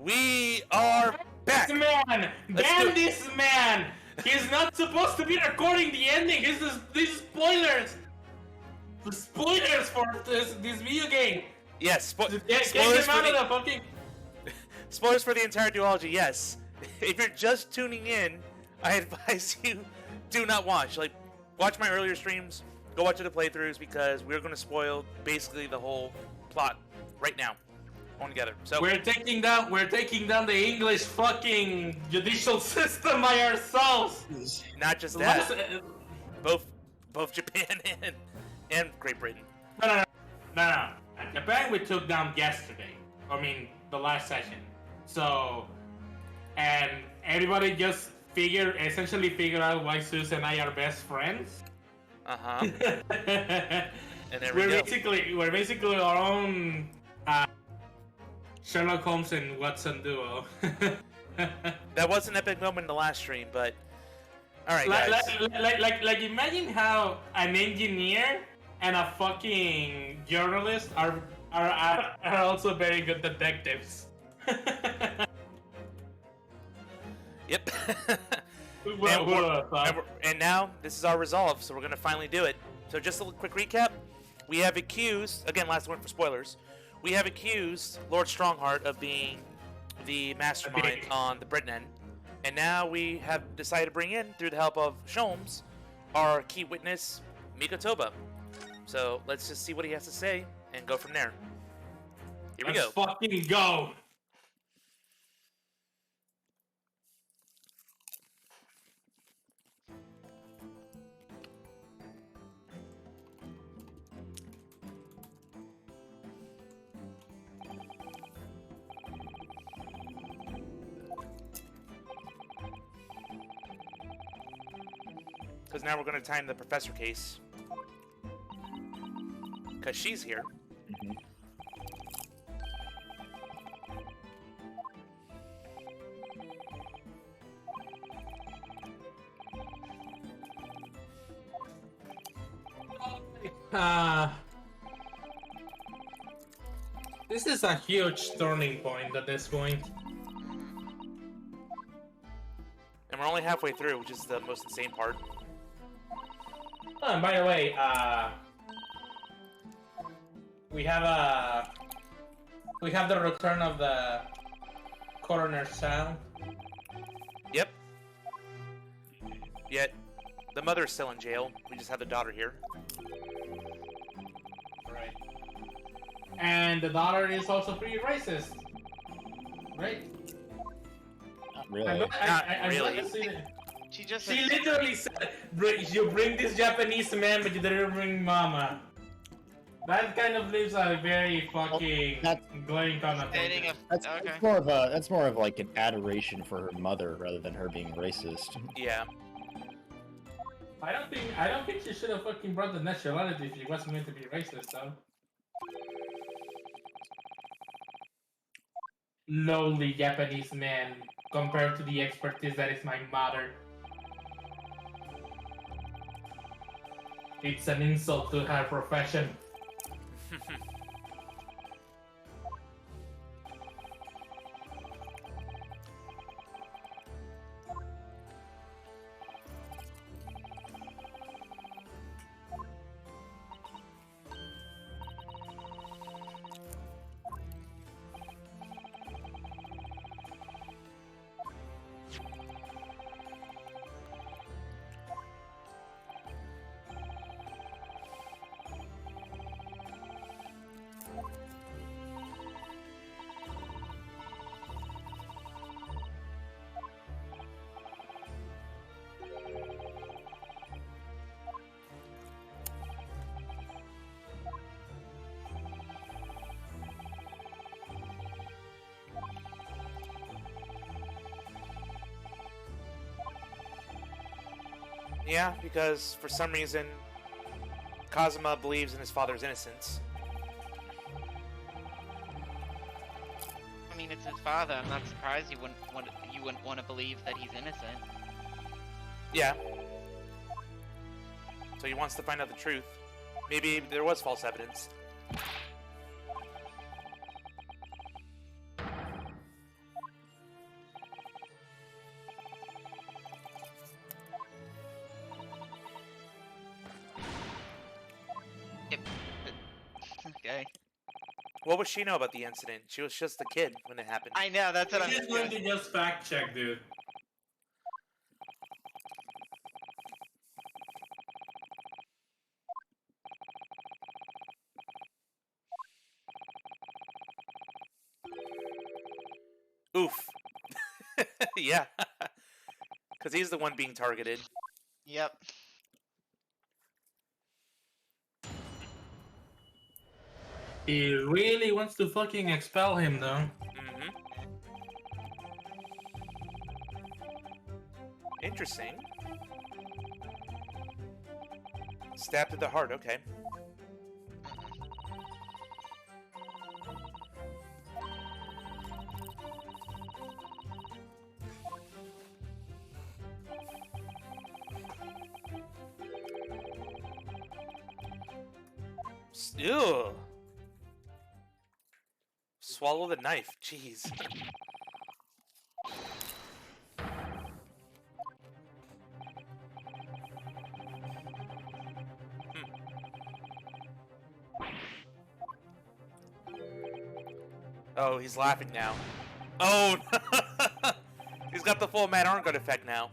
We are back! This man! Damn this man! He's not supposed to be recording the ending! These spoilers! The spoilers for this video game! Yes, Spoilers spoilers for the entire duology, yes. If you're just tuning in, I advise you do not watch. Like, watch my earlier streams, go watch the playthroughs, because we're going to spoil basically the whole plot right now. On together. So we're taking down the English fucking judicial system by ourselves. Not just that. Both Japan and Great Britain. No. Japan we took down yesterday. I mean the last session. So and everybody just essentially figured out why Zeus and I are best friends. Uh-huh. And there we're basically our own Sherlock Holmes and Watson duo. That was an epic moment in the last stream, but alright guys. Like imagine how an engineer and a fucking journalist are also very good detectives. Yep. And now this is our resolve, so we're gonna finally do it. So just a quick recap. We have accused, again, last one for spoilers. We have accused Lord Strongheart of being the mastermind on the Britain end, and now we have decided to bring in, through the help of Sholmes, our key witness, Mikotoba. So let's just see what he has to say and go from there. Here we go. Let's fucking go! Because now we're going to time the professor case. Because she's here. This is a huge turning point at this point. And we're only halfway through, which is the most insane part. Oh, and by the way, we have the return of the coroner's sound. Yep. Yet, the mother is still in jail. We just have the daughter here. Right. And the daughter is also pretty racist. Right? Not really. Not really. She literally said, you bring this Japanese man, but you didn't bring mama. That kind of leaves a very fucking glaring connotation. That's more of like an adoration for her mother rather than her being racist. Yeah. I don't think she should have fucking brought the nationality if she wasn't meant to be racist, though. Lowly Japanese man compared to the expertise that is my mother. It's an insult to her profession. Yeah, because for some reason, Kazuma believes in his father's innocence. I mean, it's his father. I'm not surprised you wouldn't want to believe that he's innocent. Yeah. So he wants to find out the truth. Maybe there was false evidence. What would she know about the incident? She was just a kid when it happened. I know, that's what I'm I'm just going to just fact check, dude. Oof. Yeah. Because he's the one being targeted. Yep. He really wants to fucking expel him, though. Mm-hmm. Interesting. Stab to the heart, okay. Ew. Swallow the knife. Jeez. Oh, he's laughing now. Oh, he's got the full Mad Armguard effect now.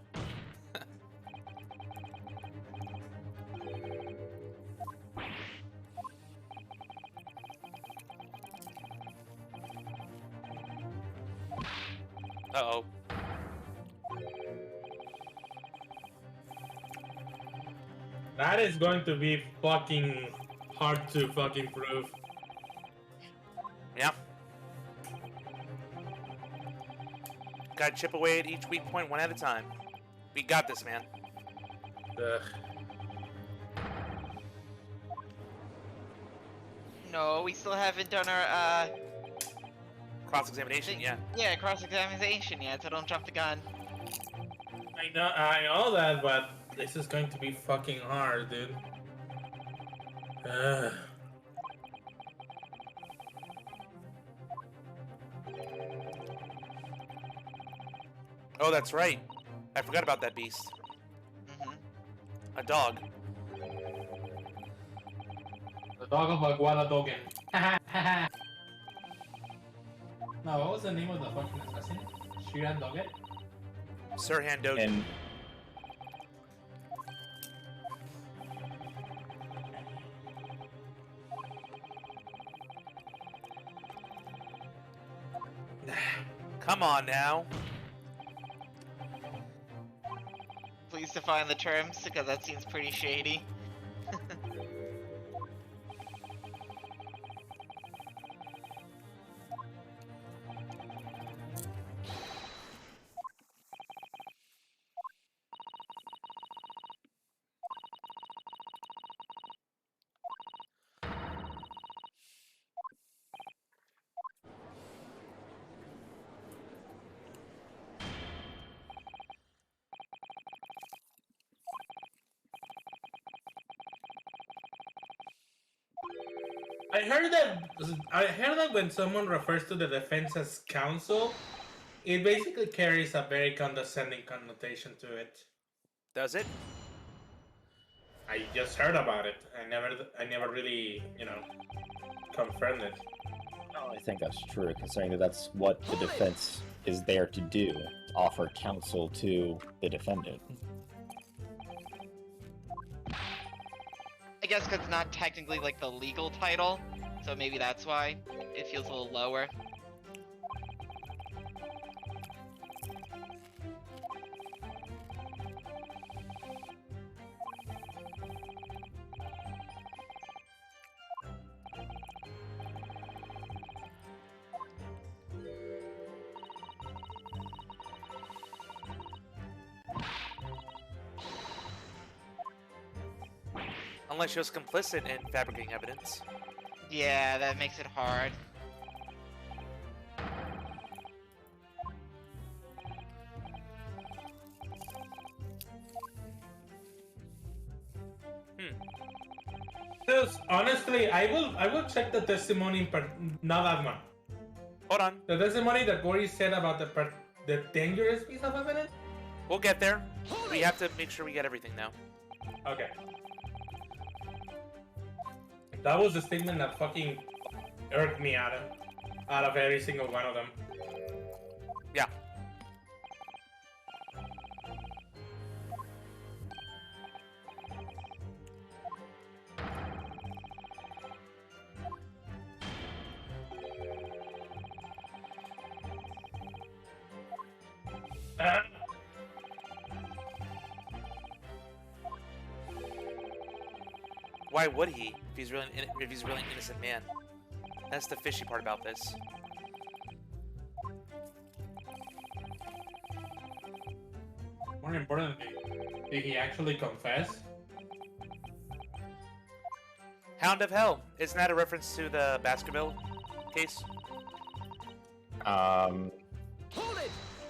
Uh-oh. That is going to be fucking hard to fucking prove. Yeah. Gotta chip away at each weak point one at a time. We got this, man. Ugh. No, we still haven't done our, Cross-examination, yeah. yeah, cross-examination yet, so don't jump the gun. I know that, but this is going to be fucking hard, dude. Ugh. Oh, that's right. I forgot about that beast. Mm-hmm. A dog. The dog of Aguada Dogen. No, what was the name of the fucking assassin? Shiran Dogen? Sirhan Dogen. And Come on now. Please define the terms, because that seems pretty shady. I heard that when someone refers to the defense as counsel, it basically carries a very condescending connotation to it. Does it? I just heard about it. I never really, confirmed it. I think that's true, considering that that's what the defense is there to do, to offer counsel to the defendant. I guess because it's not technically like the legal title, so maybe that's why it feels a little lower. Unless she was complicit in fabricating evidence. Yeah, that makes it hard. Because honestly, I will check the testimony, not that one. Hold on. The testimony that Gory said about the dangerous piece of evidence. We'll get there. We have to make sure we get everything now. Okay. That was the statement that fucking irked me out of every single one of them. Yeah. Why would he if he's really an innocent man? That's the fishy part about this. More importantly, did he actually confess? Hound of Hell. Isn't that a reference to the Baskerville case?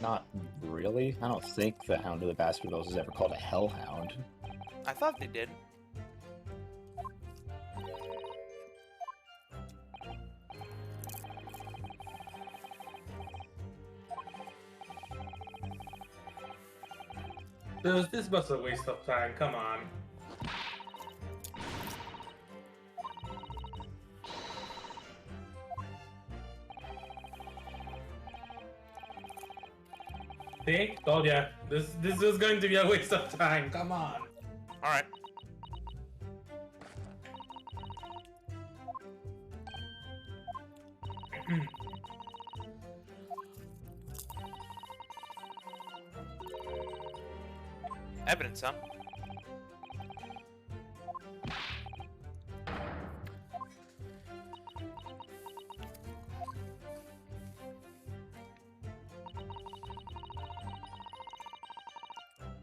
Not really. I don't think the Hound of the Baskervilles is ever called a Hellhound. I thought they did. Dude, this was a waste of time, come on. See? Told ya. This is going to be a waste of time, come on. Alright. Evidence, huh?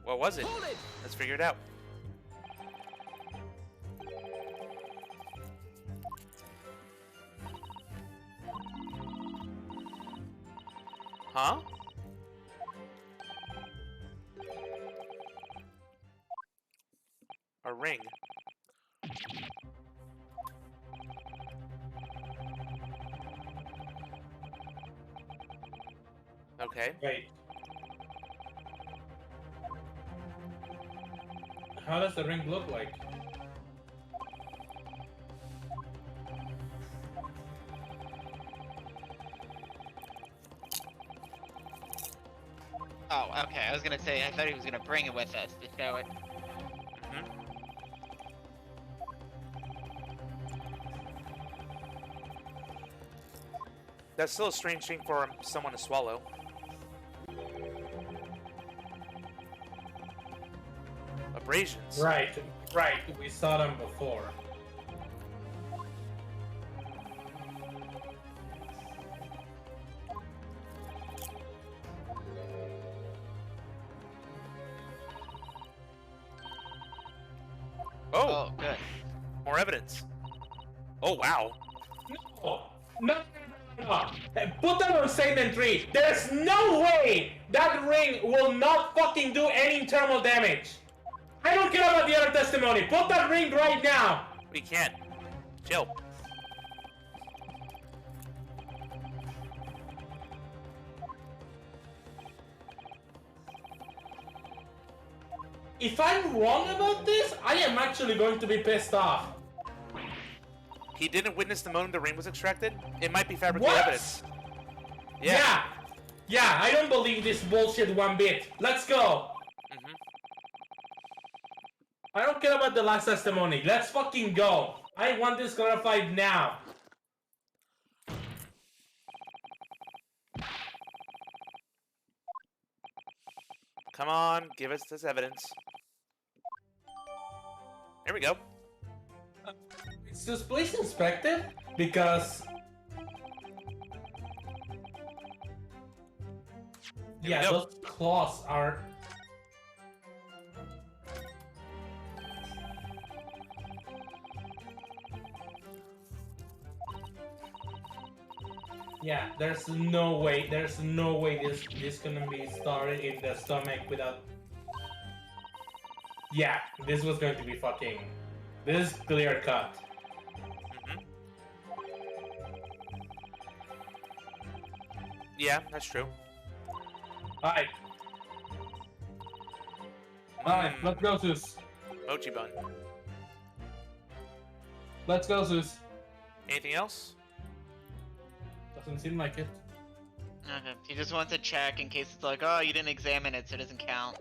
What was it? Let's figure it out. Huh? A ring. Okay. Wait. How does the ring look like? Oh, okay. I was gonna say, I thought he was gonna bring it with us to show it. That's still a strange thing for someone to swallow. Abrasions. Right, right. We saw them before. Oh, good. more evidence. Oh, wow. No. Put that on statement 3. There's no way that ring will not fucking do any internal damage. I don't care about the other testimony. Put that ring right now. We can't. Chill. If I'm wrong about this, I am actually going to be pissed off. He didn't witness the moment the ring was extracted? It might be fabricated What? evidence. Yeah, I don't believe this bullshit one bit. Let's go. I don't care about the last testimony. Let's fucking go. I want this clarified now. Come on, give us this evidence. Here we go. Is this place inspected? Because... Here we yeah, go. those claws are... yeah, there's no way this gonna be started in the stomach without... yeah, this was going to be fucking... this is clear cut. Yeah, that's true. Alright. Alright, let's go, Zeus. Mochi bun. Let's go, Zeus. Anything else? Doesn't seem like it. Okay. He just wants to check in case it's like, oh, you didn't examine it, so it doesn't count.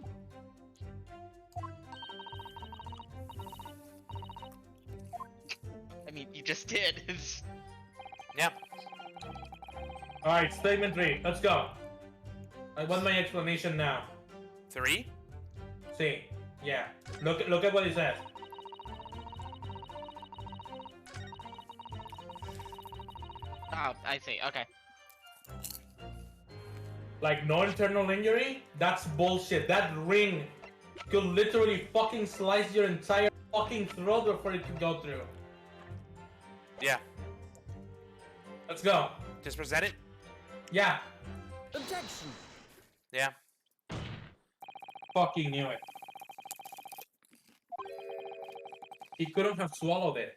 I mean, you just did. Yeah. Alright, statement 3. Let's go. I want my explanation now. 3? See. Yeah. Look at what it says. Oh, I see. Okay. Like, no internal injury? That's bullshit. That ring could literally fucking slice your entire fucking throat before it could go through. Yeah. Let's go. Just present it? Yeah. Objection. Yeah. Fucking knew it. He couldn't have swallowed it.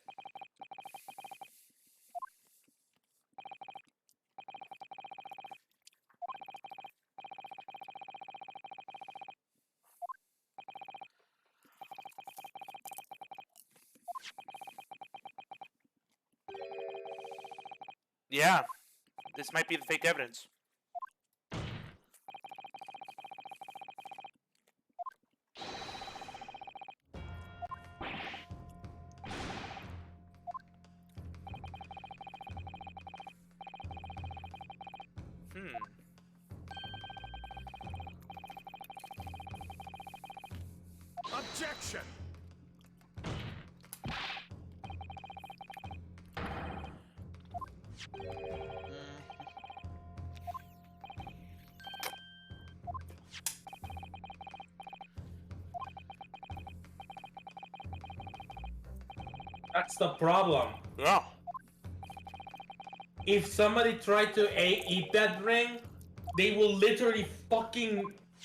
Yeah. This might be the fake evidence. Objection. That's the problem. Yeah. If somebody tried to eat that ring, they will literally fucking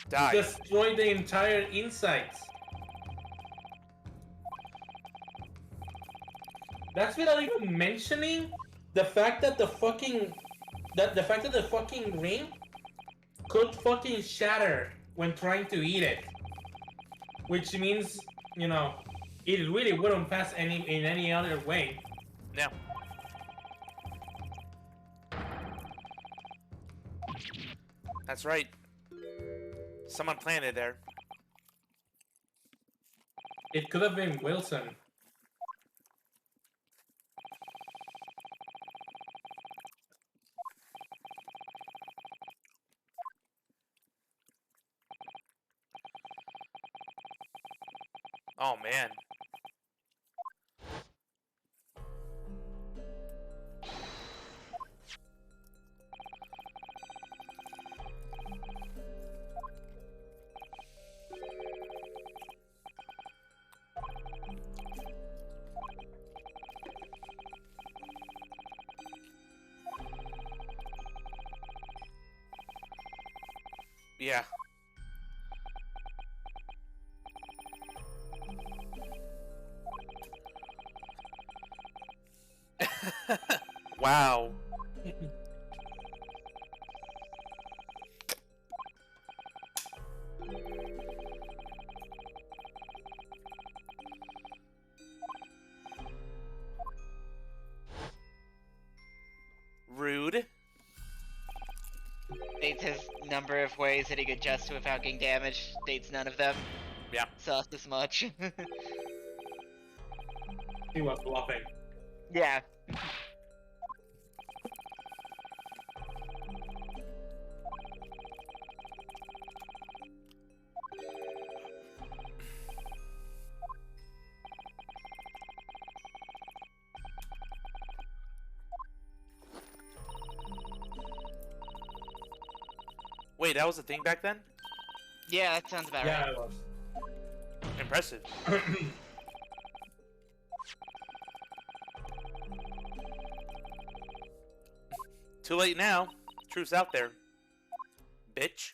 Die. destroy the entire insides. That's without even mentioning the fact that the fucking ring could fucking shatter when trying to eat it, which means, you know, it really wouldn't pass in any other way. No. That's right. Someone planted there. It could have been Wilson. Oh man. Yeah. Wow. Rude. States his number of ways that he could adjust without getting damaged. States none of them. Yeah. Sus as much. He was bluffing. Yeah. Wait, that was a thing back then? Yeah, that sounds about Yeah, right. it was. Impressive. Too late now. Truth's out there. Bitch.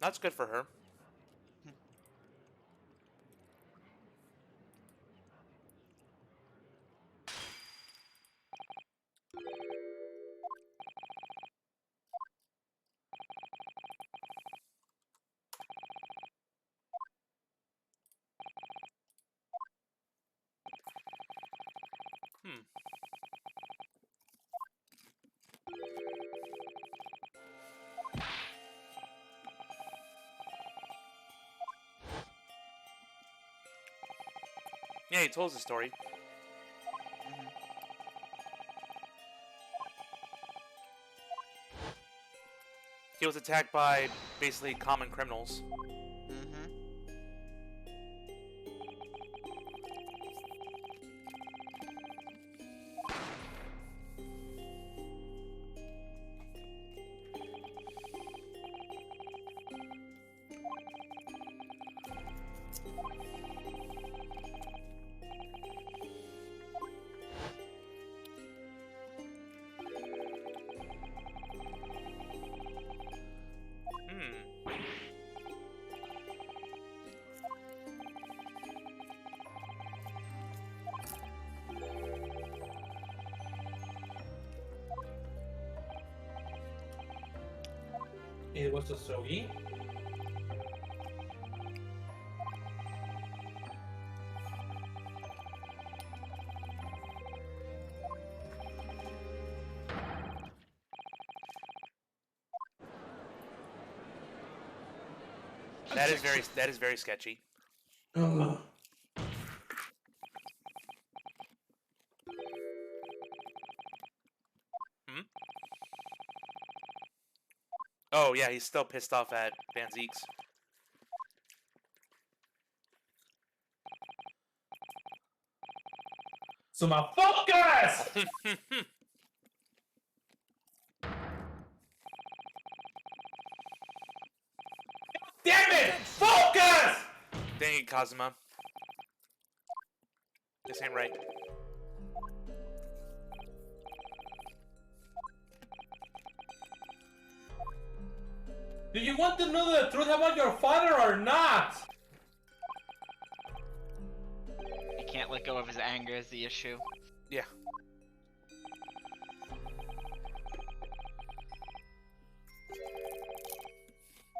That's good for her. Hmm. Yeah, he told us the story. He was attacked by basically common criminals. Mm-hmm. Hmm. It was a Sogi. That is very sketchy. Ugh. Hmm? Oh yeah, he's still pissed off at Van Zeeks. So my focus! Damn it! Focus! Dang it, Kazuma. This ain't right. Do you want to know the truth about your father or not? He can't let go of his anger is the issue. Yeah.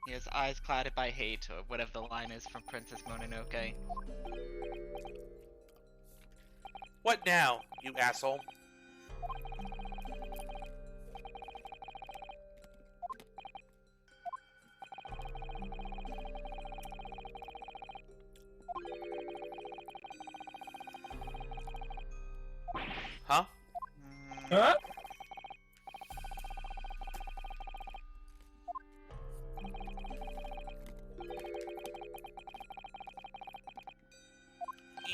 He has eyes clouded by hate, or whatever the line is from Princess Mononoke. What now, you asshole? Huh? Huh?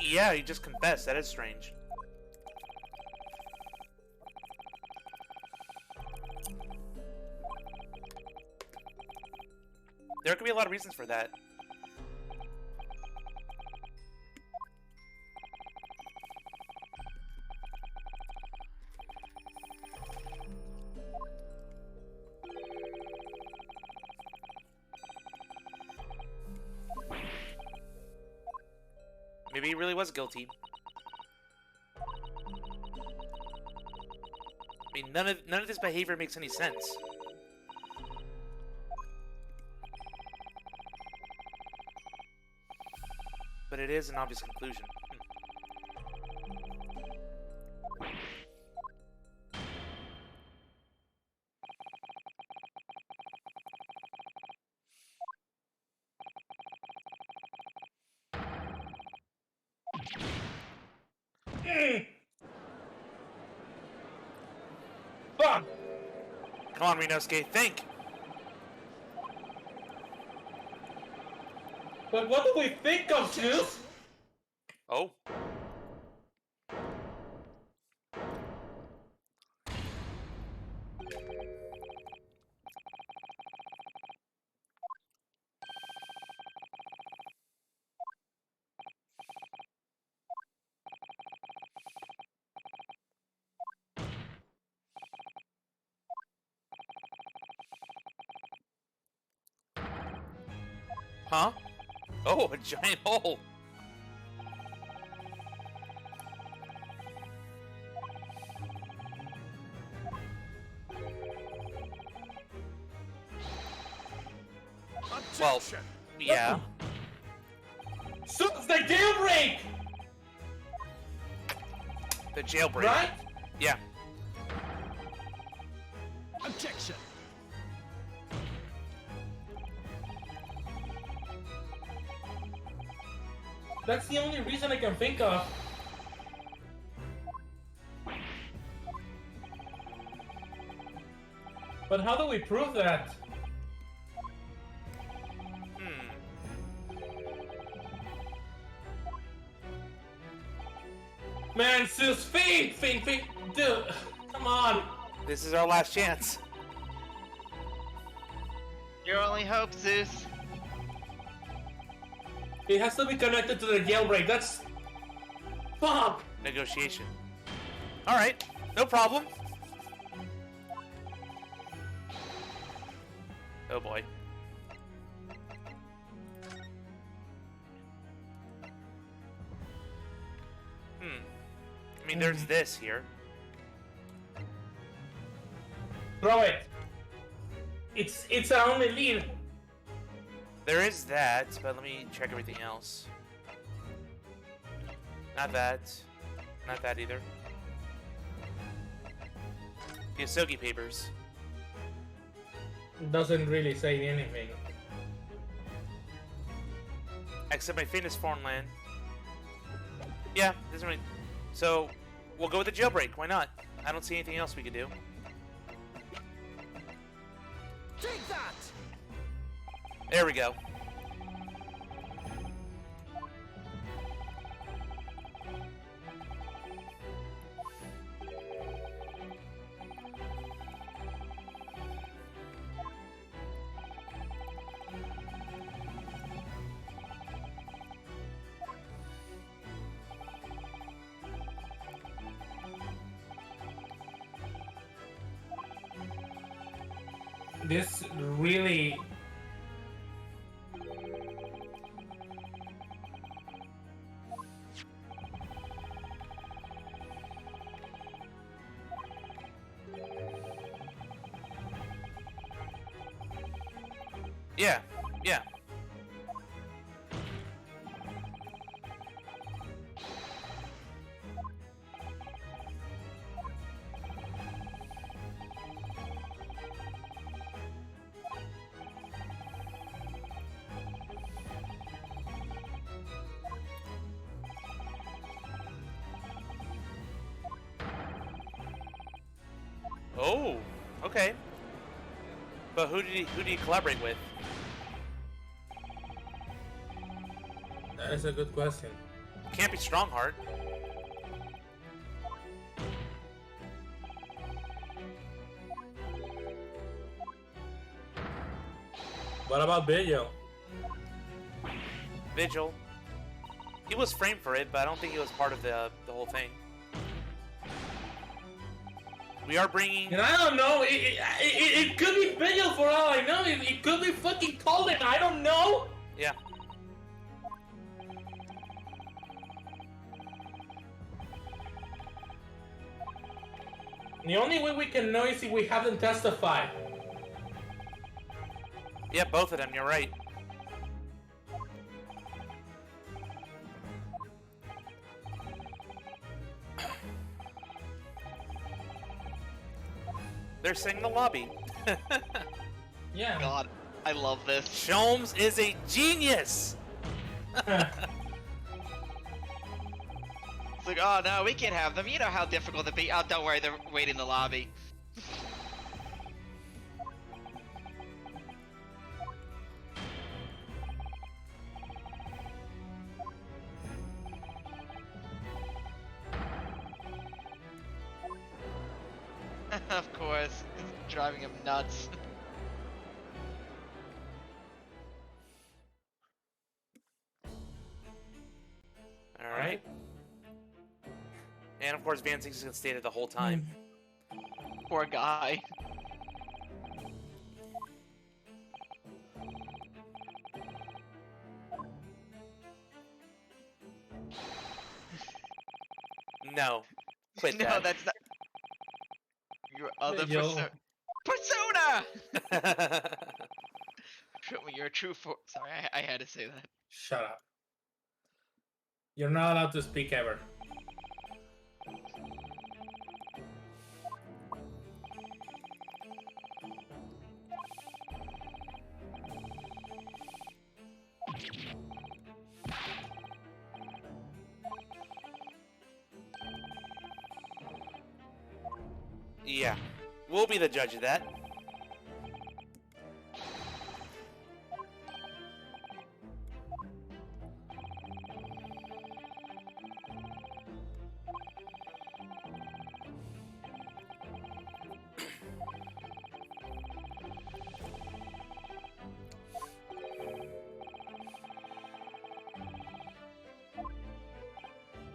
Yeah, he just confessed. That is strange. There could be a lot of reasons for that. Maybe he really was guilty. I mean, none of this behavior makes any sense. But it is an obvious conclusion. Fuck! Come on, Rinosuke, think! But what do we think of, Zeus? Oh. Huh? Oh, a giant hole. Well, Objection. yeah. So it's the jailbreak, The jailbreak. right? Yeah. Objection. That's the only reason I can think of. But how do we prove that? Man, Zeus, think, dude, come on. This is our last chance. Your only hope, Zeus. It has to be connected to the jailbreak. That's fuck. Negotiation. All right. No problem. Oh boy. I mean, there's this here. Throw it. It's our only lead. There is that, but let me check everything else. Not that. Not that either. The Asogi papers. Doesn't really say anything. Except my famous foreign land. Yeah, doesn't really. So, we'll go with the jailbreak. Why not? I don't see anything else we could do. Take that. There we go. This really. Yeah, yeah. Oh, okay. But who did he collaborate with? That's a good question. Can't be Strongheart. What about Video? Vigil. He was framed for it, but I don't think he was part of the whole thing. We are bringing. And I don't know. It could be Video for all I know. It could be fucking Colin. I don't know. Yeah. The only way we can know is if we have them testify. Yeah, both of them. You're right. They're singing the lobby. Yeah. God, I love this. Sholmes is a genius. It's like, oh no, we can't have them. You know how difficult it be. Oh, don't worry, they're waiting in the lobby. Of course, it's driving him nuts. All right. And of course, Van Zix is gonna stay there the whole time. Poor guy. No. Quit No, that. that's not your other Yo. persona. Show me your true form. Sorry, I had to say that. Shut up. You're not allowed to speak ever. Yeah. We'll be the judge of that.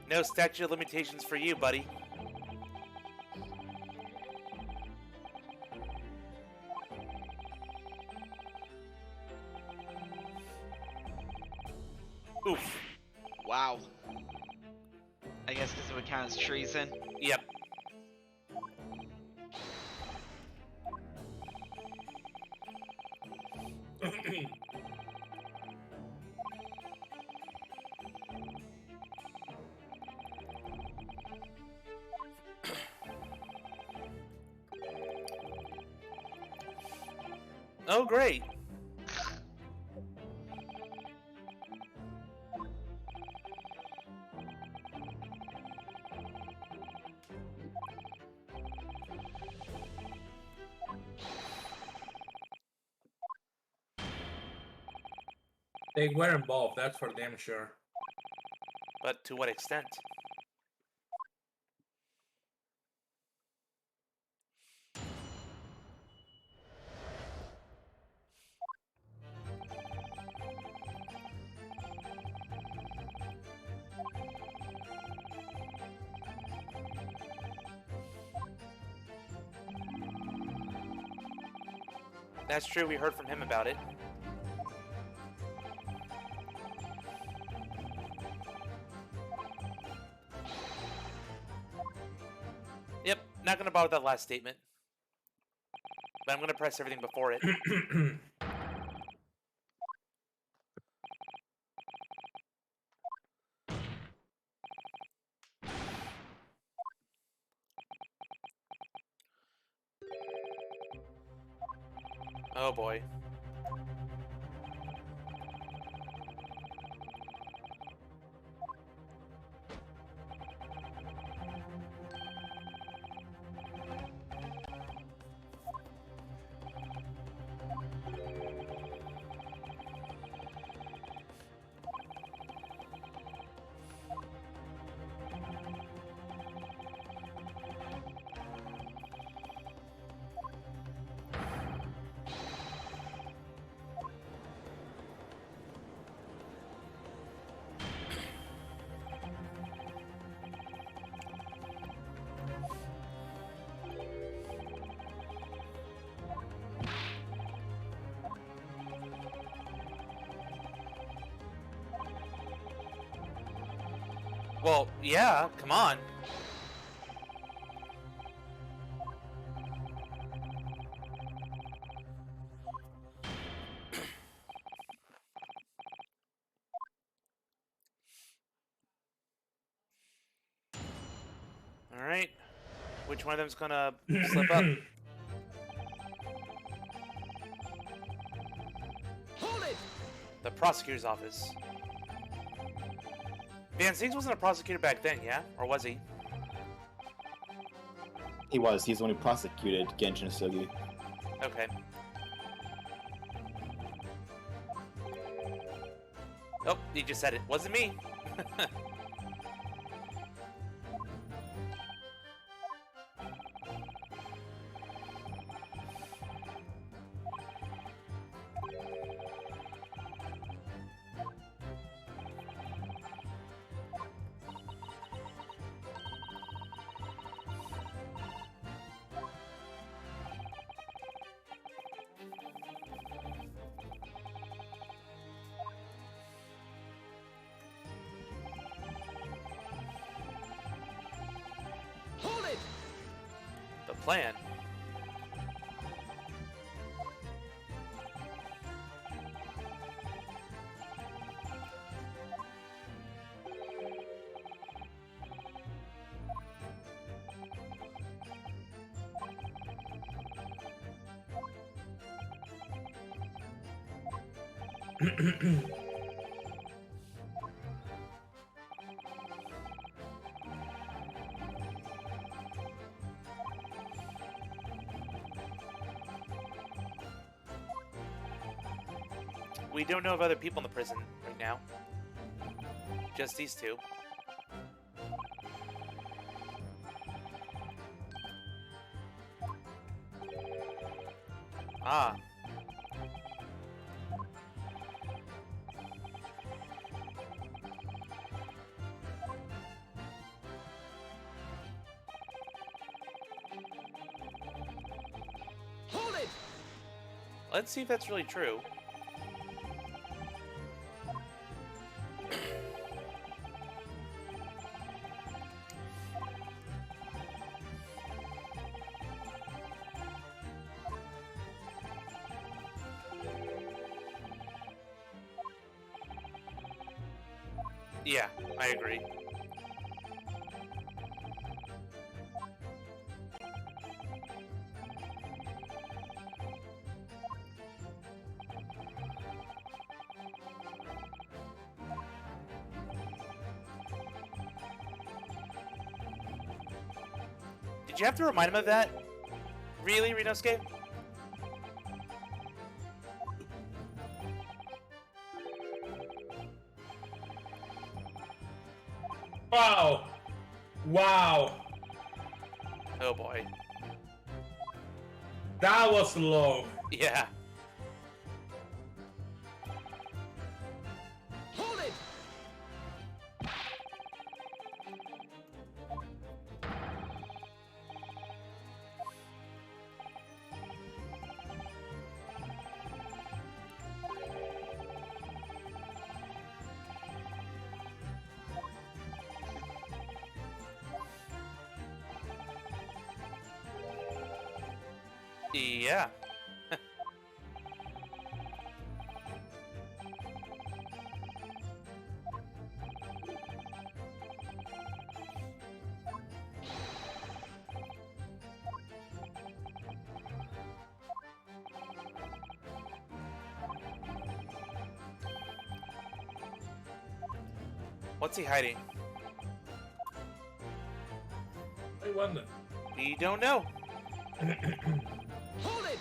No statute of limitations for you, buddy. Oof. Wow. I guess because it would count as treason. Yep. Oh, great. They were involved, that's for damn sure. But to what extent? That's true, we heard from him about it. Yep, not gonna bother that last statement. But I'm gonna press everything before it. Oh boy. Well, yeah, come on. Alright. Which one of them's gonna slip up? Hold it! The prosecutor's office. Van Sings wasn't a prosecutor back then, yeah? Or was he? He was. He's the one who prosecuted Genshin Sugi. Okay. Oh, he just said it. Wasn't me. plan. We don't know of other people in the prison right now. Just these two. Ah. Hold it! Let's see if that's really true. Yeah, I agree. Did you have to remind him of that? Really, Renosuke? Wow! Wow! Oh boy. That was low. Yeah. Hold it! Yeah. What's he hiding? I wonder. We don't know. Hold it!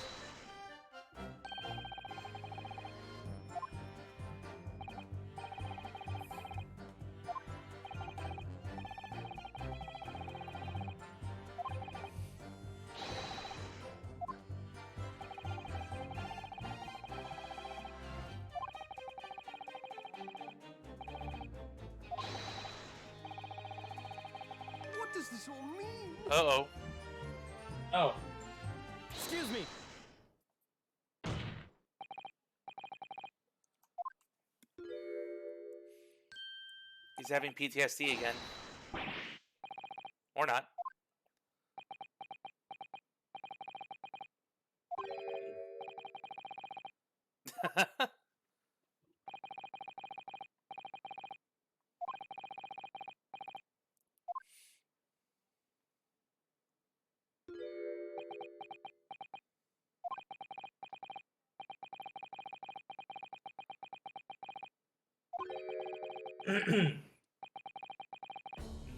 What does this all mean? Uh-oh. Oh. Excuse me. He's having PTSD again. Or not.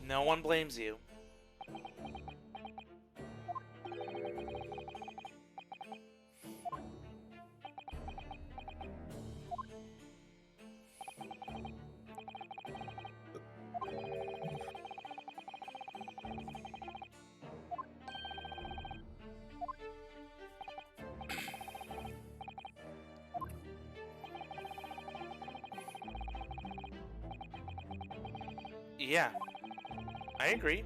No one blames you. Yeah, I agree.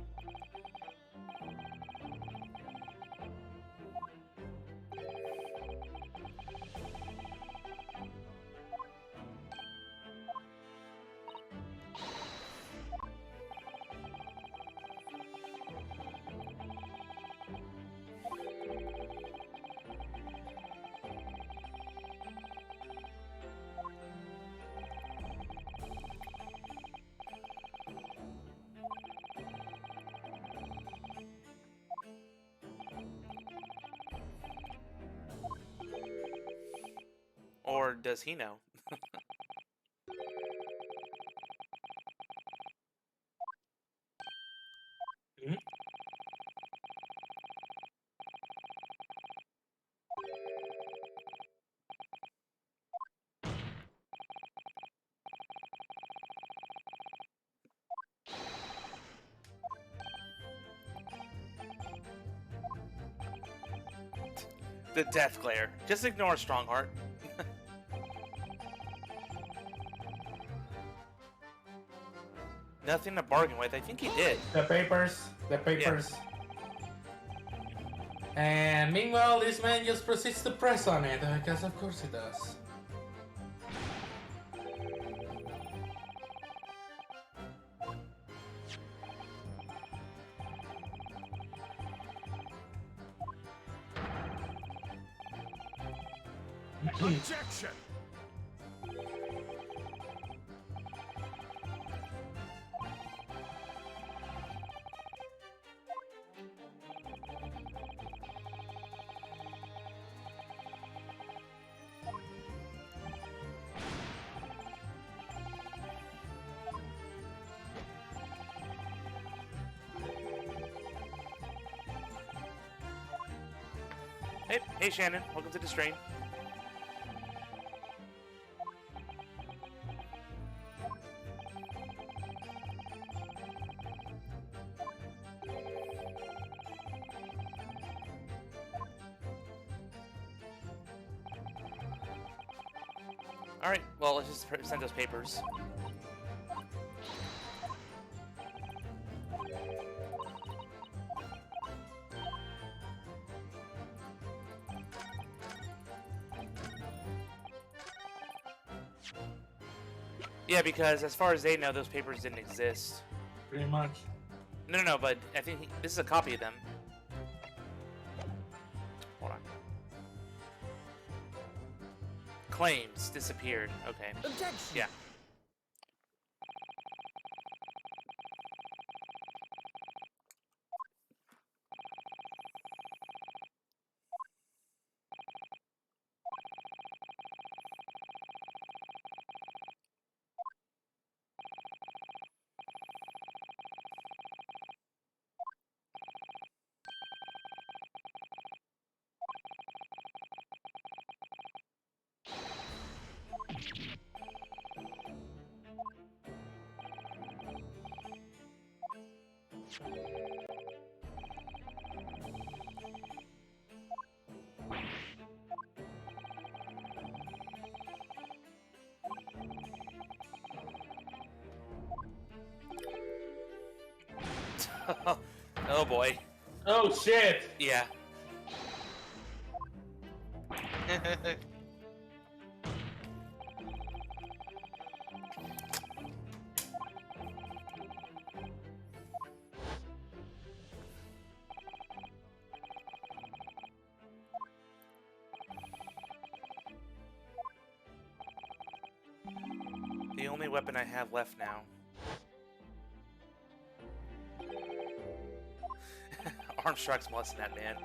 does he know? Mhm. The death glare. Just ignore Strongheart. Nothing to bargain with. I think he did. The papers. And meanwhile, this man just proceeds to press on it, because of course he does. Objection! Hey Shannon, welcome to the stream. Alright, well, let's just send those papers. Yeah, because as far as they know, those papers didn't exist. Pretty much. No, but I think this is a copy of them. Hold on. Claims disappeared. Okay. Objection! Yeah. Oh boy. Oh shit! Yeah. The only weapon I have left now. Armstrong's molesting that man.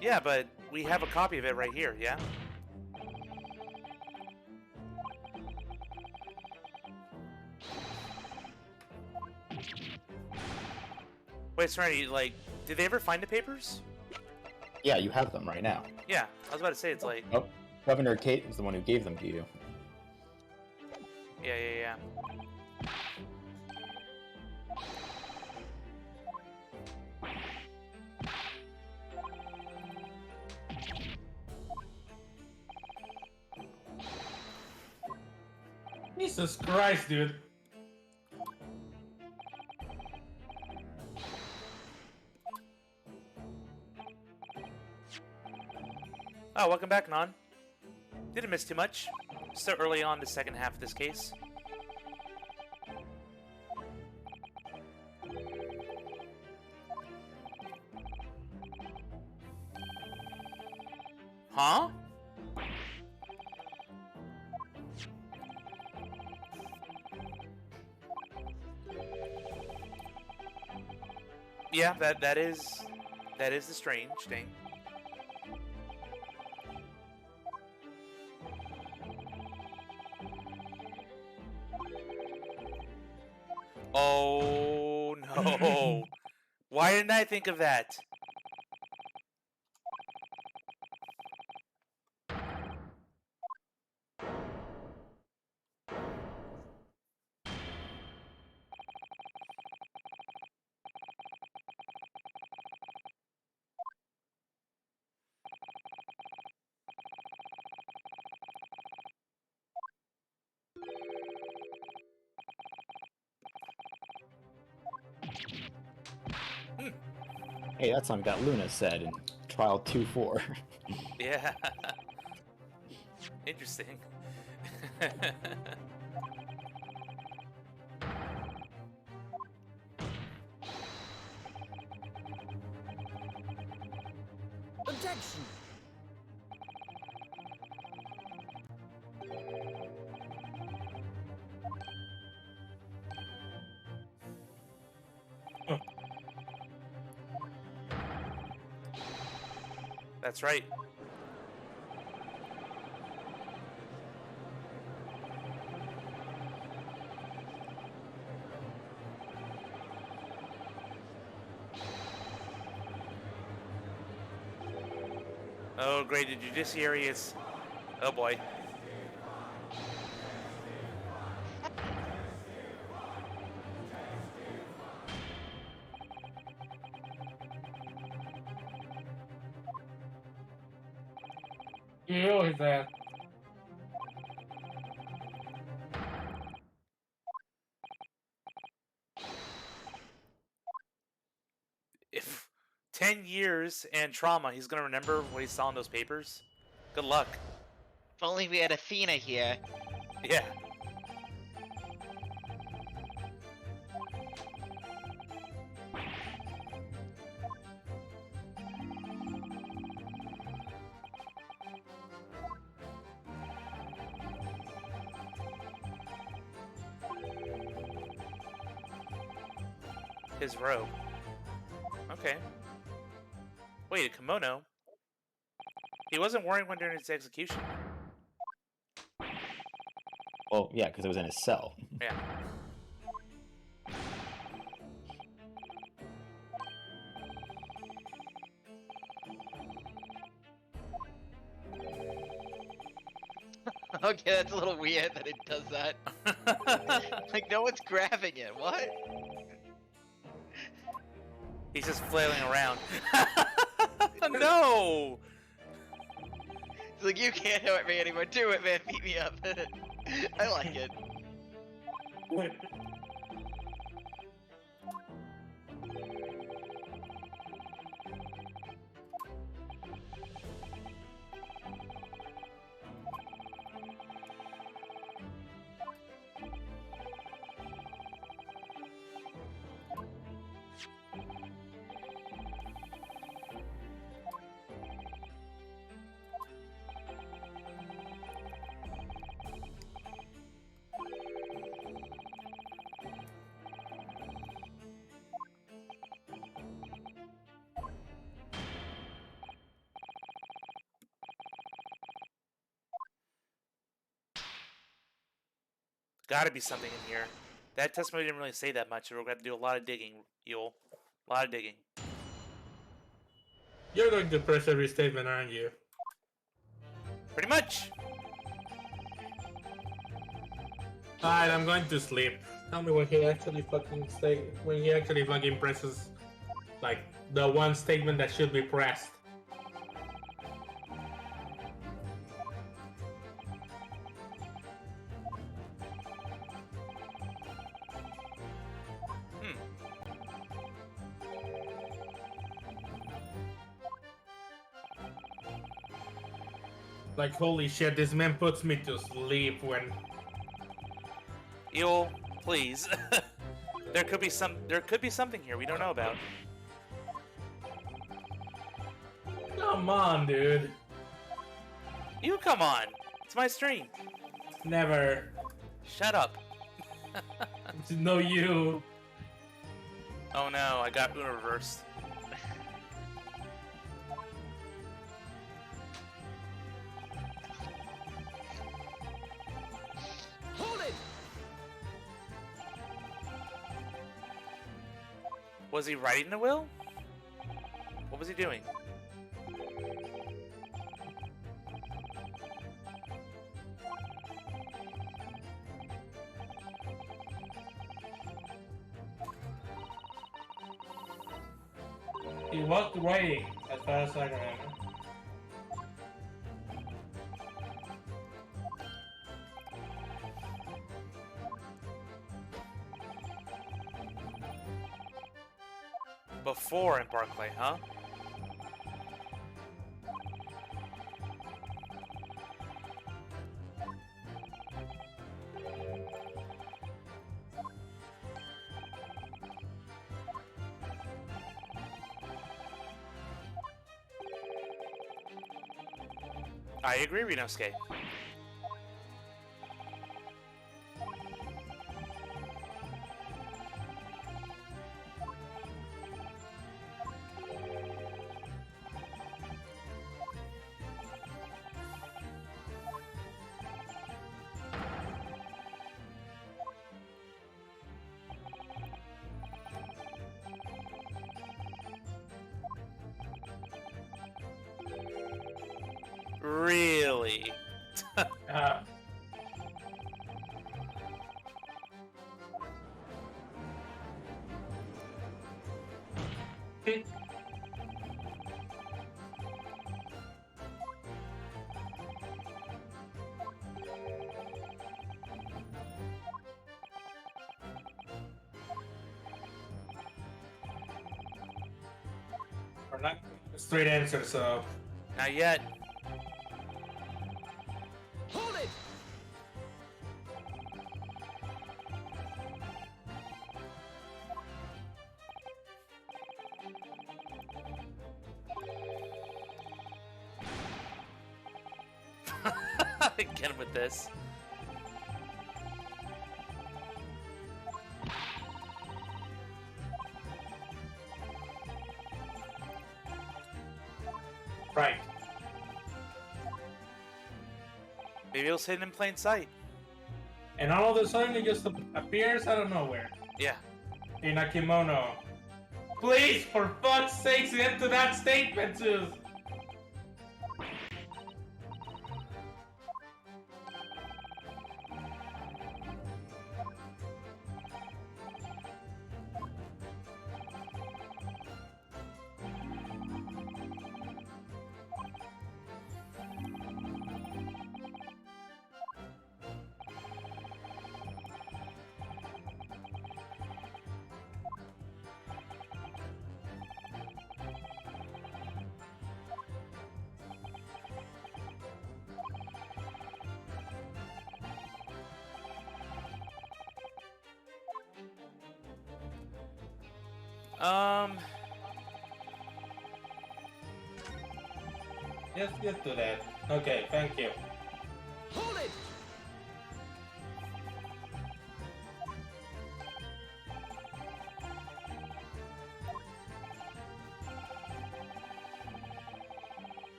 Yeah, but we have a copy of it right here, yeah? Wait, sorry, like, did they ever find the papers? Yeah, you have them right now. Yeah, I was about to say, it's like, Oh, Governor Kate is the one who gave them to you. yeah. Jesus Christ, dude. Oh, welcome back, Non. Didn't miss too much. Still early on the second half of this case. Huh? Yeah, that is the strange thing. Oh no. Why didn't I think of that? Hey, that's something that Luna said in Trial 2-4. Yeah. Interesting. Objection! That's right. Oh, great. The judiciary is... Oh, boy. Kill his ass. If 10 years and trauma, he's gonna remember what he saw in those papers. Good luck. If only we had Athena here. Yeah. His robe. Okay. Wait, a kimono? He wasn't wearing one during his execution. Well, yeah, because it was in his cell. Yeah. Okay, that's a little weird that it does that. Like, no one's grabbing it. What? He's just flailing around. No! It's like, you can't hurt me anymore. Do it, man. Beat me up. I like it. Gotta be something in here. That testimony didn't really say that much, so we're gonna have to do a lot of digging, Yule. A lot of digging. You're going to press every statement, aren't you? Pretty much! Alright, I'm going to sleep. Tell me when he actually fucking presses, like, the one statement that should be pressed. Like, holy shit, this man puts me to sleep when... Yule, please. There could be something here we don't know about. Come on, dude. You come on. It's my stream. Never. Shut up. No, you. Oh no, I got Uno reversed. Hold it! Was he riding the wheel? What was he doing? He was waiting, as far as I remember. Before in Barclay, huh? I agree, Renosuke. Really? Or not a straight answer, so. Not yet. Hold it! Again with this. Right. Maybe it was hidden in plain sight. And all of a sudden it just appears out of nowhere. Yeah. In a kimono. Please, for fuck's sake, get to that statement, Zeus! Let's get to that. Okay, thank you. Hold it!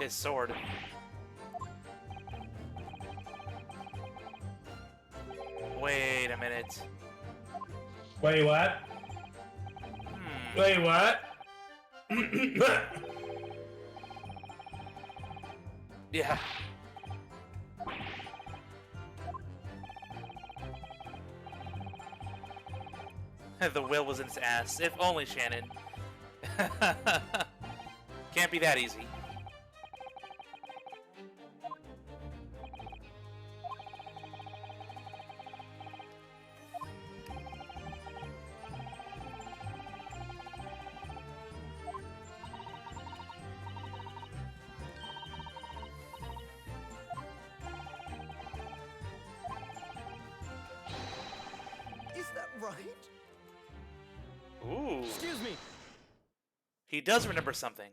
His sword. Wait a minute. Wait, what? Wait, what? Yeah. The will was in his ass. If only Shannon. Can't be that easy. right? Ooh. Excuse me. He does remember something.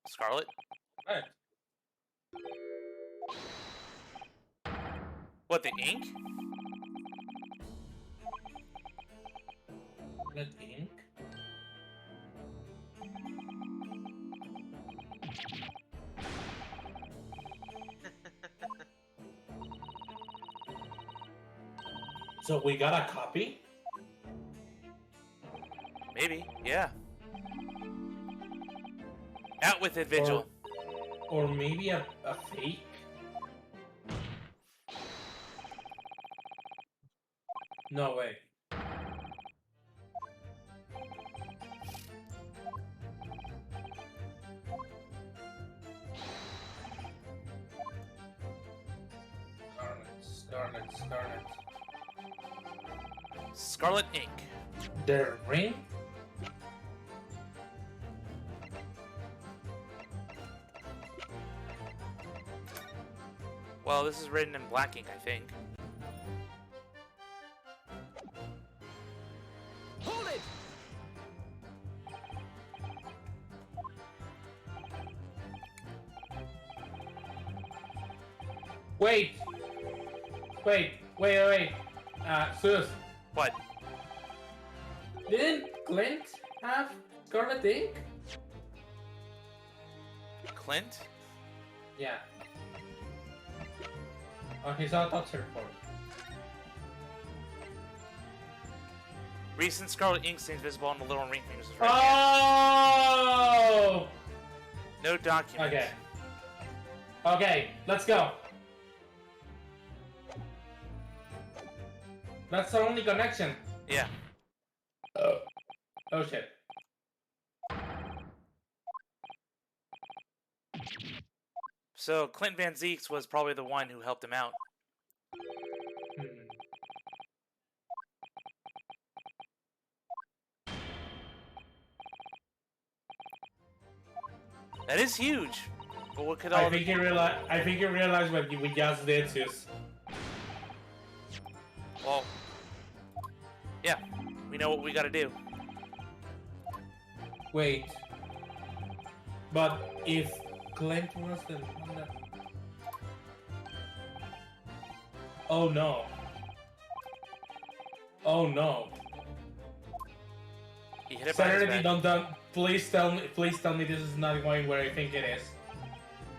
Scarlet? What? What, the ink? Red ink? So we got a copy? Maybe, yeah. Out with it, Vigil. Or maybe a fake? No way. Scarlet. Scarlet ink. The ring? Well, this is written in black ink, I think. Hold it! Wait! Zeus, What? didn't Clint have Scarlet ink? Clint? Yeah. On his autopsy report. Recent scarlet ink stains visible on the little ring fingers. Right hand. Oh! No document. Okay. Okay, let's go. That's the only connection. Yeah. Oh shit. So Clint Van Zeeks was probably the one who helped him out. Hmm. That is huge. But what could all I think you realize what we just did, Zeus. Well, yeah, we know what we gotta do. Wait. But if Clint was the one that... Oh no. Oh no. He hit it by his Serenity, back. don't. Please tell me this is not going where I think it is.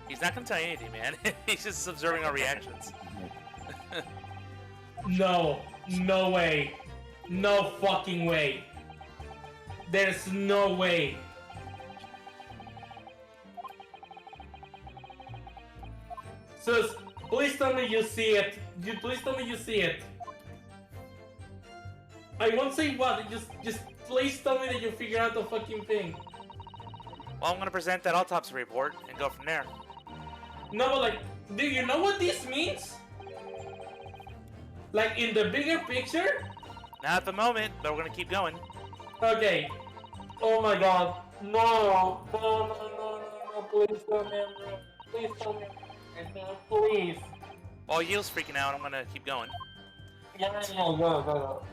He's not gonna tell you anything, man. He's just observing our reactions. No. No way. No fucking way. There's no way. Sus, please tell me you see it. Please tell me you see it. I won't say what. Just please tell me that you figure out the fucking thing. Well, I'm gonna present that autopsy report and go from there. No, but like, do you know what this means? Like in the bigger picture? Not at the moment, but we're gonna keep going. Okay. Oh my god. No. No, please tell me. Please tell me. Please. While Yield's freaking out, I'm gonna keep going. Yeah, go.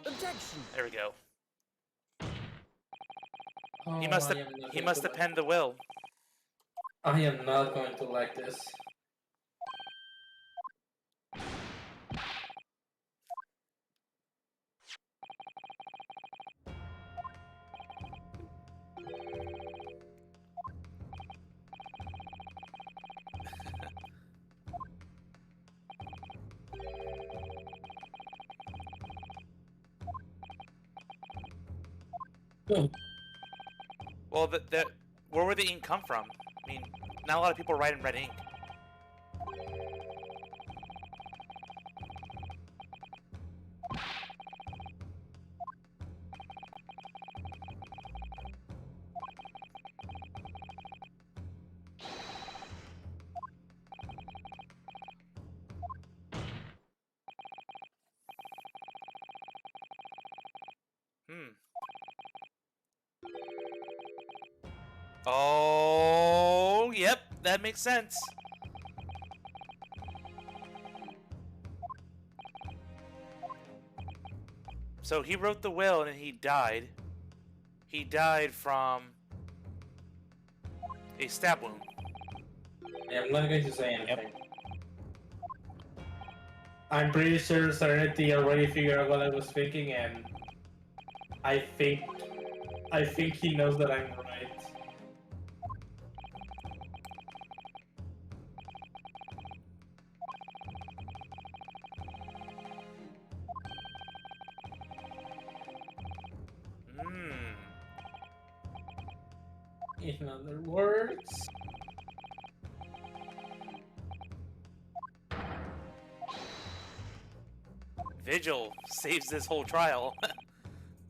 Objection! There we go. Oh, He must I have am not he going must to have penned the will. I am not going to like this. Well, where would the ink come from? I mean, not a lot of people write in red ink. Oh, yep, that makes sense. So he wrote the will and he died. He died from a stab wound. Yeah, I'm not going to say anything. Yep. I'm pretty sure Serenity already figured out what I was thinking, and I think he knows that I'm right. Hmm. In other words, Vigil saves this whole trial.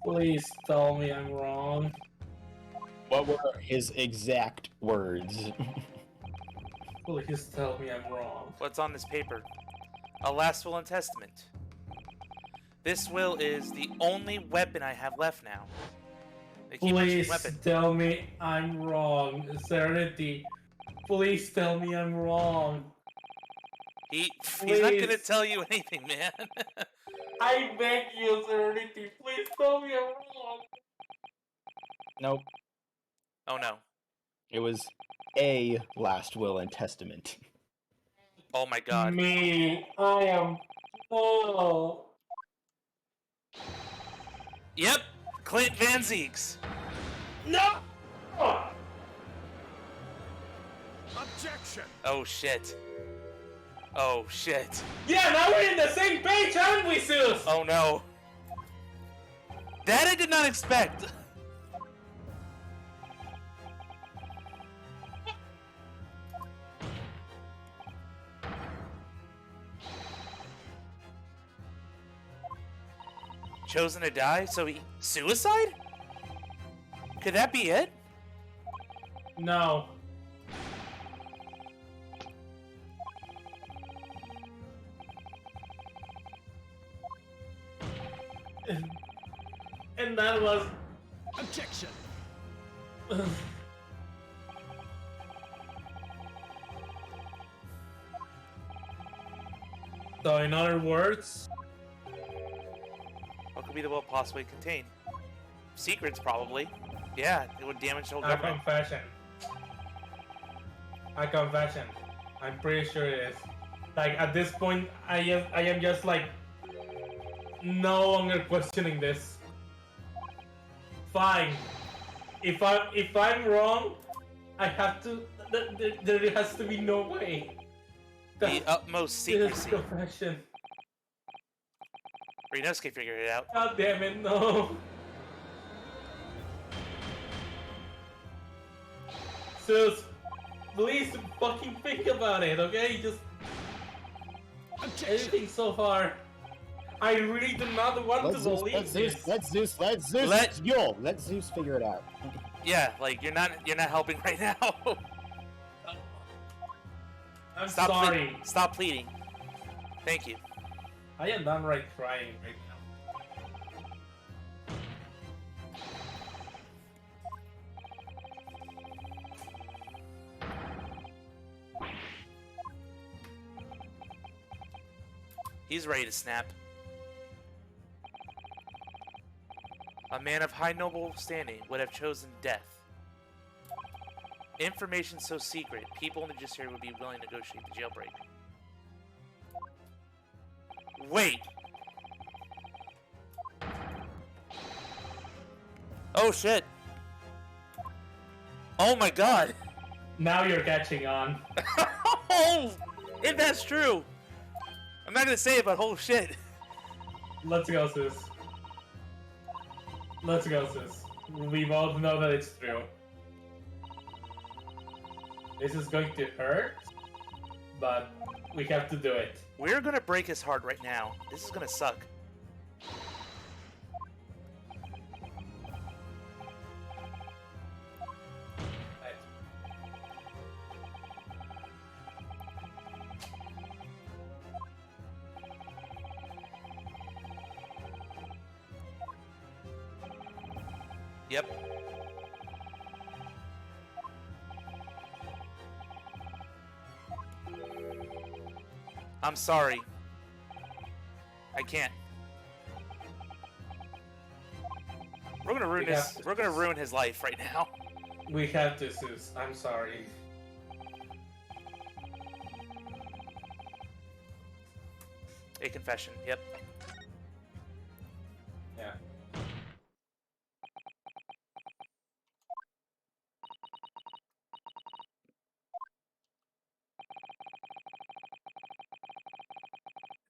please tell me I'm wrong. What were his exact words? Please tell me I'm wrong. What's on this paper? A last will and testament. This will is the only weapon I have left now. They keep mentioning Please weapon. tell me I'm wrong. Serenity, please tell me I'm wrong. He's not gonna Please. tell you anything, man. I beg you, Serenity, please tell me I'm wrong. Nope. Oh no. It was a last will and testament. Oh my god. Me, I am. Oh. Yep. Clint Van Zeeks. No! Objection! Oh shit. Oh shit. Yeah, now we're in the same page, aren't we, Zeus? Oh no. That I did not expect. Chosen to die? So he suicide? Could that be it? No. And that was. Objection! So, in other words, What could be the will possibly contain? Secrets, probably. Yeah, it would damage the whole a government. confession. A confession. I'm pretty sure it is. Like, at this point, I am just like no longer questioning this. Fine. If I'm wrong, I have to. There has to be no way. The utmost It is a secrecy. confession. Rinosuke figured it out. God damn it, no. Zeus, please fucking think about it, okay? Just Objection! anything so far. I really do not want Let to Zeus, believe let Zeus, this. let Zeus, let Zeus, let Zeus figure it out. Yeah, like you're not helping right now. I'm Stop sorry. Stop pleading. Thank you. I am downright crying right now. He's ready to snap. A man of high noble standing would have chosen death. Information so secret, people in the judiciary would be willing to negotiate the jailbreak. Wait! Oh shit! Oh my god! Now you're catching on. Oh! If that's true! I'm not gonna say it, but oh shit! Let's go, Zeus. Let's go, Zeus. We both know that it's true. This is going to hurt, but we have to do it. We're gonna break his heart right now. This is gonna suck. Yep. I'm sorry. I can't. We're gonna ruin his. We're gonna ruin his life right now. We have to, Zeus. I'm sorry. A confession. Yep. Yeah.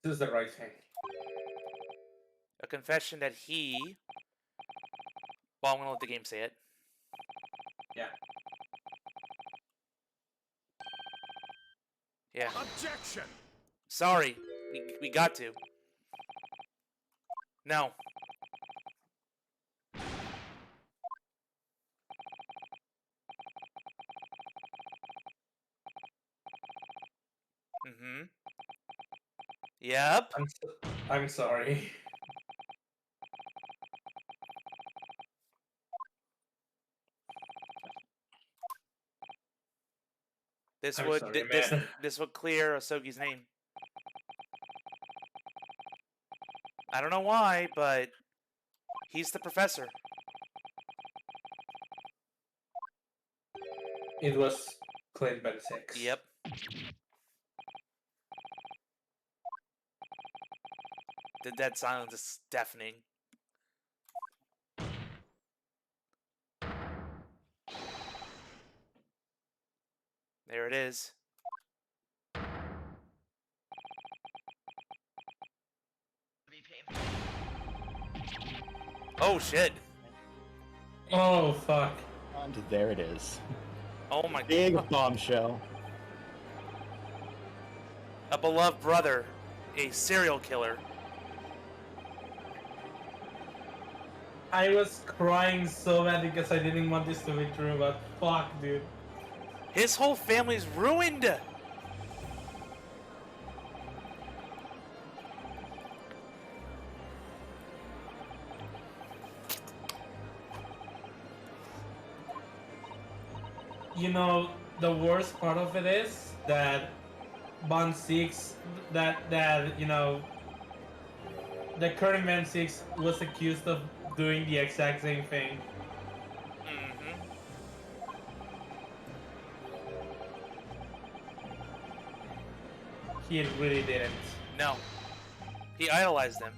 This is the right thing. A confession that he. Well, I'm gonna let the game say it. Yeah. Yeah. Objection! Sorry. We got to. No. Mm-hmm. Yep. I'm sorry. This I'm would sorry, this man. this would clear Osogi's name. I don't know why, but he's the professor. It was cleaned by the 6. Yep. The dead silence is deafening. There it is. Be painful. Oh shit. Oh, fuck. And there it is. Oh my Big god. bombshell. A beloved brother. A serial killer. I was crying so bad because I didn't want this to be true, but fuck, dude. His whole family's ruined. You know, the worst part of it is that Bond 6, that you know, the current Man 6 was accused of doing the exact same thing. Mm-hmm. He really didn't. No. He idolized them.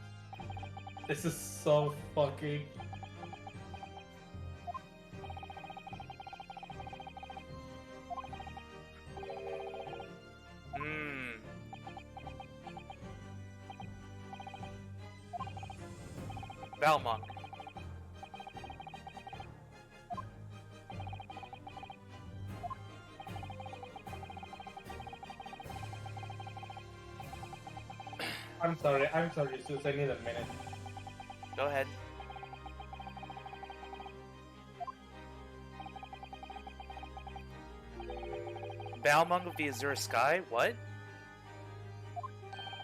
This is so fucking... Hmm. Balmong. I'm sorry, Zeus, I need a minute. Go ahead. Balmong of the Azure Sky? What?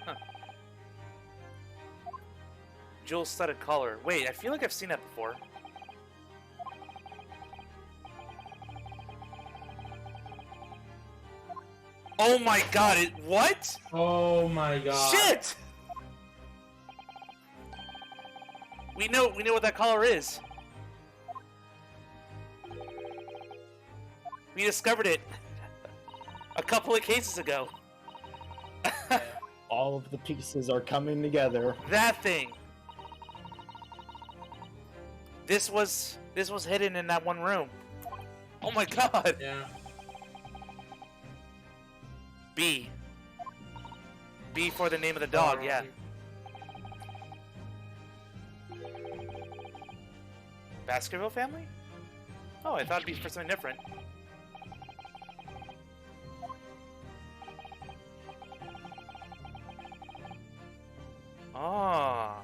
Huh. Jewel-studded collar. Wait, I feel like I've seen that before. Oh my god, what? Oh my god. Shit! We know what that collar is. We discovered it a couple of cases ago. All of the pieces are coming together. That thing. This was hidden in that one room. Oh my god. Yeah. B. B for the name of the dog, yeah. Baskerville family? Oh, I thought it'd be for something different. Ah.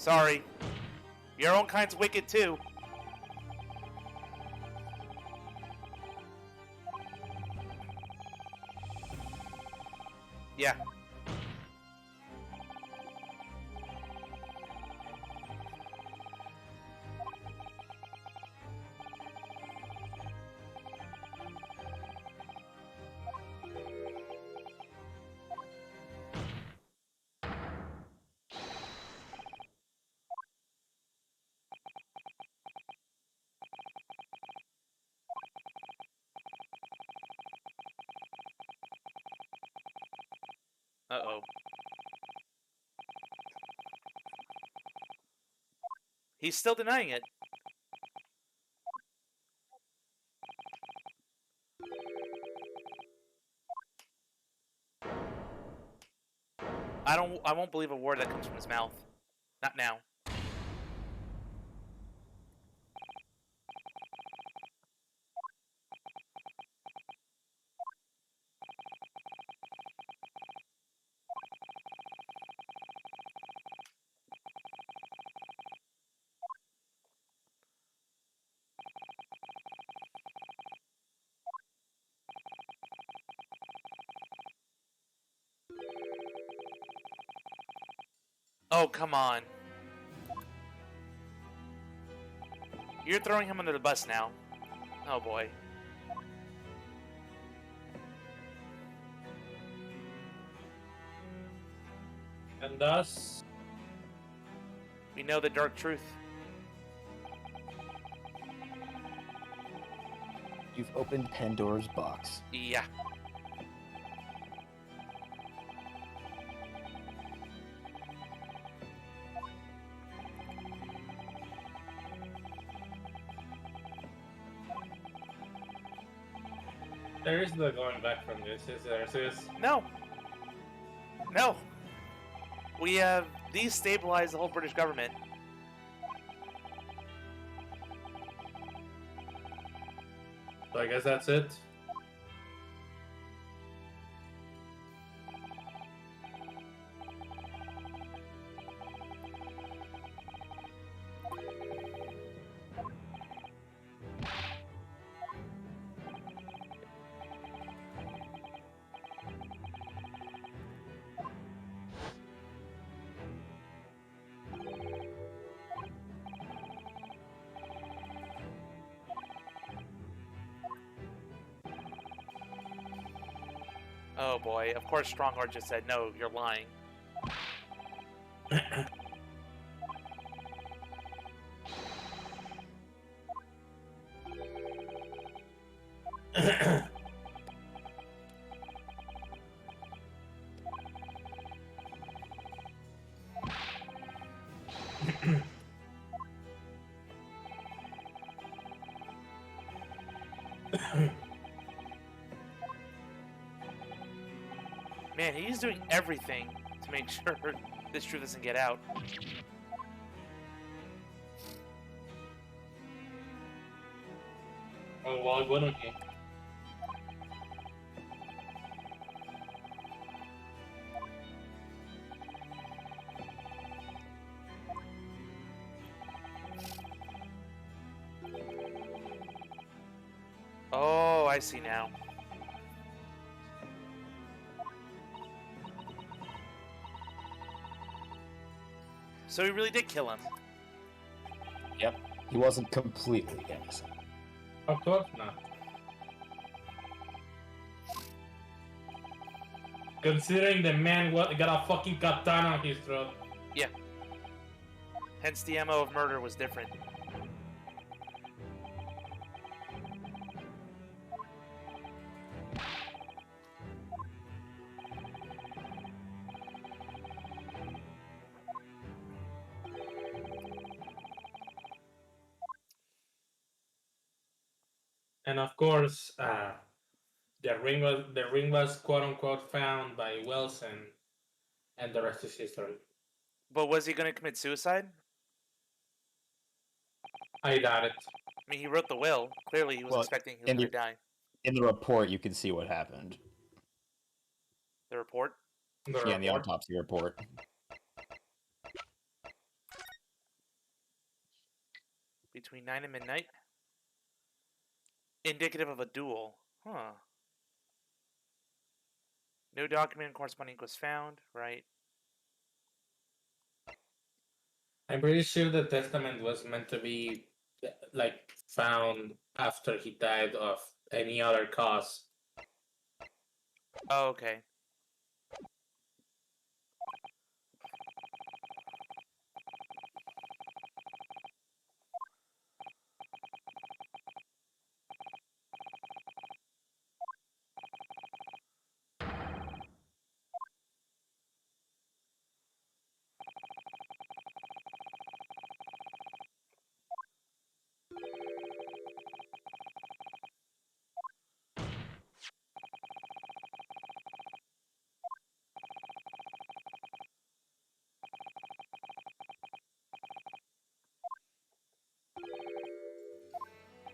Sorry. Your own kind's wicked too. Yeah. Uh-oh. He's still denying it. I won't believe a word that comes from his mouth. Not now. Oh, come on. You're throwing him under the bus now. Oh boy. And thus, We know the dark truth. You've opened Pandora's box. Yeah. there is no going back from this, is there, Zeus? No. No. We have destabilized the whole British government. So I guess that's it. Oh boy. Of course Strongheart just said, no, you're lying. Man, he's doing everything to make sure this truth doesn't get out. Oh, why wouldn't he? Oh, I see now. So he really did kill him. Yep. He wasn't completely innocent. Of course not. Considering the man got a fucking katana on his throat. Yeah. Hence the MO of murder was different. And of course, the ring was quote unquote found by Wilson, and the rest is history. But was he going to commit suicide? I doubt it. I mean, he wrote the will. Clearly, he was Well, expecting he was and going to die. In the report, you can see what happened. The report? Yeah, in the autopsy report. between 9 and midnight. Indicative of a duel. Huh. No document corresponding was found, right? I'm pretty sure the testament was meant to be like found after he died of any other cause. Oh, okay.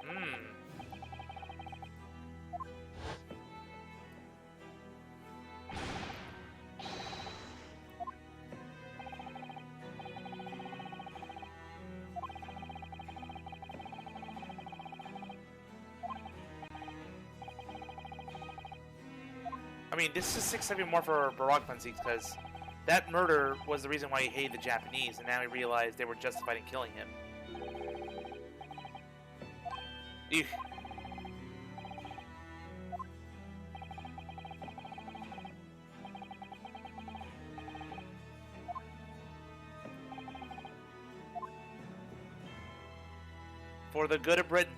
Hmm. I mean, this is 6-7 more for Barack Funsies because that murder was the reason why he hated the Japanese, and now he realized they were justified in killing him. Eugh. For the good of Britain.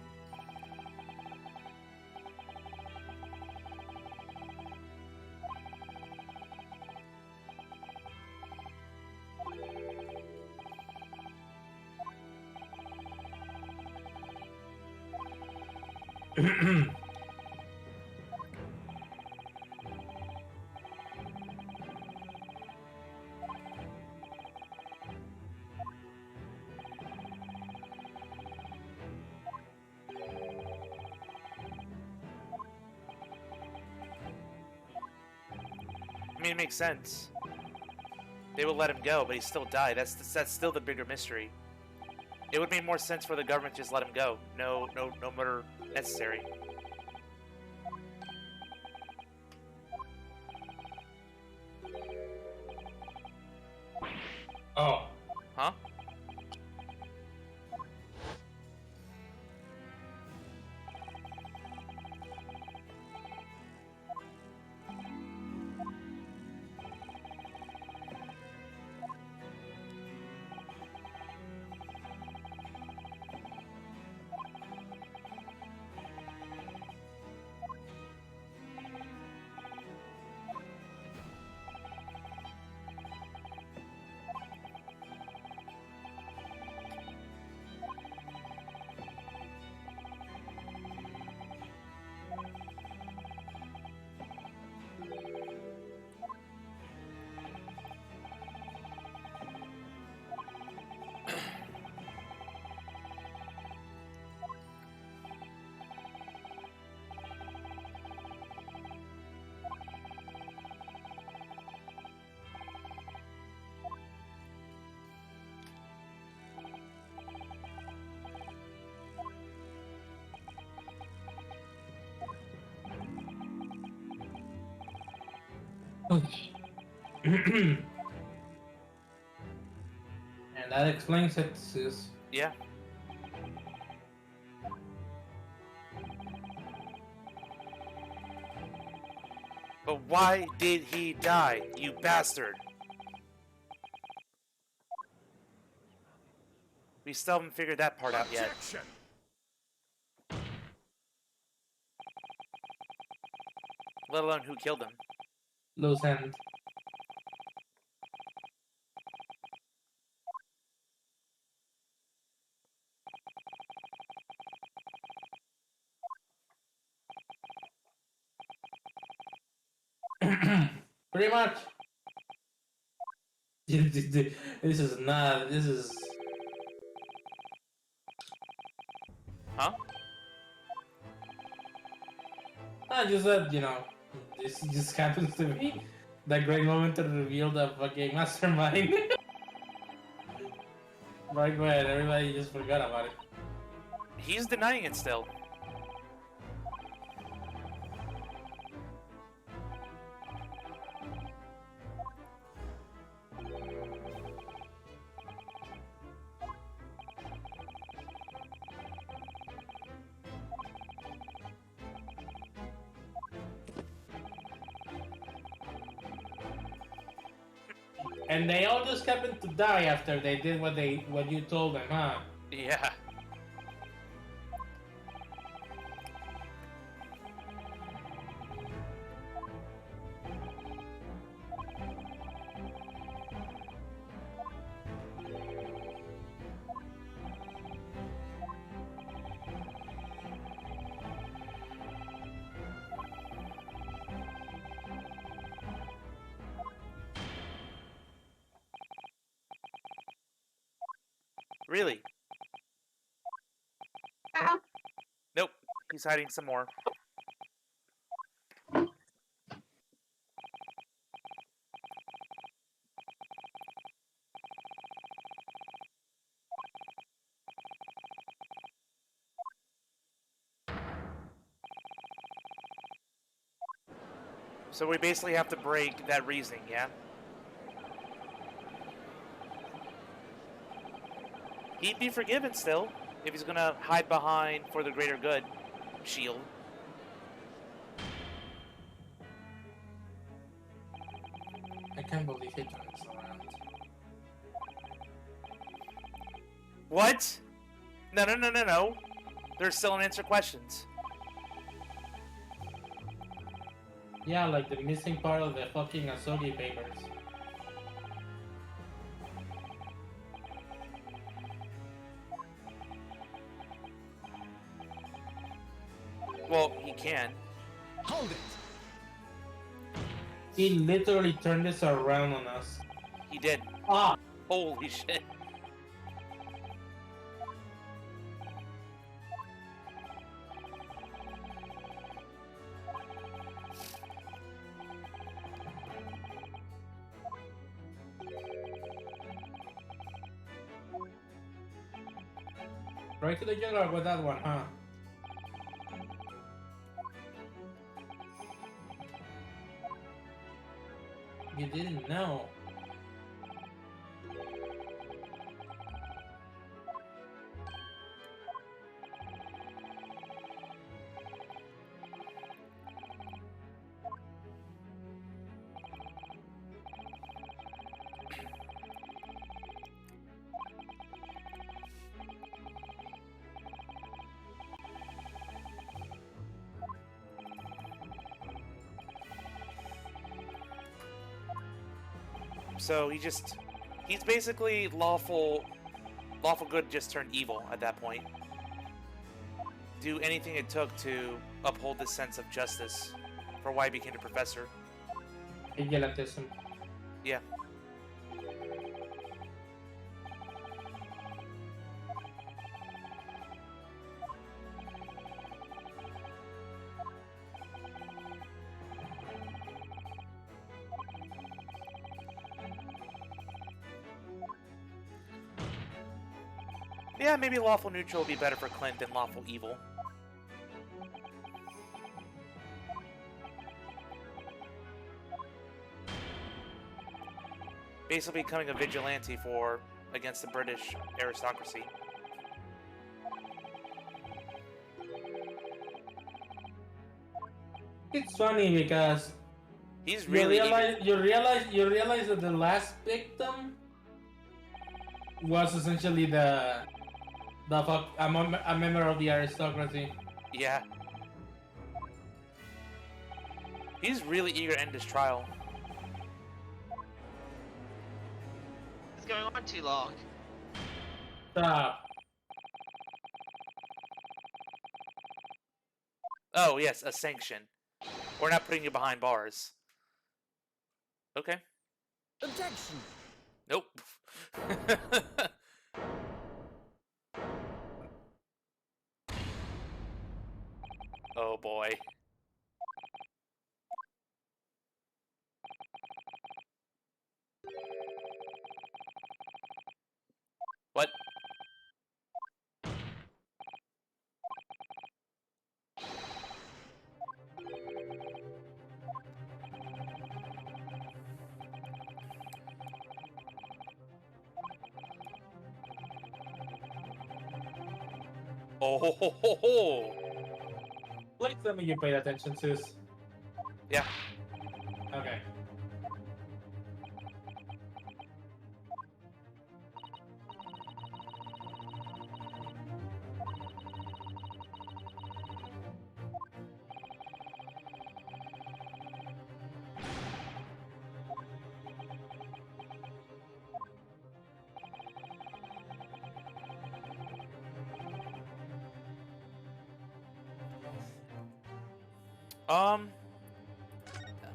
I mean, it makes sense. They will let him go, but he still died. That's still the bigger mystery. It would make more sense for the government to just let him go. No murder necessary. Oh. Huh? And that explains it, Zeus. Yeah. But why did he die, you bastard? We still haven't figured that part out yet. Objection. Let alone who killed him. Loose end. Pretty much. This is not. This is. Huh? I just said, this just happens to be that great moment to reveal the fucking mastermind. Right when everybody just forgot about it. He's denying it still. And they all just happened to die after they did what you told them, huh? Yeah. Really? Nope. He's hiding some more. So we basically have to break that reasoning, yeah? He'd be forgiven still if he's gonna hide behind for the greater good shield. I can't believe he turns around. What? No. There's still an answer questions. Yeah, like the missing part of the fucking Asogi papers. Well, he can. Hold it. He literally turned this around on us. He did. Ah! Holy shit. Right to the jugular with that one, huh? You didn't know. So he's basically lawful good just turned evil at that point. Do anything it took to uphold this sense of justice for why he became a professor. Vigilantism. Yeah. Yeah, maybe lawful neutral would be better for Clint than lawful evil. Basically becoming a vigilante against the British aristocracy. It's funny because He's really you realize that the last victim was essentially a member of the aristocracy. Yeah. He's really eager to end his trial. It's going on too long. Stop. Oh, yes, a sanction. We're not putting you behind bars. Okay. Objection. Nope. Oh boy. What? Oh ho ho ho ho! Please tell me you paid attention, Zeus. Yeah. Okay.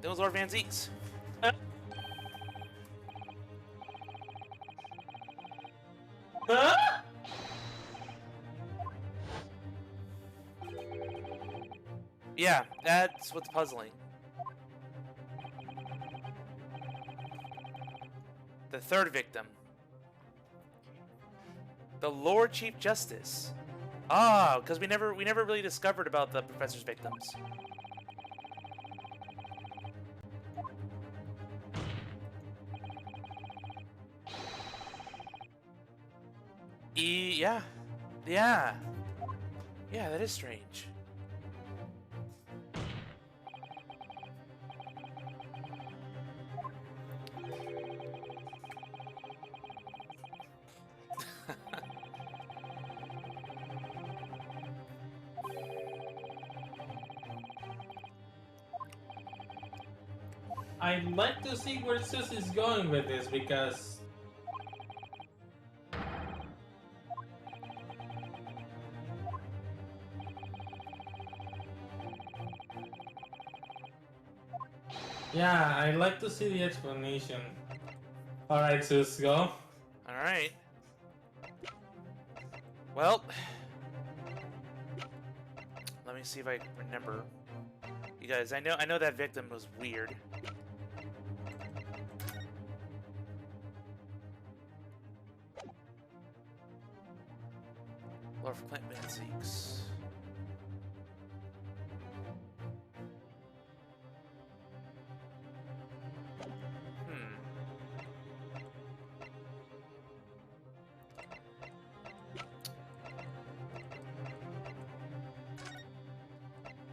That was Lord Van Zeeks. Huh? Yeah, that's what's puzzling. The third victim. The Lord Chief Justice. Ah, because we never really discovered about the professor's victims. Yeah. Yeah. Yeah, that is strange. I'd like to see where Zeus is going with this because yeah, I'd like to see the explanation. Alright, Zeus, go. Alright. Well, let me see if I can remember. You guys, I know that victim was weird. Lord Clint Van Zeeks.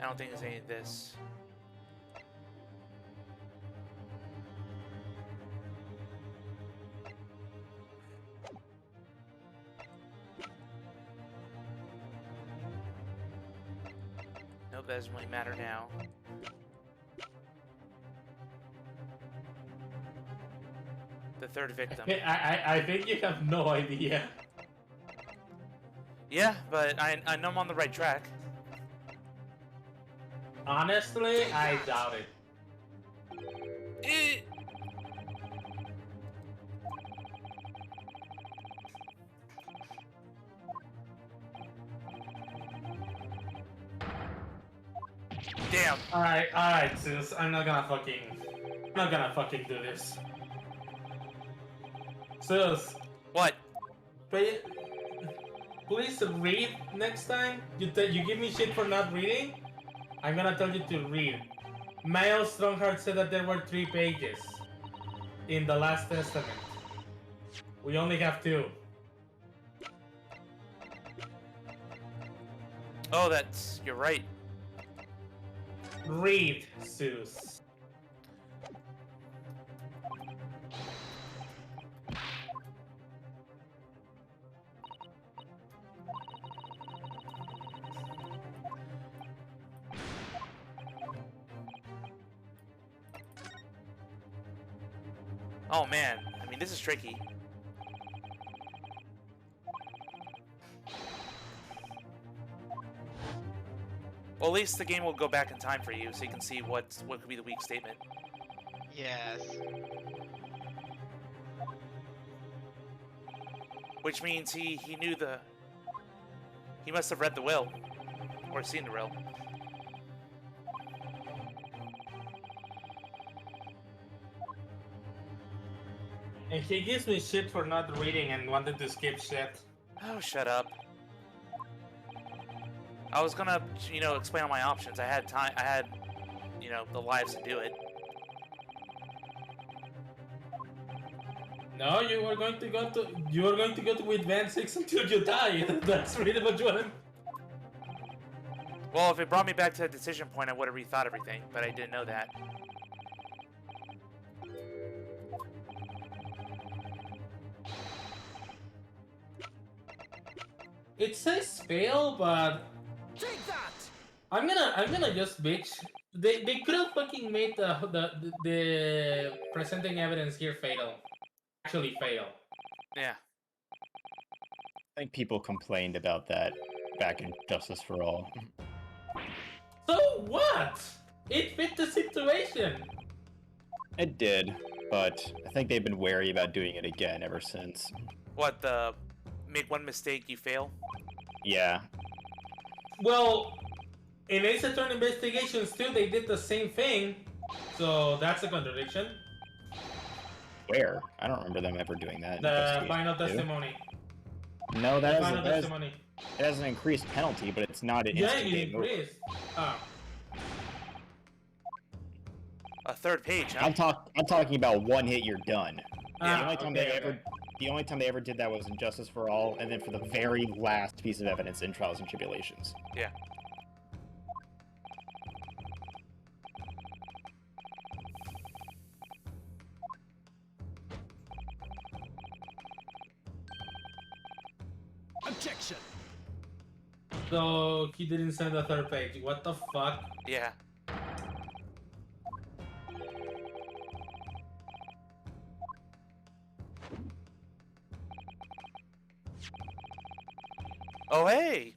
I don't think there's any of this. Nope, that doesn't really matter now. The third victim. I think you have no idea. Yeah, but I know I'm on the right track. Honestly, I doubt it. Eh. Damn. Alright, Zeus, I'm not gonna fucking do this. Zeus, What? please read next time. You give me shit for not reading. I'm gonna tell you to read. Male Strongheart said that there were 3 pages in the Last Testament. We only have 2. Oh, you're right. Read, Zeus. Oh man, I mean this is tricky. Well, at least the game will go back in time for you, so you can see what could be the weak statement. Yes. Which means he knew he must have read the will, or seen the will. And he gives me shit for not reading and wanted to skip shit. Oh, shut up. I was gonna, explain all my options. I had time. I had, the lives to do it. No, you were going to go to with Van 6 until you die. That's really what you want. Well, if it brought me back to that decision point, I would have rethought everything, but I didn't know that. It says fail, but Take that! I'm gonna just bitch. They could have fucking made the presenting evidence here fatal. Actually fatal. Yeah. I think people complained about that back in Justice for All. So what? It fit the situation. It did, but I think they've been wary about doing it again ever since. What, the make one mistake, you fail? Yeah. Well, in Ace Attorney Investigations too, they did the same thing. So that's a contradiction. Where? I don't remember them ever doing that. in The Investigation final 2. testimony. No, The that final has, testimony. it has an increased penalty, but it's not an Yeah, instant it game over. increased. Oh. A third page, huh? I'm talking about one hit, you're done. Ah, the only time they ever did that was in Justice for All, and then for the very last piece of evidence in Trials and Tribulations. Yeah. Objection! So he didn't send a third page. What the fuck? Yeah. Oh, hey!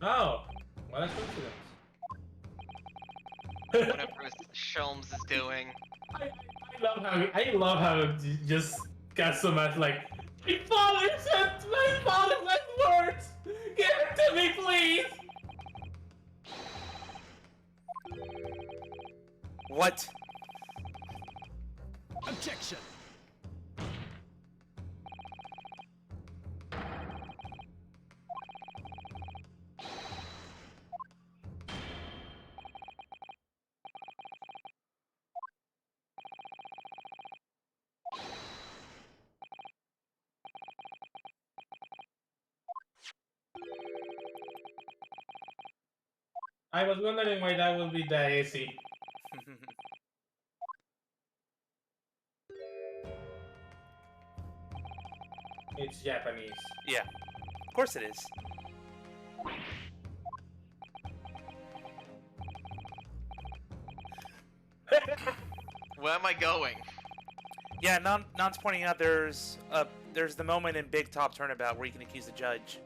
Oh, what a coincidence. Whatever Sholmes is doing. I love how it just got so much like my father said words. Give it to me, please. What? Objection! I was wondering why that would be that easy. It's Japanese. Yeah. Of course it is. Where am I going? Yeah, Non's pointing out there's the moment in Big Top Turnabout where you can accuse the judge,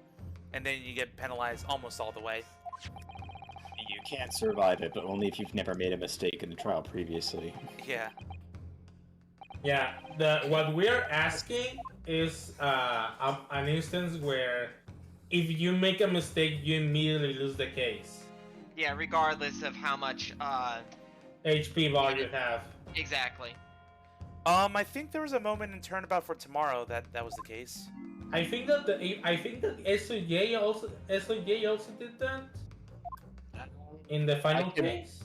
and then you get penalized almost all the way. You can't survive it, but only if you've never made a mistake in the trial previously. Yeah. Yeah, what we're asking is an instance where if you make a mistake, you immediately lose the case. Yeah, regardless of how much, HP bar you have. exactly. I think there was a moment in Turnabout for Tomorrow that was the case. I think that SOJ also did that in the final case.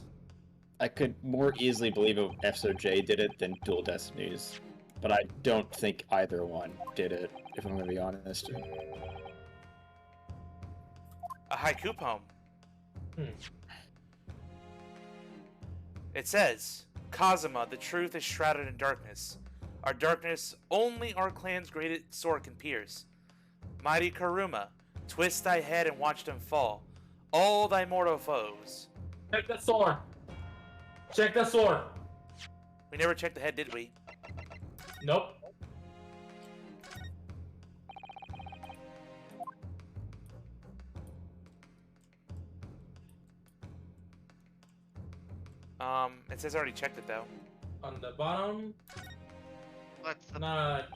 I could more easily believe if FSOJ did it than Dual Destinies, but I don't think either one did it, if I'm going to be honest. A haiku poem. Hmm. It says, Kazuma, the truth is shrouded in darkness. Our darkness only our clan's greatest sword can pierce. Mighty Karuma, twist thy head and watch them fall. All thy mortal foes. Check the sword. Check the sword. We never checked the head, did we? Nope. It says I already checked it though. On the bottom. What's the Not.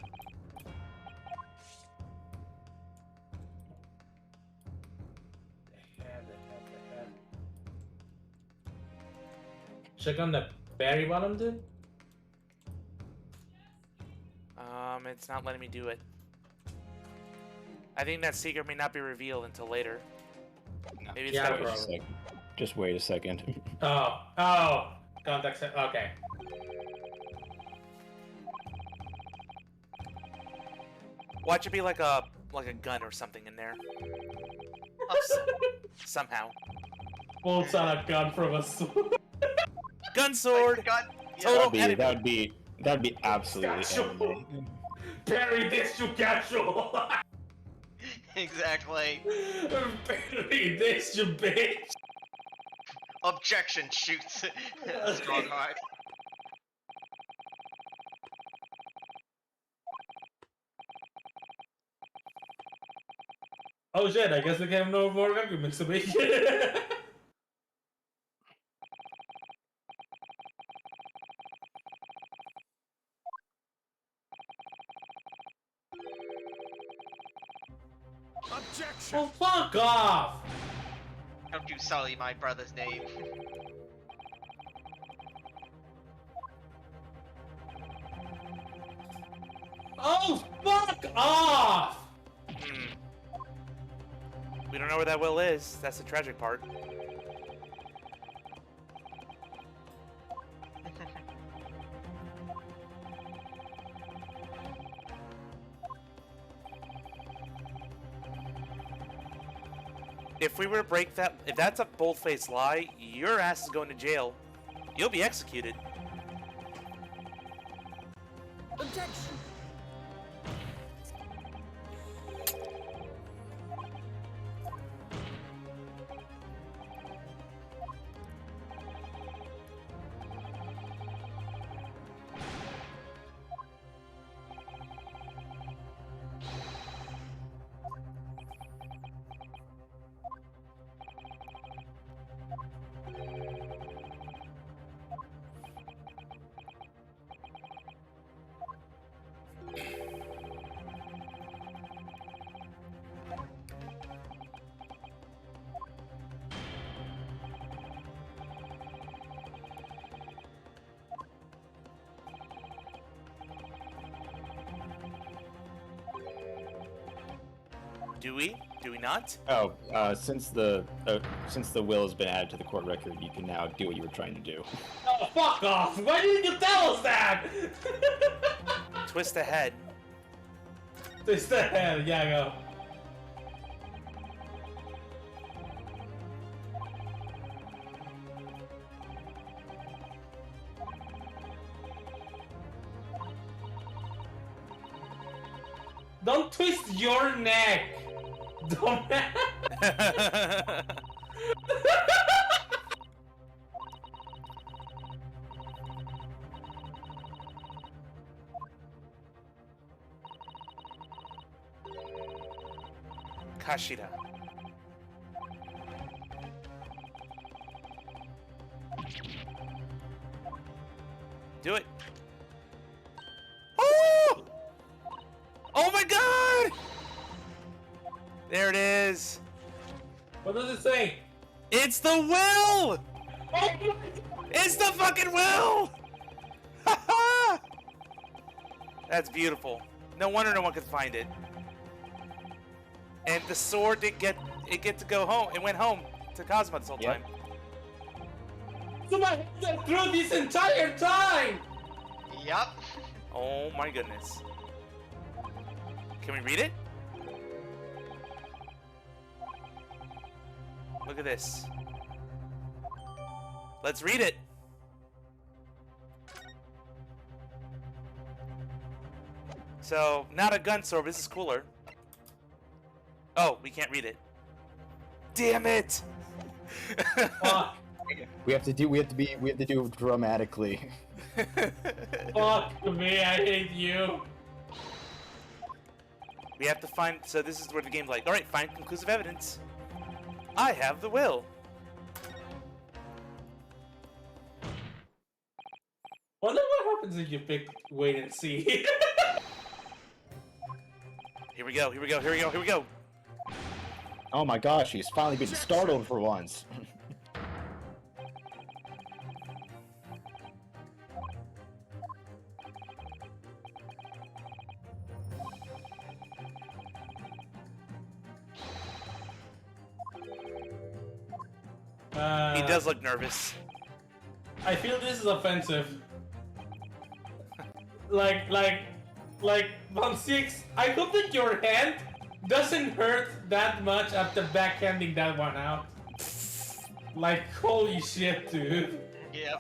The head. Check on the very bottom, dude. It's not letting me do it. I think that secret may not be revealed until later. Maybe it's Yeah, gotta bro. be. Just wait a second. Oh. Contact center. Okay. Watch it be like a gun or something in there. Somehow. pulls out a gun from a sword. Gun sword. God, Total yeah. That'd be absolutely Casual. anime. Parry this to casual. Exactly. Parry this, you bitch. Objection, shoots. Strongheart. Oh shit, I guess we can have no more arguments to make. Objection. Oh, fuck off! Don't you sully my brother's name. Oh, fuck off! Hmm. We don't know where that will is. That's the tragic part. If we were to break that, if that's a bold-faced lie, your ass is going to jail. You'll be executed. Objection. Do we? Do we not? Oh, since the will has been added to the court record, you can now do what you were trying to do. Oh, fuck off! Why didn't you tell us that? Twist the head. Twist the head, yeah, go. Don't twist your neck! Don't. Kashida. Do it. Oh! Oh my god! There it is. What does it say? It's the will! Oh my God. It's the fucking will! That's beautiful. No wonder no one could find it. And the sword didn't get to go home. It went home to Cosmo this whole Yep. time. So my head got through this entire time! Yup. Oh my goodness. Can we read it? Look at this. Let's read it. So, not a gun sword, but this is cooler. Oh, we can't read it. Damn it! Fuck. We have to do it dramatically. Fuck me, I hate you. We have to find. So this is where the game's like, all right, find conclusive evidence. I have the will. Wonder what happens if you pick wait and see. Here we go. Here we go. Here we go. Here we go. Oh my gosh, he's finally been startled for once. He does look nervous. I feel this is offensive. like, Von Six, I hope that your hand doesn't hurt that much after backhanding that one out. Like, holy shit, dude. Yep.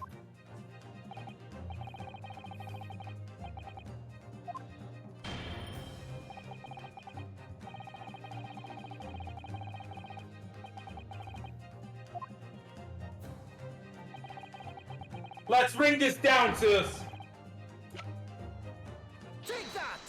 Let's bring this down, Zeus. Take that!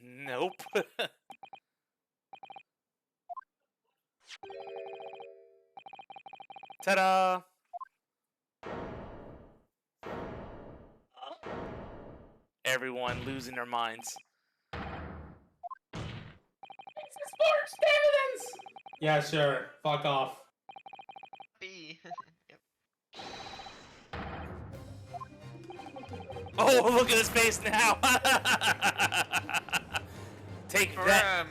Nope. Ta-da! Everyone losing their minds. Sports dividends. Yeah, sure. Fuck off. B. Yep. Oh, look at his face now! Take For that.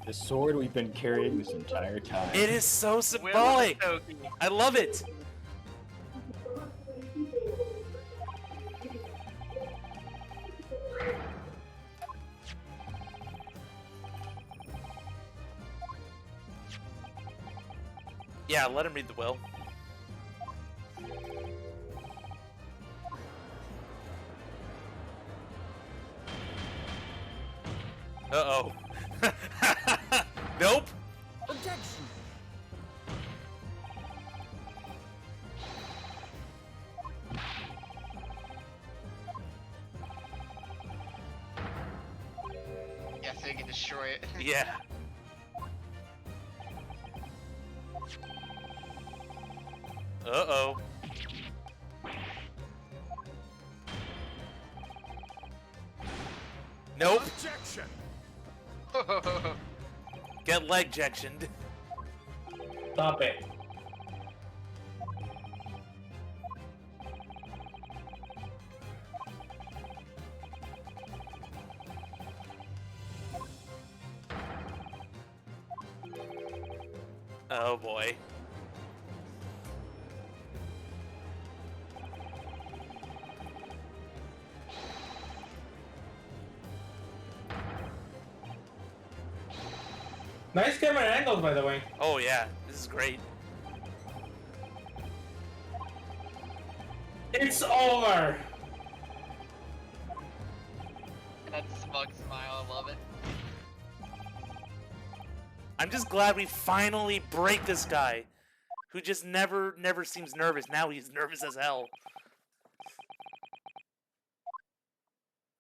The sword we've been carrying this entire time. It is so Will symbolic. Stogie. I love it. Yeah, let him read the will. Uh-oh. Nope. Objection! Yeah, so you can destroy it. Yeah. Uh-oh. Nope. Objection! Get leg jectioned. Stop it. Oh boy. Nice camera angles, by the way. Oh yeah, this is great. It's over. That smug smile, I love it. I'm just glad we finally break this guy, who just never seems nervous. Now he's nervous as hell.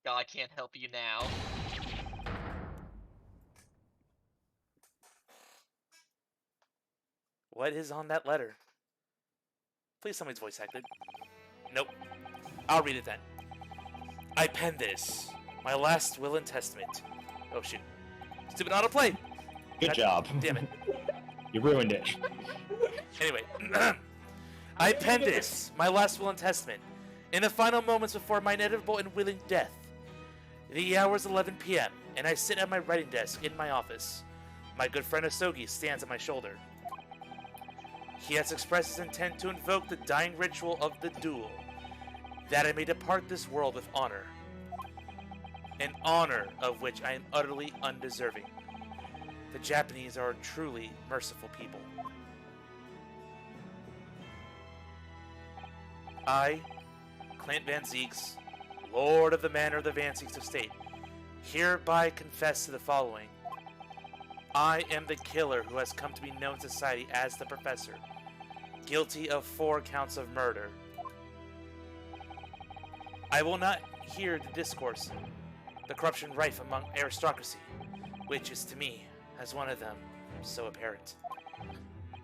God, I can't help you now. What is on that letter? Please somebody's voice acted. Nope. I'll read it then. I pen this, my last will and testament. Oh shoot. Stupid autoplay! Good job. Damn it. You ruined it. Anyway. I pen this, my last will and testament, in the final moments before my inevitable and willing death. The hour is 11 p.m., and I sit at my writing desk in my office. My good friend Asogi stands at my shoulder. He has expressed his intent to invoke the dying ritual of the duel, that I may depart this world with honor. An honor of which I am utterly undeserving. The Japanese are a truly merciful people. I, Clint Van Zeeks, Lord of the Manor of the Van Zeeks Estate, hereby confess to the following. I am the killer who has come to be known in society as the Professor, guilty of 4 counts of murder. I will not hear the discourse, the corruption rife among aristocracy, which is to me, as one of them, so apparent.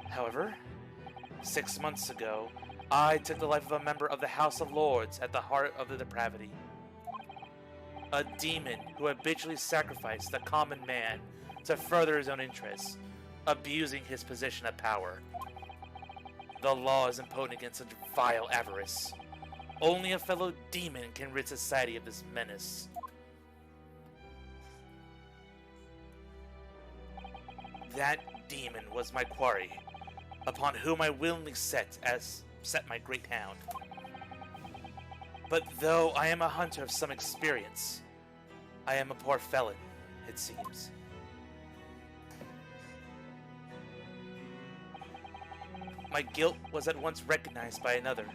However, 6 months ago, I took the life of a member of the House of Lords at the heart of the depravity. A demon who habitually sacrificed the common man to further his own interests, abusing his position of power. The law is impotent against such vile avarice. Only a fellow demon can rid society of this menace. That demon was my quarry, upon whom I willingly set my great hound. But though I am a hunter of some experience, I am a poor felon, it seems. My guilt was at once recognized by another,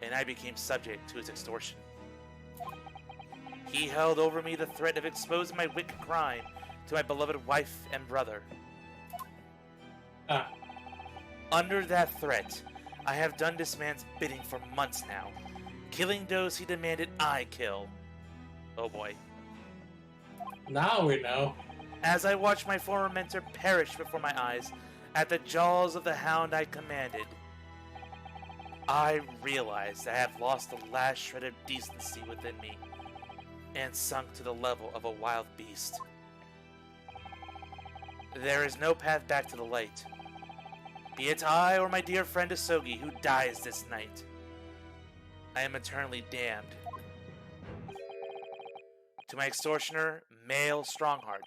and I became subject to his extortion. He held over me the threat of exposing my wicked crime to my beloved wife and brother. Under that threat, I have done this man's bidding for months now, killing those he demanded I kill. Oh boy. Now we know. As I watched my former mentor perish before my eyes at the jaws of the hound I commanded, I realized I have lost the last shred of decency within me and sunk to the level of a wild beast. There is no path back to the light. Be it I or my dear friend Asogi who dies this night, I am eternally damned. To my extortioner, male Strongheart,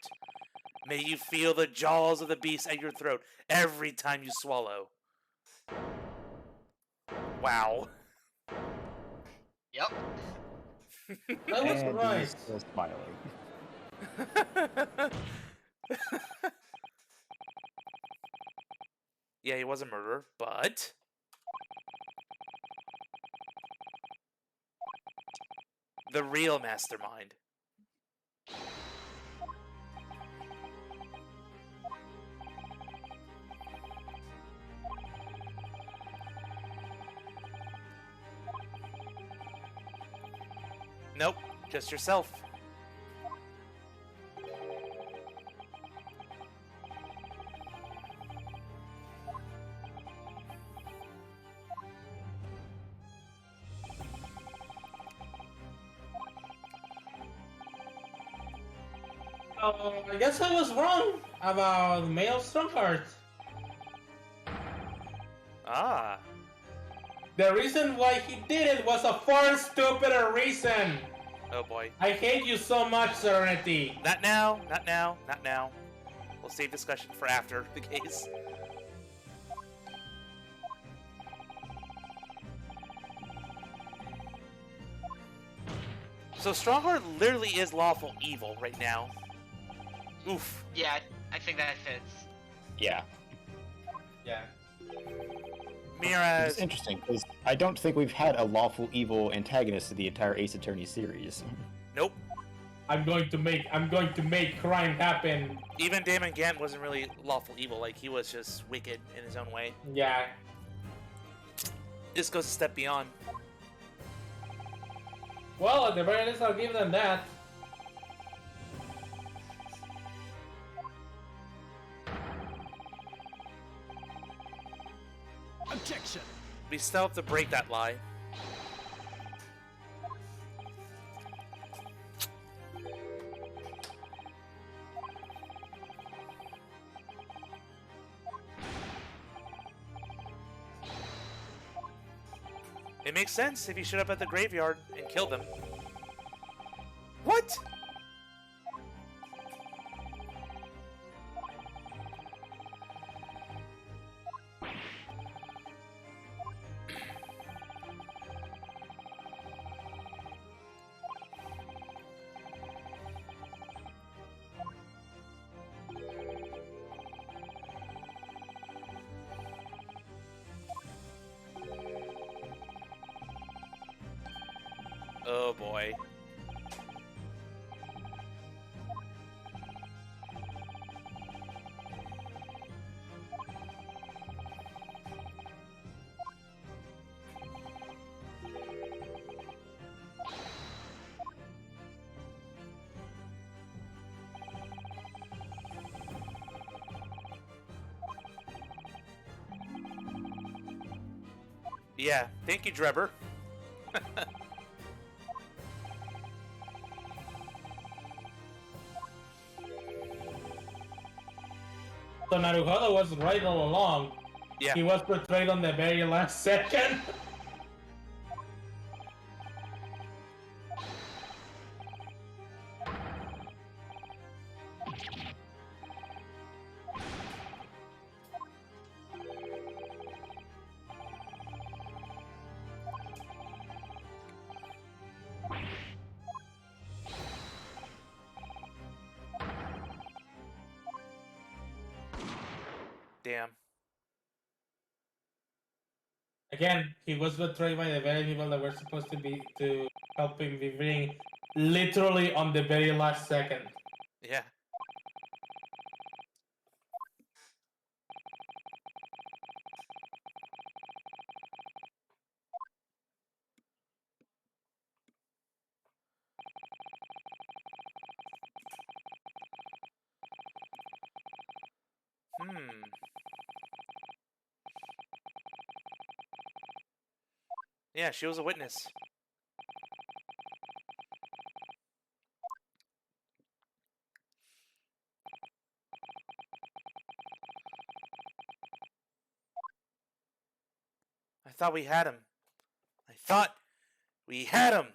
may you feel the jaws of the beast at your throat every time you swallow. Wow. Yep. That was And right. he's still smiling. Yeah, he was a murderer, but... the real mastermind. Nope, just yourself. I guess I was wrong about male Strongheart. Ah. The reason why he did it was a far stupider reason. Oh boy. I hate you so much, Serenity. Not now, not now, not now. We'll save discussion for after the case. So Strongheart literally is lawful evil right now. Oof. Yeah, I think that fits. Yeah. Yeah. Miraz. It's interesting, because I don't think we've had a lawful evil antagonist in the entire Ace Attorney series. Nope. I'm going to make crime happen. Even Damon Gant wasn't really lawful evil, like he was just wicked in his own way. Yeah. This goes a step beyond. Well, at the very least, I'll give them that. Objection. We still have to break that lie. It makes sense if you showed up at the graveyard and killed them. What? Oh boy. Yeah, thank you, Drebber. So Naruhodo was right all along. Yeah. He was portrayed on the very last second. Damn. Again, he was betrayed by the very people that were supposed to help him be bring literally on the very last second. Yeah. Yeah, she was a witness. I thought we had him. I thought we had him.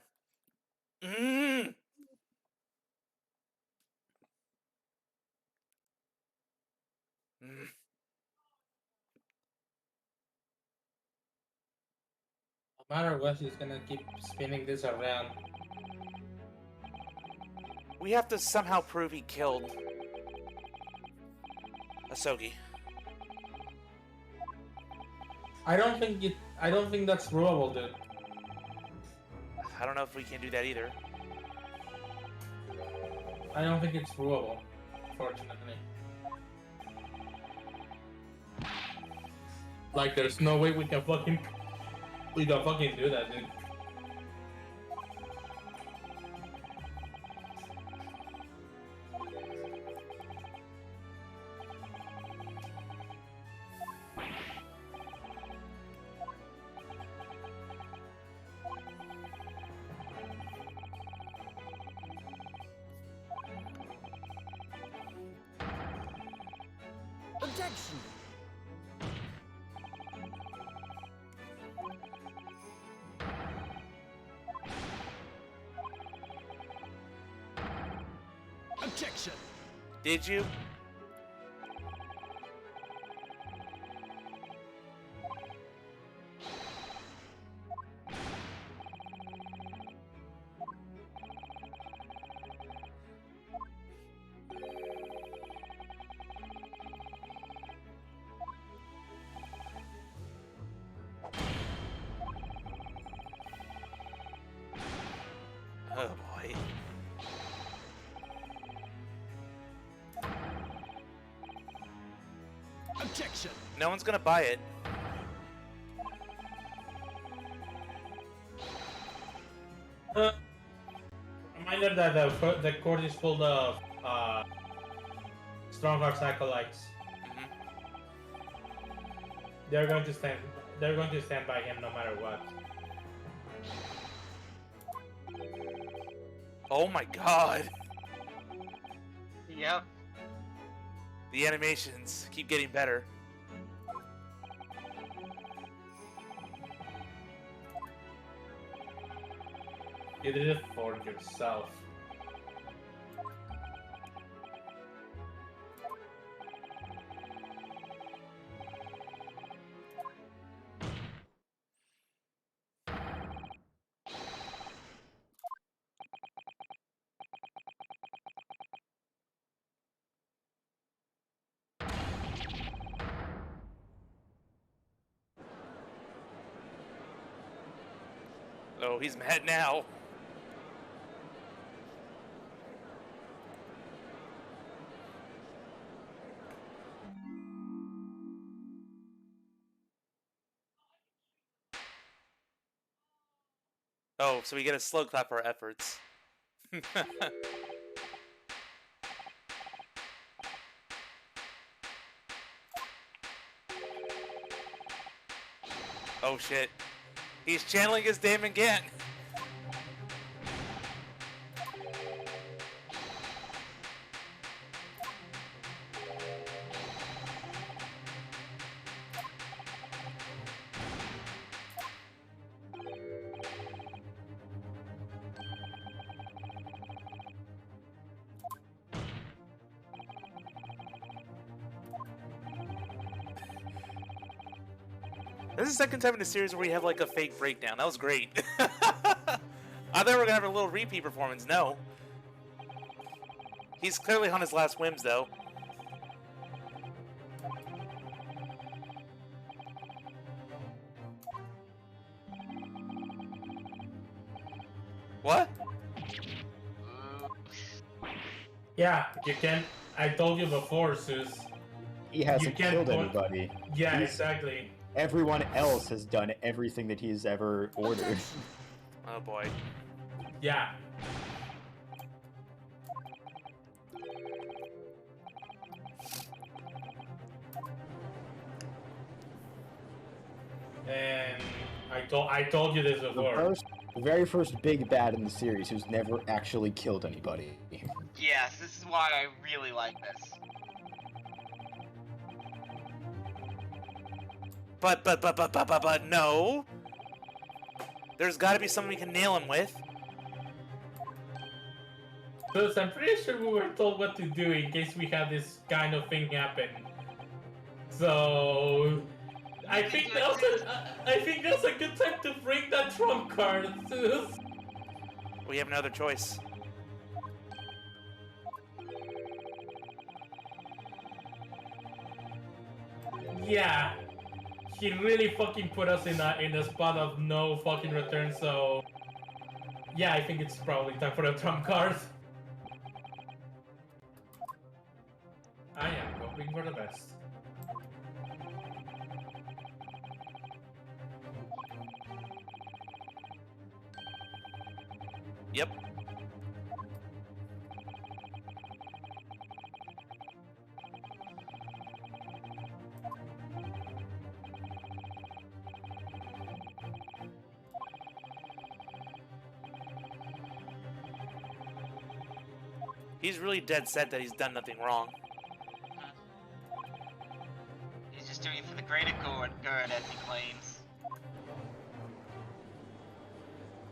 Mm. Mm. No matter what, she's gonna keep spinning this around. We have to somehow prove he killed Asogi. I don't think that's provable, dude. I don't know if we can do that either. I don't think it's provable, fortunately. Like, there's no way we can fucking do that, dude. Objection. Objection. Did you? Oh boy. Objection. No one's gonna buy it. Reminder that the court is full of Strongheart acolytes. Mhm. They're going to stand. They're going to stand by him no matter what. Oh my god. Yep. The animations keep getting better. You did it for yourself. Oh, he's mad now. Oh, so we get a slow clap for our efforts. Oh shit. He's channeling his demon again. This is the second time in the series where we have like a fake breakdown. That was great. I thought we were gonna have a little repeat performance. No. He's clearly on his last whims though. What? Yeah, you can. I told you before, Zeus. He hasn't can't killed point- anybody. Yeah, He's- exactly. Everyone else has done everything that he's ever ordered. Oh boy. Yeah. And I told you this before. The very first big bad in the series who's never actually killed anybody. Yes, this is why I really like this. But no. There's got to be something we can nail him with. Zeus, I'm pretty sure we were told what to do in case we have this kind of thing happen. So I think that's a good time to bring that trump card, Zeus. We have no other choice. Yeah. He really fucking put us in a spot of no fucking return, so yeah, I think it's probably time for the trump card. I am hoping for the best. Yep. He's really dead set that he's done nothing wrong. He's just doing it for the greater good, as he claims.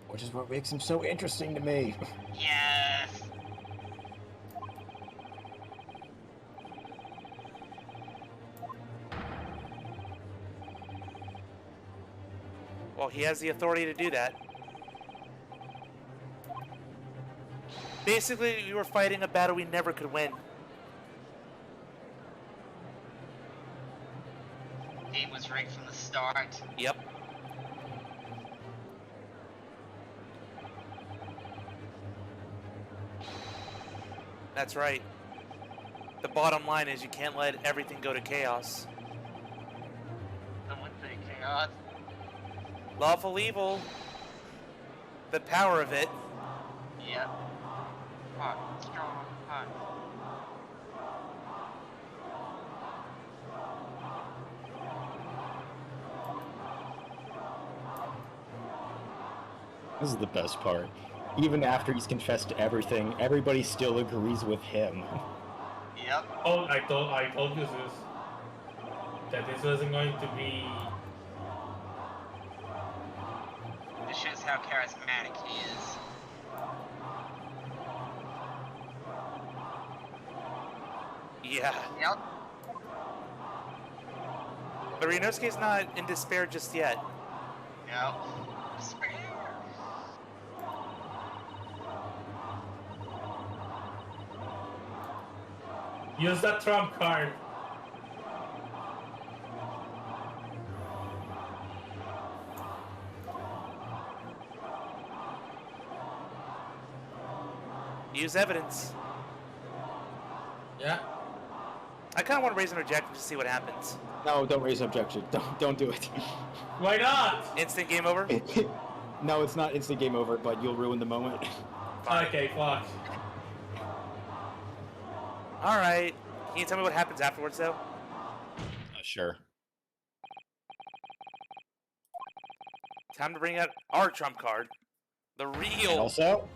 Which is what makes him so interesting to me. Yes. Well, he has the authority to do that. Basically, we were fighting a battle we never could win. Game was rigged from the start. Yep. That's right. The bottom line is you can't let everything go to chaos. The one thing, chaos. Lawful evil. The power of it. Yep. Hot, strong, hot. This is the best part. Even after he's confessed to everything, everybody still agrees with him. Yep. Oh, I told you this. That this wasn't going to be. This shows how charismatic he is. Yeah. Yep. But Ryunosuke's not in despair just yet. Yep. Despair. Use that trump card. Use evidence. Yeah. I kind of want to raise an objection to see what happens. No, don't raise an objection. Don't do it. Why not? Instant game over? No, it's not instant game over, but you'll ruin the moment. Okay, fuck. Alright. Can you tell me what happens afterwards, though? Sure. Time to bring out our trump card. The And real... also,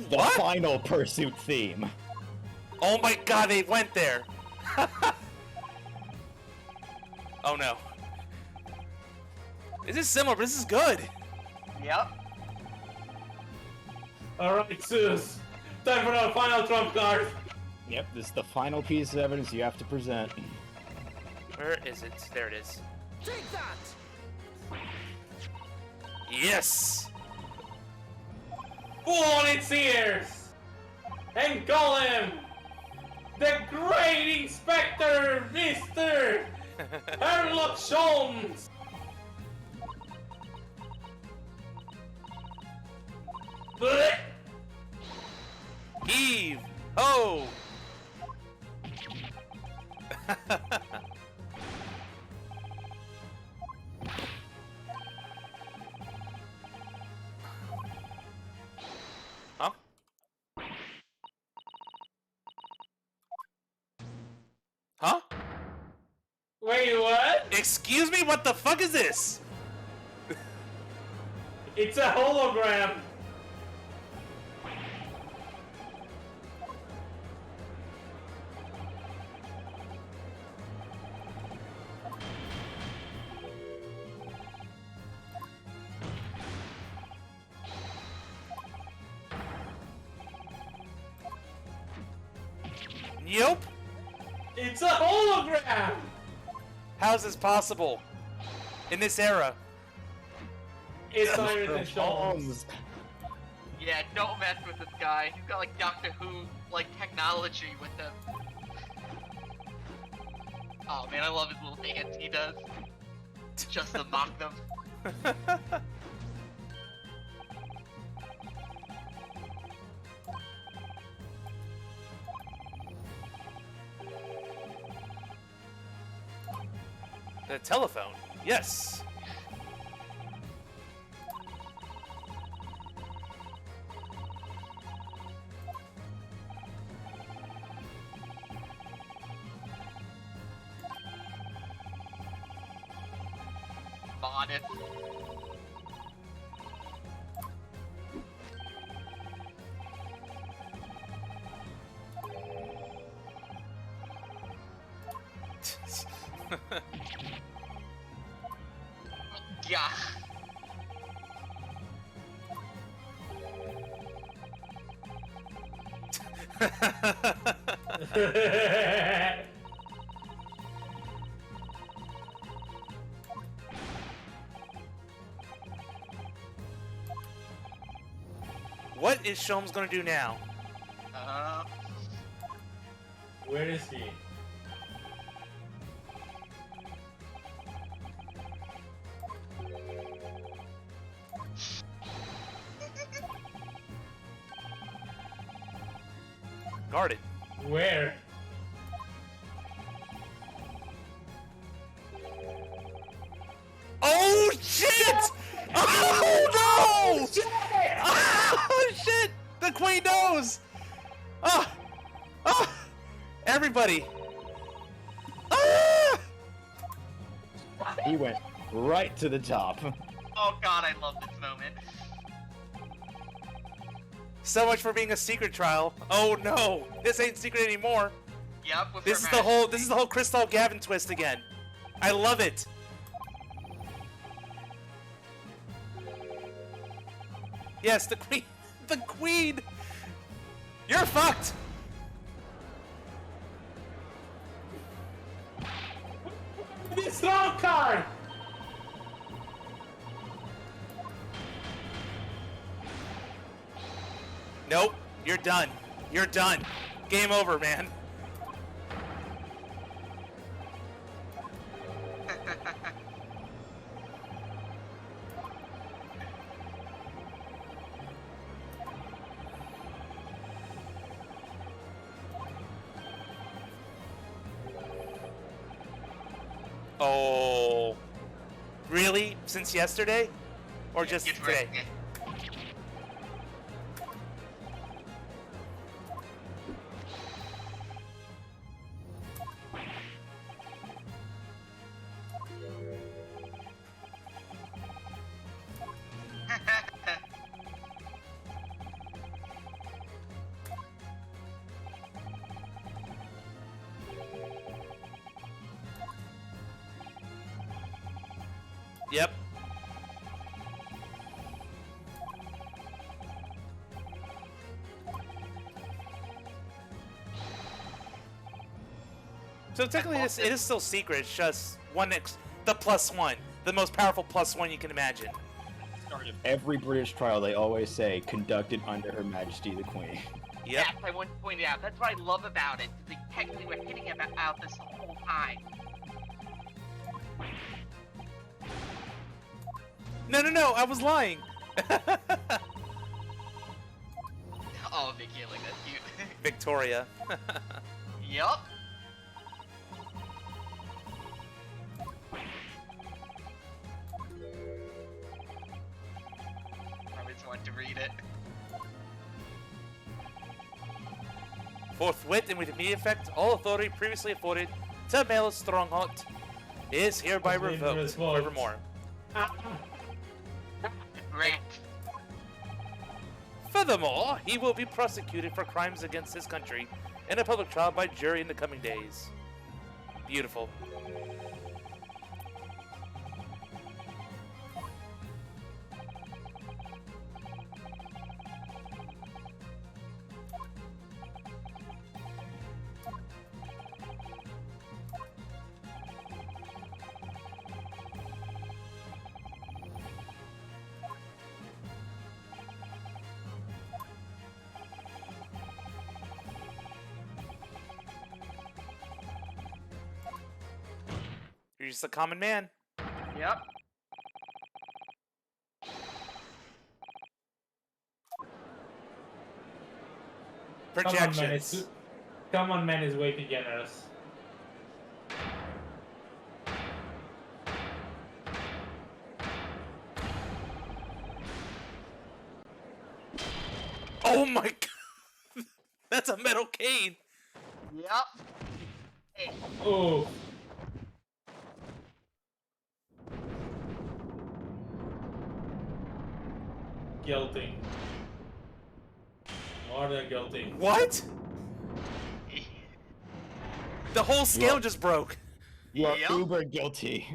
the What? final pursuit theme. Oh my god, they went there! Oh no. This is similar, but this is good. Yep. Alright, Zeus. Time for our final trump card. Yep, this is the final piece of evidence you have to present. Where is it? There it is. Take that! Yes! Pull on its ears! And call him the Great Inspector, Mr. Sherlock Holmes! Heave! Oh! Huh? Huh? Wait, what? Excuse me? What the fuck is this? It's a hologram. Nope. It's a hologram. How's this possible? In this era? It's Cyrus and Sholmes. Yeah, don't mess with this guy. He's got like Doctor Who like technology with him. Oh man, I love his little dance he does. Just to mock them. The telephone. Yes. Modest. Yeah. What is Sholmes gonna do now? Where is he? Guarded. Where? Oh shit! Oh no! Oh shit! The queen knows! Ah! Ah! Everybody! Ah! He went right to the top. Oh god, I love this moment. So much for being a secret trial. Oh no! This ain't secret anymore. Yep, with This her is the whole majesty. Crystal Gavin twist again. I love it. Yes, the queen. The queen. You're fucked. This wrong card. Nope. You're done. You're done. Game over, man. Oh. Really? Since yesterday? Or just Get today? ready. Yep. So technically, it is still secret. It's just the +1, the most powerful +1 you can imagine. Start of every British trial, they always say, conducted under Her Majesty the Queen. Yep. Yes, I want to point it out. That's what I love about it. They technically were hitting about this the whole time. No, I was lying. big healing. That's cute. Victoria. Yup. I just want to read it. Forthwith and with immediate effect, all authority previously afforded to Malus Stronghold is hereby revoked forevermore. Great. Furthermore, he will be prosecuted for crimes against his country in a public trial by jury in the coming days. Beautiful. You're just a common man. Yep. Projections. Common man is way too generous. Oh my god! That's a metal cane! Yep. Hey. Oh. Guilty. More than guilty. What? The whole scale just broke. You are Yep. uber guilty.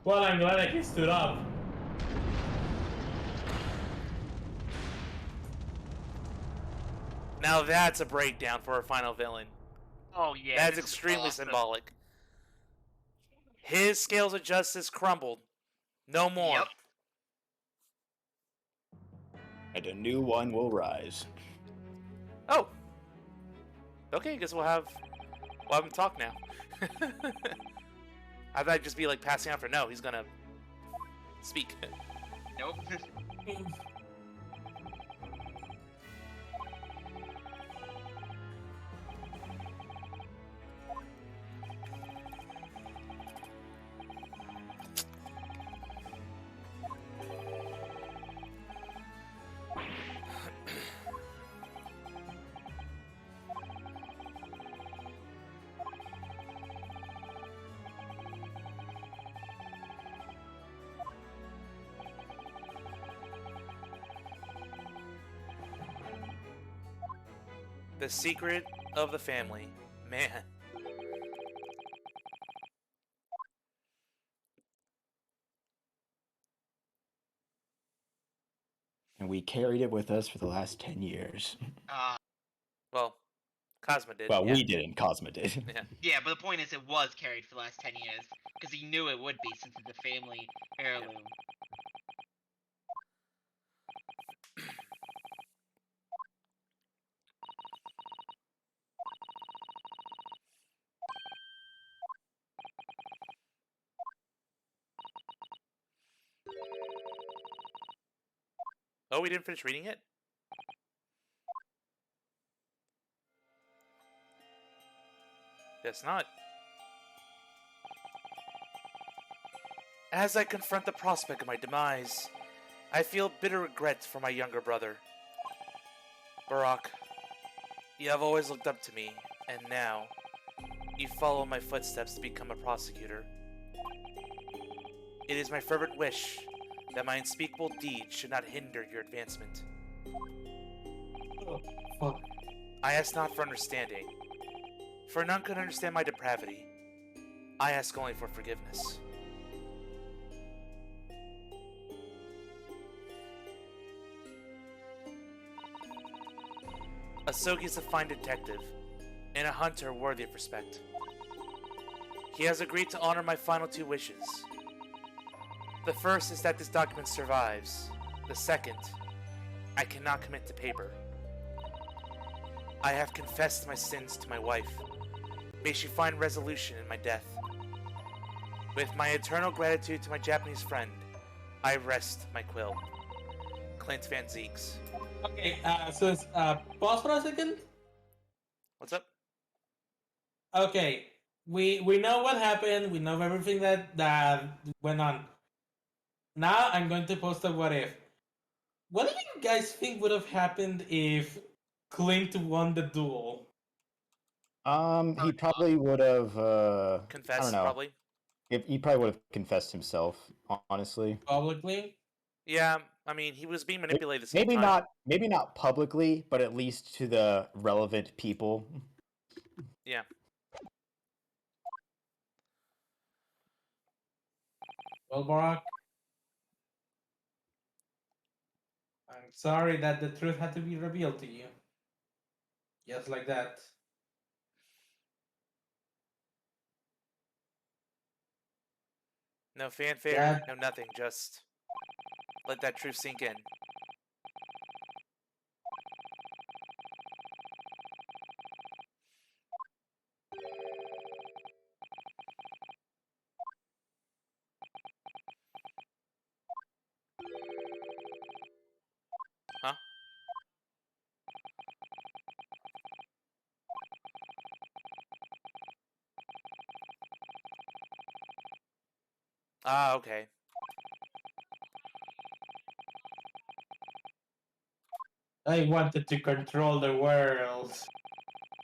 Well, I'm glad that he stood up. Now that's a breakdown for our final villain. Oh yeah. That's this is extremely awesome. symbolic. His scales of justice crumbled. No more. Yep. And a new one will rise. Oh. Okay, I guess we'll have him talk now. I thought I'd just be like passing out for no, he's gonna speak. Nope. The secret of the family. Man. And we carried it with us for the last 10 years. Well, Cosmo did. Well, yeah. we didn't. Cosmo did. Yeah. Yeah, but the point is, it was carried for the last 10 years because he knew it would be since it's a family heirloom. Oh, we didn't finish reading it? Guess not. As I confront the prospect of my demise, I feel bitter regret for my younger brother. Barak, you have always looked up to me, and now, you follow my footsteps to become a prosecutor. It is my fervent wish that my unspeakable deeds should not hinder your advancement. Oh, fuck. I ask not for understanding, for none can understand my depravity. I ask only for forgiveness. Asogi is a fine detective, and a hunter worthy of respect. He has agreed to honor my final two wishes. The first is that this document survives. The second, I cannot commit to paper. I have confessed my sins to my wife. May she find resolution in my death. With my eternal gratitude to my Japanese friend, I rest my quill. Clint Van Zeeks. Okay, so pause for a second. What's up? Okay, we know what happened. We know everything that went on. Now I'm going to post a what if. What do you guys think would have happened if Clint won the duel? He probably would have. I Confess, don't know. probably. He probably would have confessed himself. Honestly, Publicly? Yeah, I mean, he was being manipulated this maybe whole time. maybe not publicly, but at least to the relevant people. Yeah. Well, Barack, I'm sorry that the truth had to be revealed to you. Just like that. No fanfare, Yeah. no nothing. Just let that truth sink in. Huh? Ah, okay. I wanted to control the world.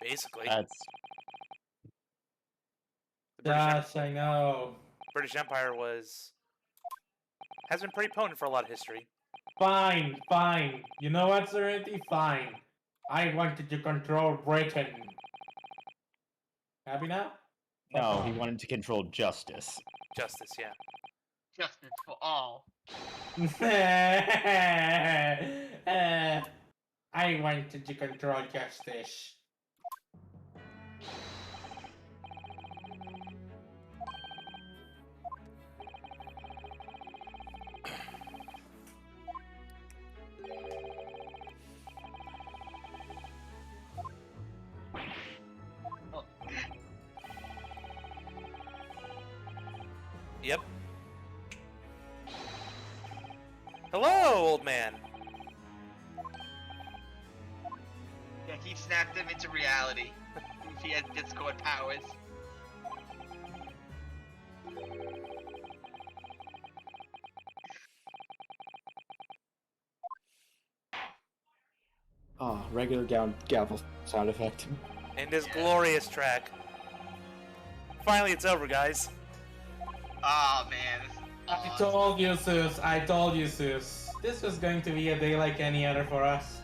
Basically. That's The British, Yes, I know. British Empire has been pretty potent for a lot of history. Fine, fine. You know what, Serenity? Fine. I wanted to control Britain. Happy now? no. He wanted to control justice. Justice, yeah. Justice for all. I wanted to control justice. Yep. Hello, old man. Yeah, he snapped him into reality. If he has Discord powers. Oh, regular gavel sound effect. And this Yeah. glorious track. Finally, it's over, guys. Oh man. This is I awesome. told you, Zeus. I told you, Zeus. This was going to be a day like any other for us.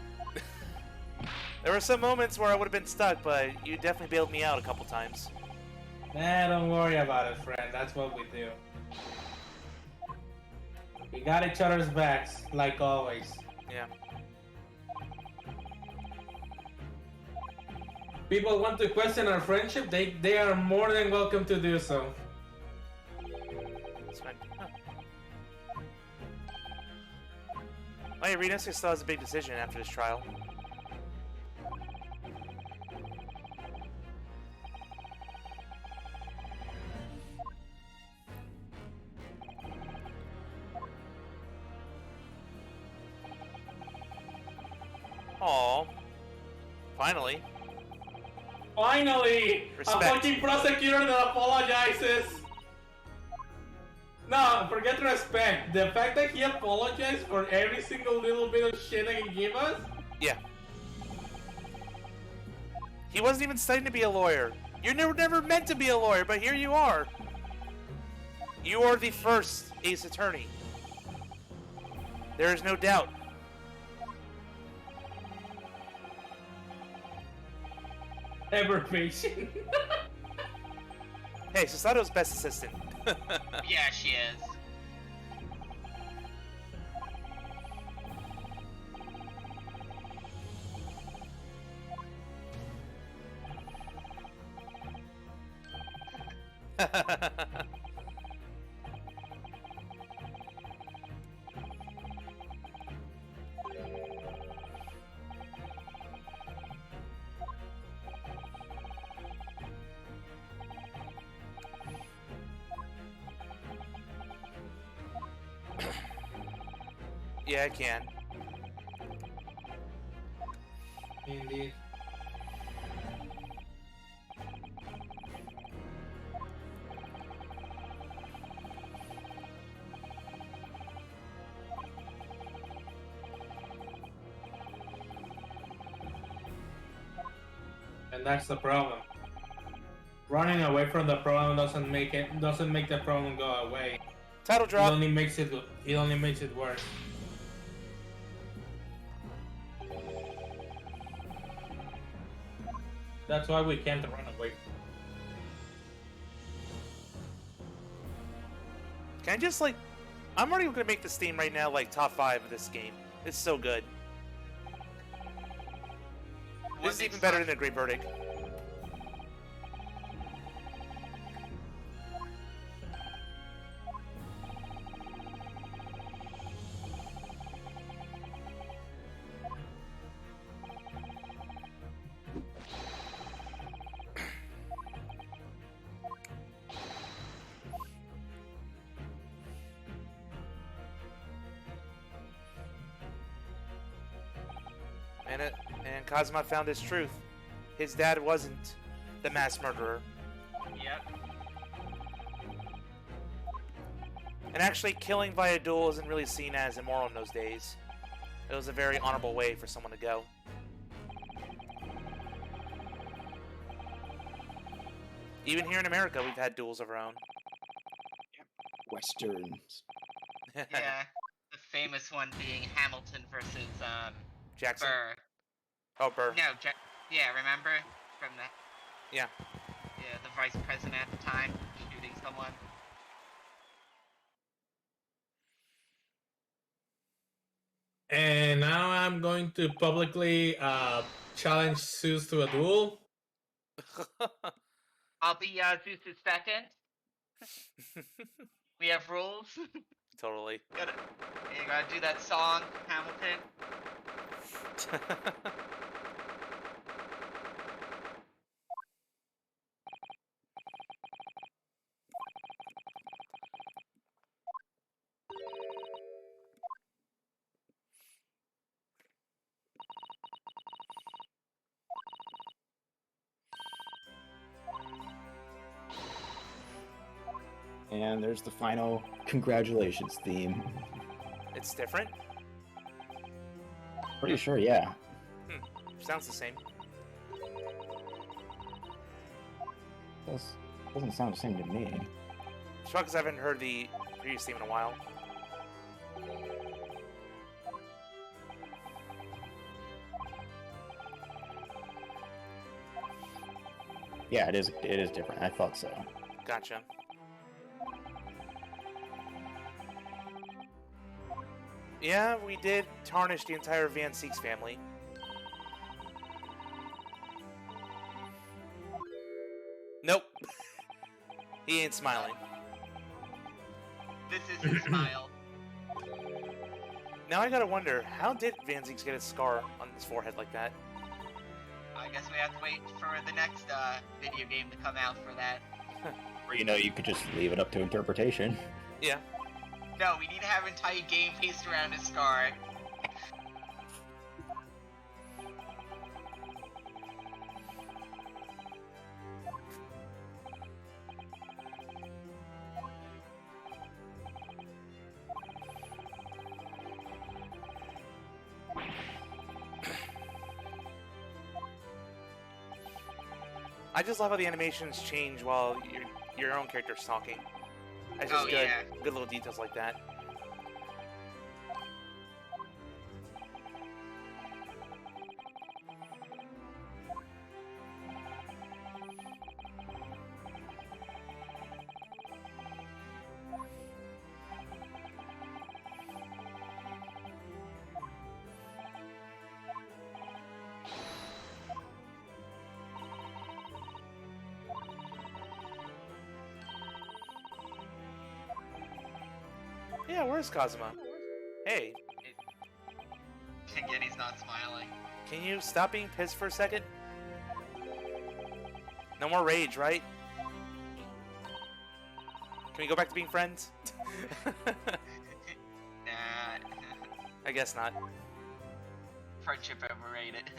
There were some moments where I would have been stuck, but you definitely bailed me out a couple times. Nah, don't worry about it, friend. That's what we do. We got each other's backs, like always. Yeah. People want to question our friendship, they are more than welcome to do so. It's fine. Huh. Oh, yeah, Rita still has a big decision after this trial. Aww. Finally. Finally! Respect. A fucking prosecutor that apologizes! No, forget respect. The fact that he apologized for every single little bit of shit that he gave us? Yeah. He wasn't even studying to be a lawyer. You were never meant to be a lawyer, but here you are. You are the first Ace Attorney. There is no doubt. Ever patient. Hey, Sasato's best assistant. Yeah, she is. Yeah, I can. Indeed. And that's the problem. Running away from the problem doesn't make the problem go away. Title It drop. only makes it worse. That's why we can't run away. Can I just like? I'm already gonna make this theme right now like top 5 of this game. It's so good. This is even better than the Great Verdict. And Kazuma found his truth. His dad wasn't the mass murderer. Yep. And actually, killing via duel isn't really seen as immoral in those days. It was a very honorable way for someone to go. Even here in America, we've had duels of our own. Westerns. Yeah. The famous one being Hamilton versus Jackson. Burr. Oh, Burr. No, yeah, remember? From that. Yeah. Yeah, the vice president at the time shooting someone. And now I'm going to publicly challenge Zeus to a duel. I'll be Zeus's second. We have rules. Totally. You gotta do that song, Hamilton. And there's the final congratulations theme. It's different? Pretty sure, yeah. Sounds the same. Doesn't sound the same to me. It's because I haven't heard the previous theme in a while. Yeah, it is different. I thought so. Gotcha. Yeah, we did tarnish the entire Van Seeks family. Nope. He ain't smiling. This is his smile. Now I gotta wonder, how did Van Seeks get a scar on his forehead like that? I guess we have to wait for the next video game to come out for that. Or, you could just leave it up to interpretation. Yeah. No, we need to have an entire game based around his scar. I just love how the animations change while your own character's talking. It's just good, yeah. good little details like that. Yeah, where's Kazuma? Hey, Again, he's not smiling. can you stop being pissed for a second? No more rage, right? Can we go back to being friends? Nah. I guess not. Friendship overrated.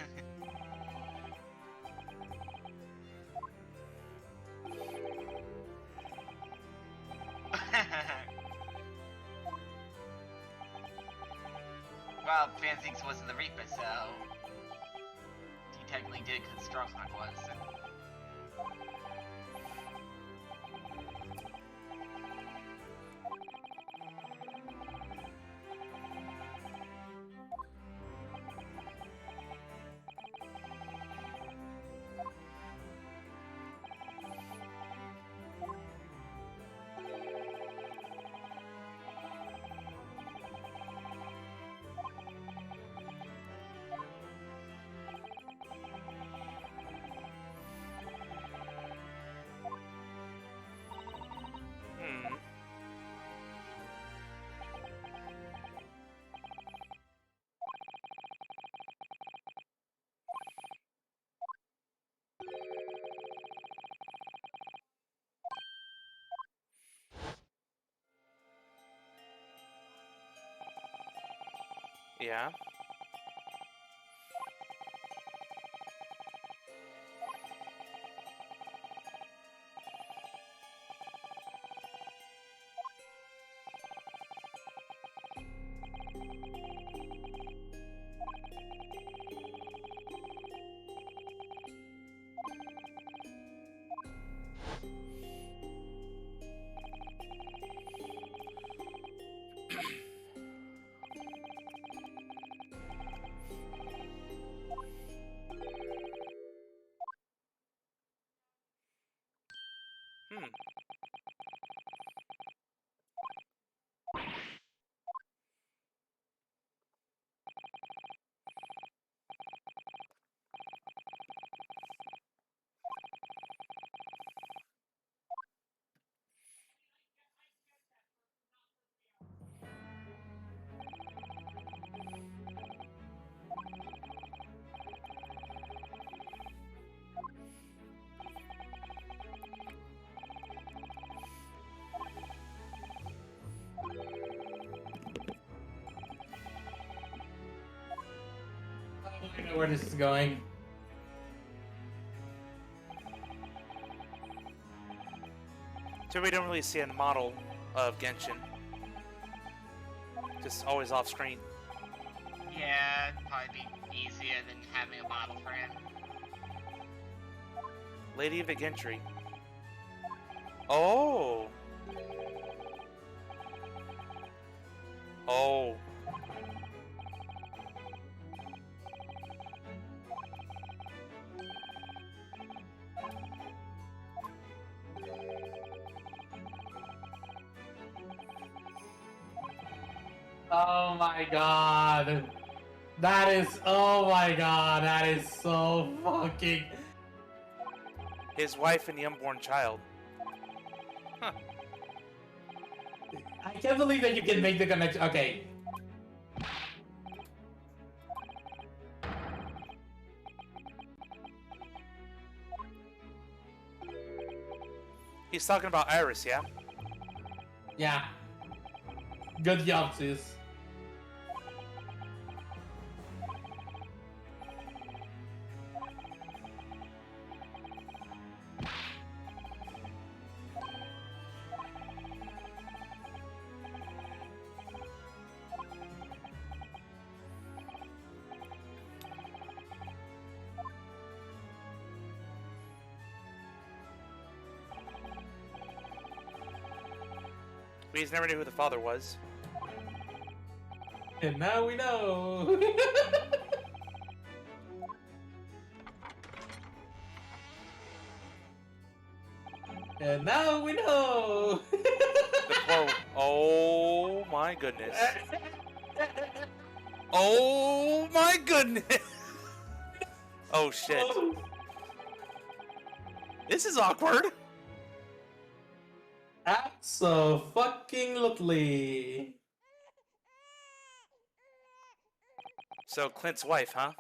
Well, Fanzinx wasn't the Reaper, so he technically did because Strongheart was. Hmm. Yeah. Hmm. I know where this is going. So we don't really see a model of Genshin. Just always off screen. Yeah, it'd probably be easier than having a model for him. Lady of the Gentry. Oh. Oh. Oh my god. That is, oh my god, that is so fucking... His wife and the unborn child. Huh. I can't believe that you can make the connection. Okay. He's talking about Iris, yeah? Yeah. Good job, sis. We just never knew who the father was. And now we know. And now we know. The poor... Oh my goodness. Oh my goodness. Oh shit. This is awkward. Abso-fucking-lutely. So Clint's wife, huh?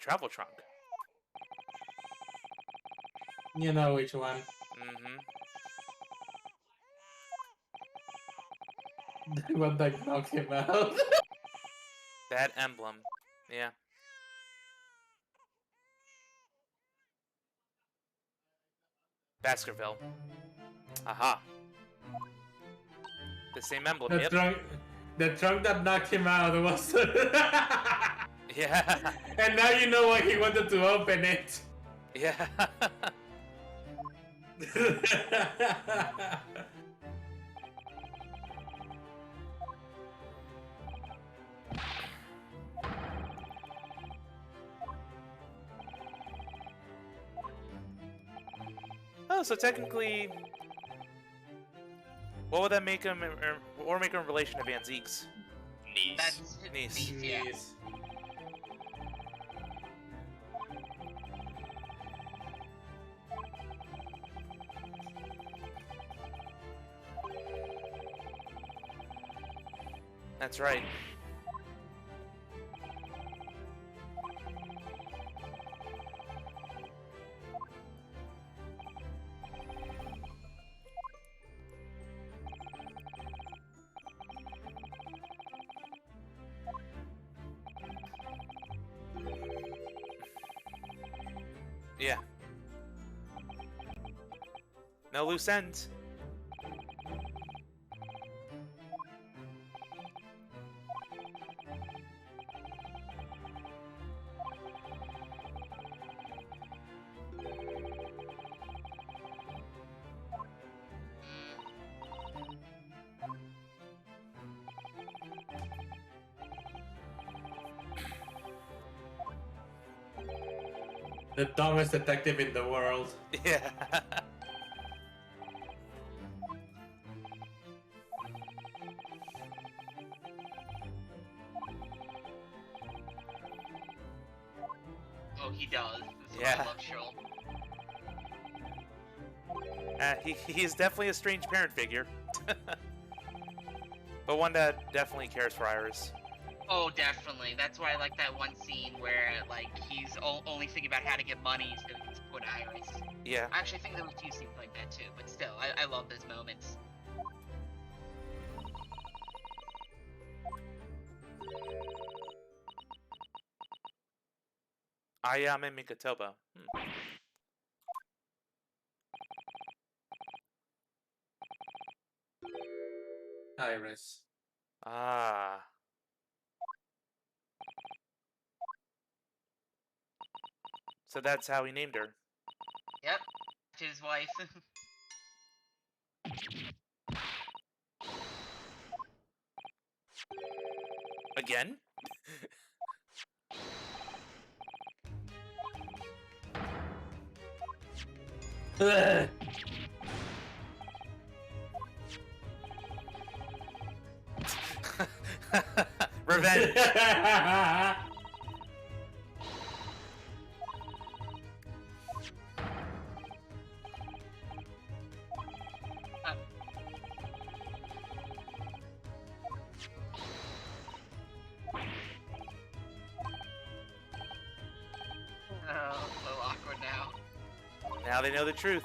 travel trunk. You know which one. Mm-hmm. The one that knocked him out. That emblem. Yeah. Baskerville. Aha. The same emblem, The yep. trunk that knocked him out was. Yeah. And now you know why he wanted to open it. Yeah. Oh, so technically, what would that make him, or make him in relation to Van Zeke's Niece. That's his niece? niece, yeah. Yes. That's right. Yeah. No loose ends. The dumbest detective in the world. Yeah. Oh, he does. This is why Yeah. I love Shul. He's definitely a strange parent figure. But one that definitely cares for Iris. Oh, definitely. That's why I like that one scene where, like, he's only thinking about how to get money so he can support Iris. Yeah. I actually think there was 2 scenes like that too, but still, I love those moments. Ayame Mikatoba. Iris. Ah. So that's how he named her. Yep, to his wife. Again? Revenge. Oh, so awkward now. Now they know the truth.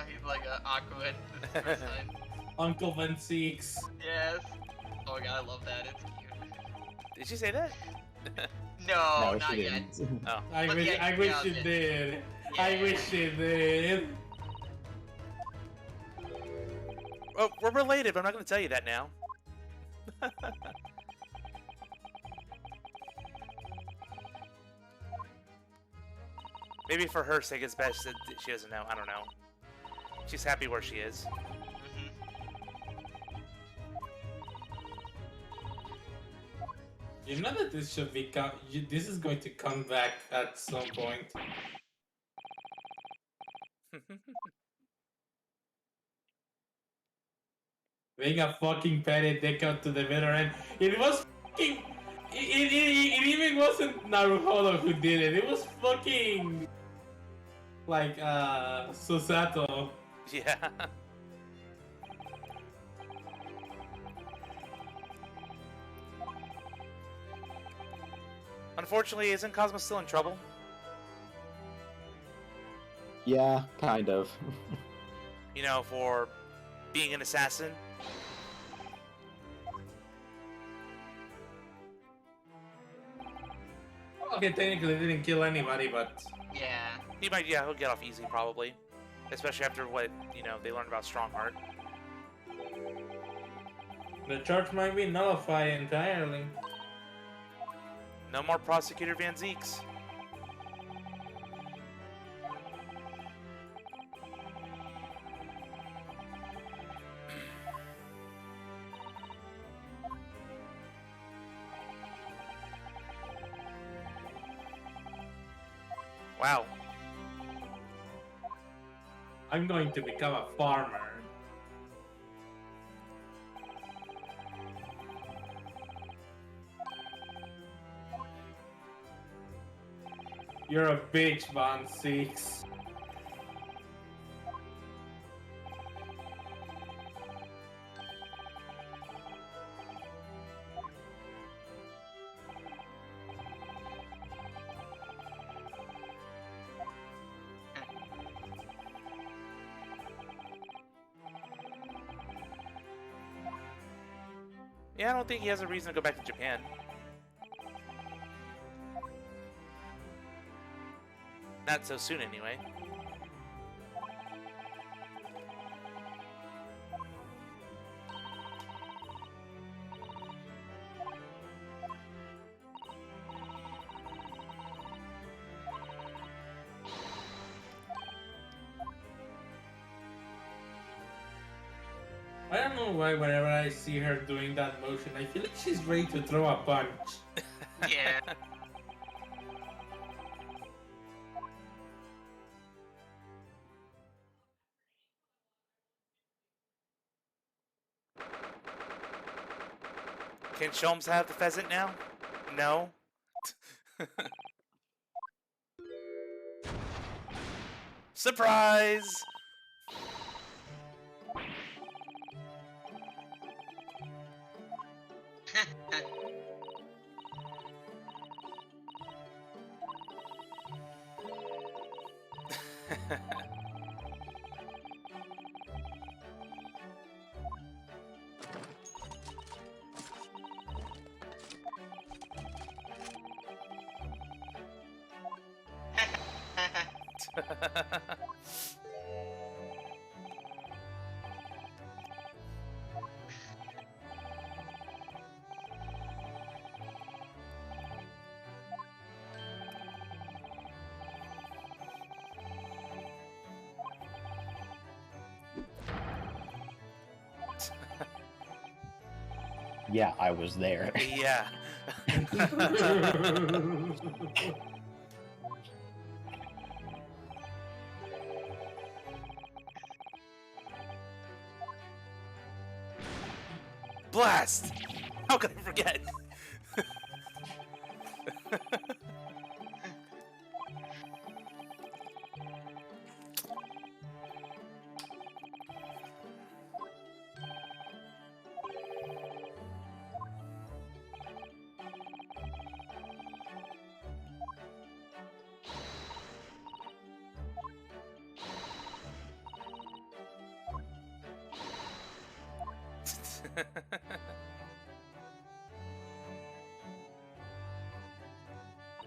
He's like awkward this first time. Uncle Van Seeks. Yes. Oh my god, I love that. It's cute. Did she say that? No, No, not she yet. didn't. Oh. I But wish, yeah, I wish yeah, you it- did. I Yeah. wish you did. Oh, we're related, but I'm not going to tell you that now. Maybe for her sake, it's best that she doesn't know. I don't know. She's happy where she is. Mhm. You know that this should be this is going to come back at some point. Being a fucking petty dick out to the veteran. It was fucking. It even wasn't Naruhodo who did it. It was fucking. like Susato. Yeah. Unfortunately, isn't Cosmo still in trouble? Yeah, kind of. You know, for being an assassin? Okay, technically they didn't kill anybody, but Yeah. He might, yeah, he'll get off easy probably. Especially after what, you know, they learned about Strongheart. the charge might be nullified entirely. No more Prosecutor Van Zeeks. Wow. I'm going to become a farmer. You're a bitch, Van Six. Yeah, I don't think he has a reason to go back to Japan. Not so soon, anyway. I don't know why whenever I see her doing that motion, I feel like she's ready to throw a punch. Yeah. Can Sholmes have the pheasant now? No. Surprise! Yeah, I was there. Yeah. Blast! How could I forget?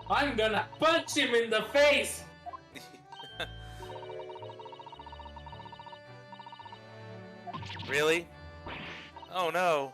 I'm gonna punch him in the face! Really? Oh no.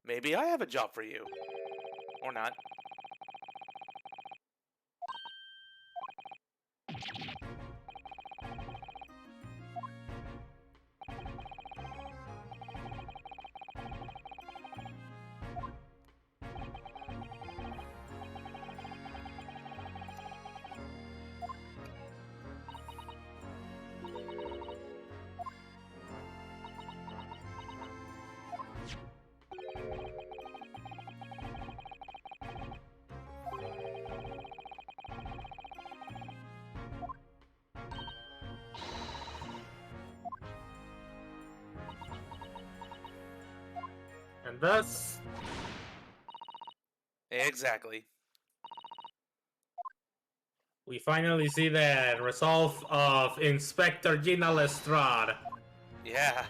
Maybe I have a job for you. Or not. And thus, Exactly. we finally see the resolve of Inspector Gina Lestrade. Yeah.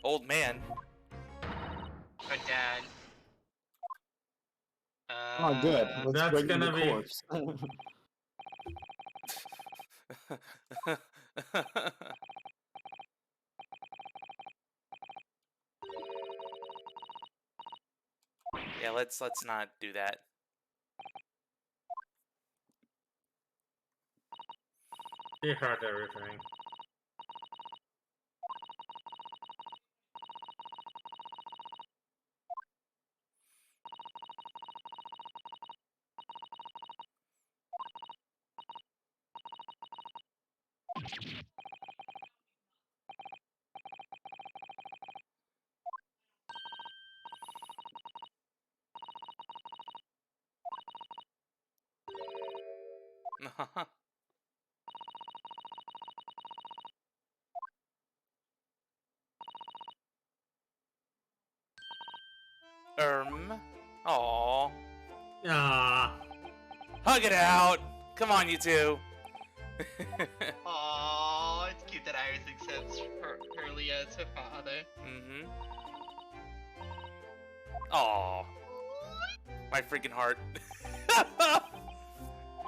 Old man. Or dad. Oh, good. Let's That's bring in the gonna be- corpse. Yeah, let's not do that. He heard everything. Aww. Ah, Hug it out. Come on, you two. Aww, it's cute that Iris accepts Hurley as her father. Mm-hmm. Aww. My freaking heart.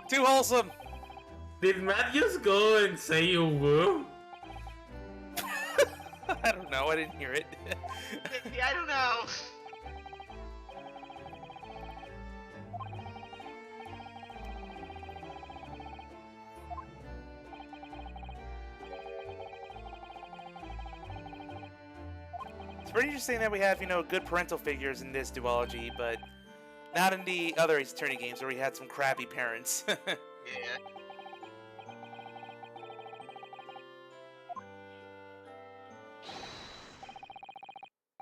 Too wholesome. did Matthews go and say you woo? I don't know. I didn't hear it. Yeah, I don't know. It's pretty interesting that we have, good parental figures in this duology, but not in the other Ace Attorney games where we had some crappy parents. Yeah.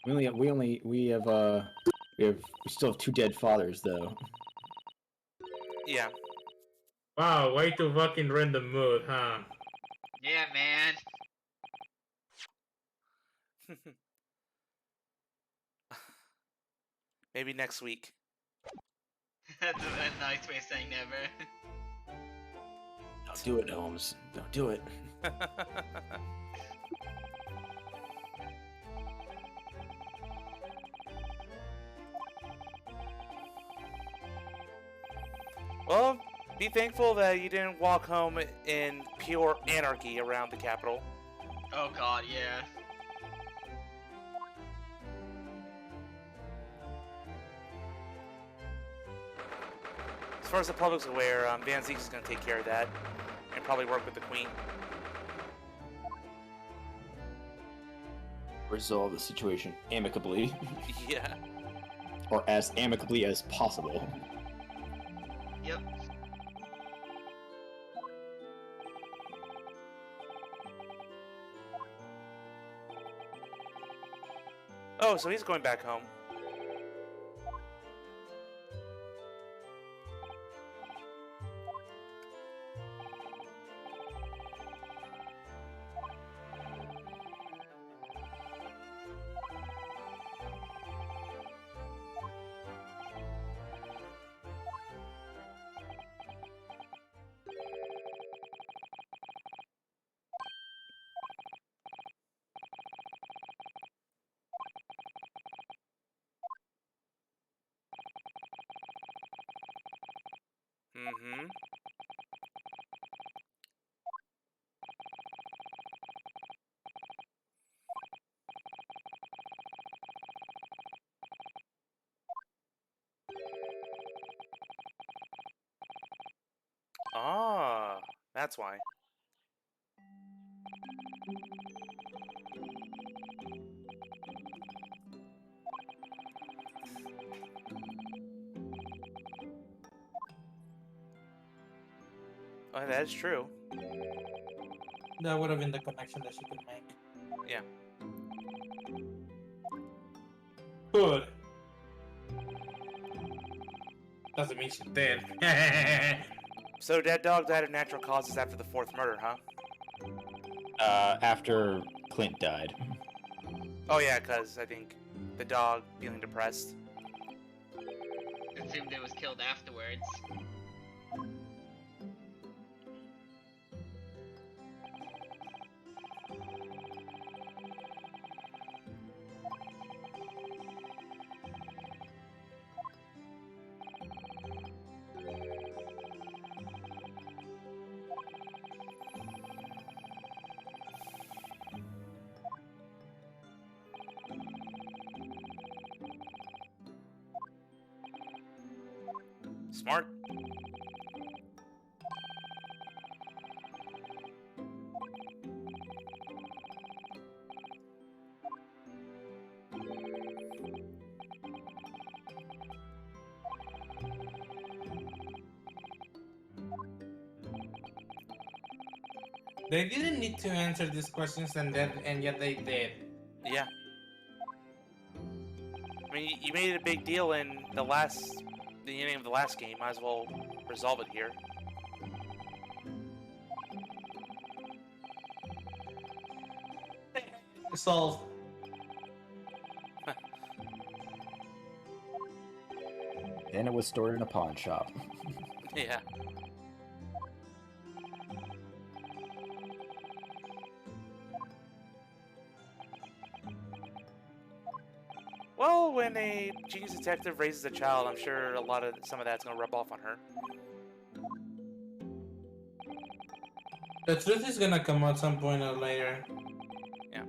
We still have 2 dead fathers though. Yeah. Wow, way to fucking ruin the mood, huh? Yeah, man. Maybe next week. That's a nice way of saying never. Don't do it, Holmes. Don't do it. Well, be thankful that you didn't walk home in pure anarchy around the Capitol. Oh god, yeah. As far as the public's aware, Van Zieks is going to take care of that and probably work with the Queen. Resolve the situation amicably, Yeah. or as amicably as possible. Yep. Oh, so he's going back home. Mm-hmm. Ah, that's why. Oh, that is true. That would have been the connection that she could make. Yeah. could. Doesn't mean she's dead. So Dead Dog died of natural causes after the 4th murder, huh? After Clint died. Oh yeah, because I think the dog feeling depressed. Assumed it was killed afterwards. Smart. They didn't need to answer these questions, and yet they did. Yeah. I mean, you made it a big deal in the beginning of the last game. Might as well resolve it here. Solved. Then it was stored in a pawn shop. Yeah. Well, when a genius detective raises a child, I'm sure some of that's gonna rub off on her. The truth is gonna come out some point or later. Yeah.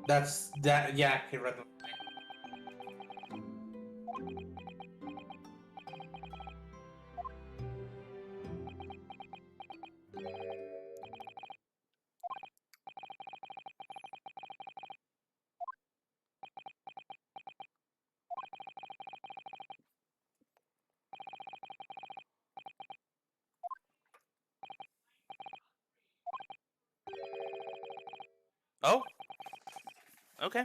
That's that. Yeah, he read them. Oh. Okay.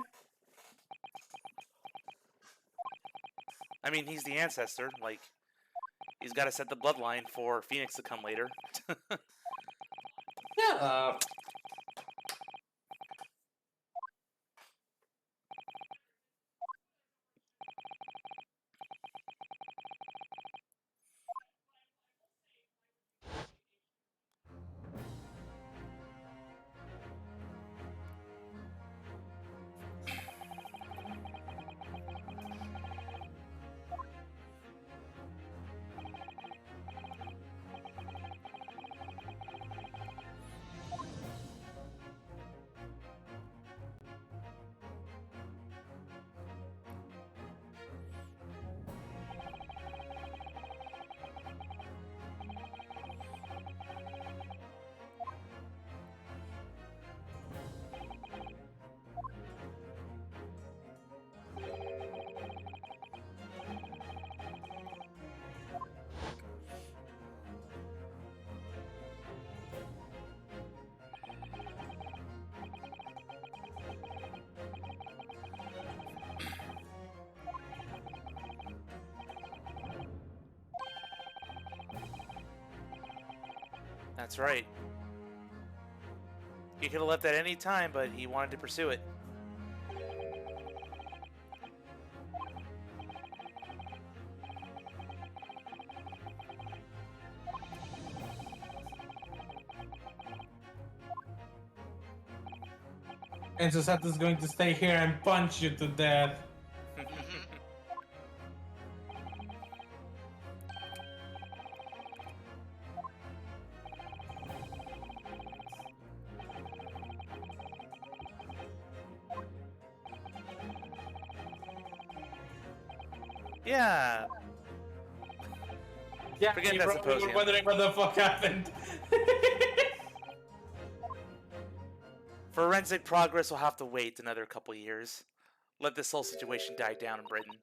I mean, he's the ancestor. Like, he's got to set the bloodline for Phoenix to come later. Yeah. That's right. He could have left at any time, but he wanted to pursue it. And Susato's going to stay here and punch you to death. Yeah. Yeah, Forget you that probably were symposium. wondering what the fuck happened. Forensic progress will have to wait another couple years. Let this whole situation die down in Britain.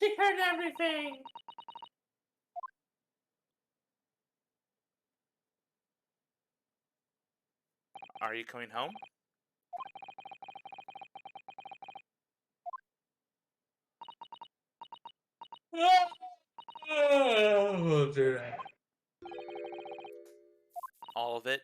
She heard everything. Are you coming home? Oh, dear. All of it.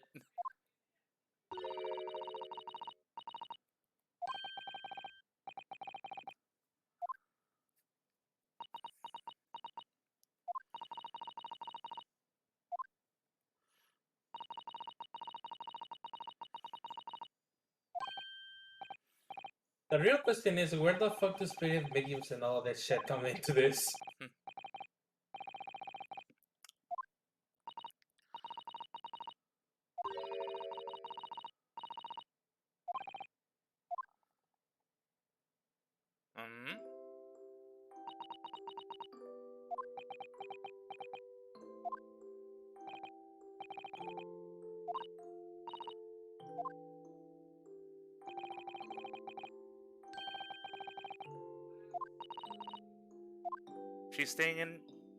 The real question is, where the fuck do spirit mediums and all that shit come into this? Mm-hmm.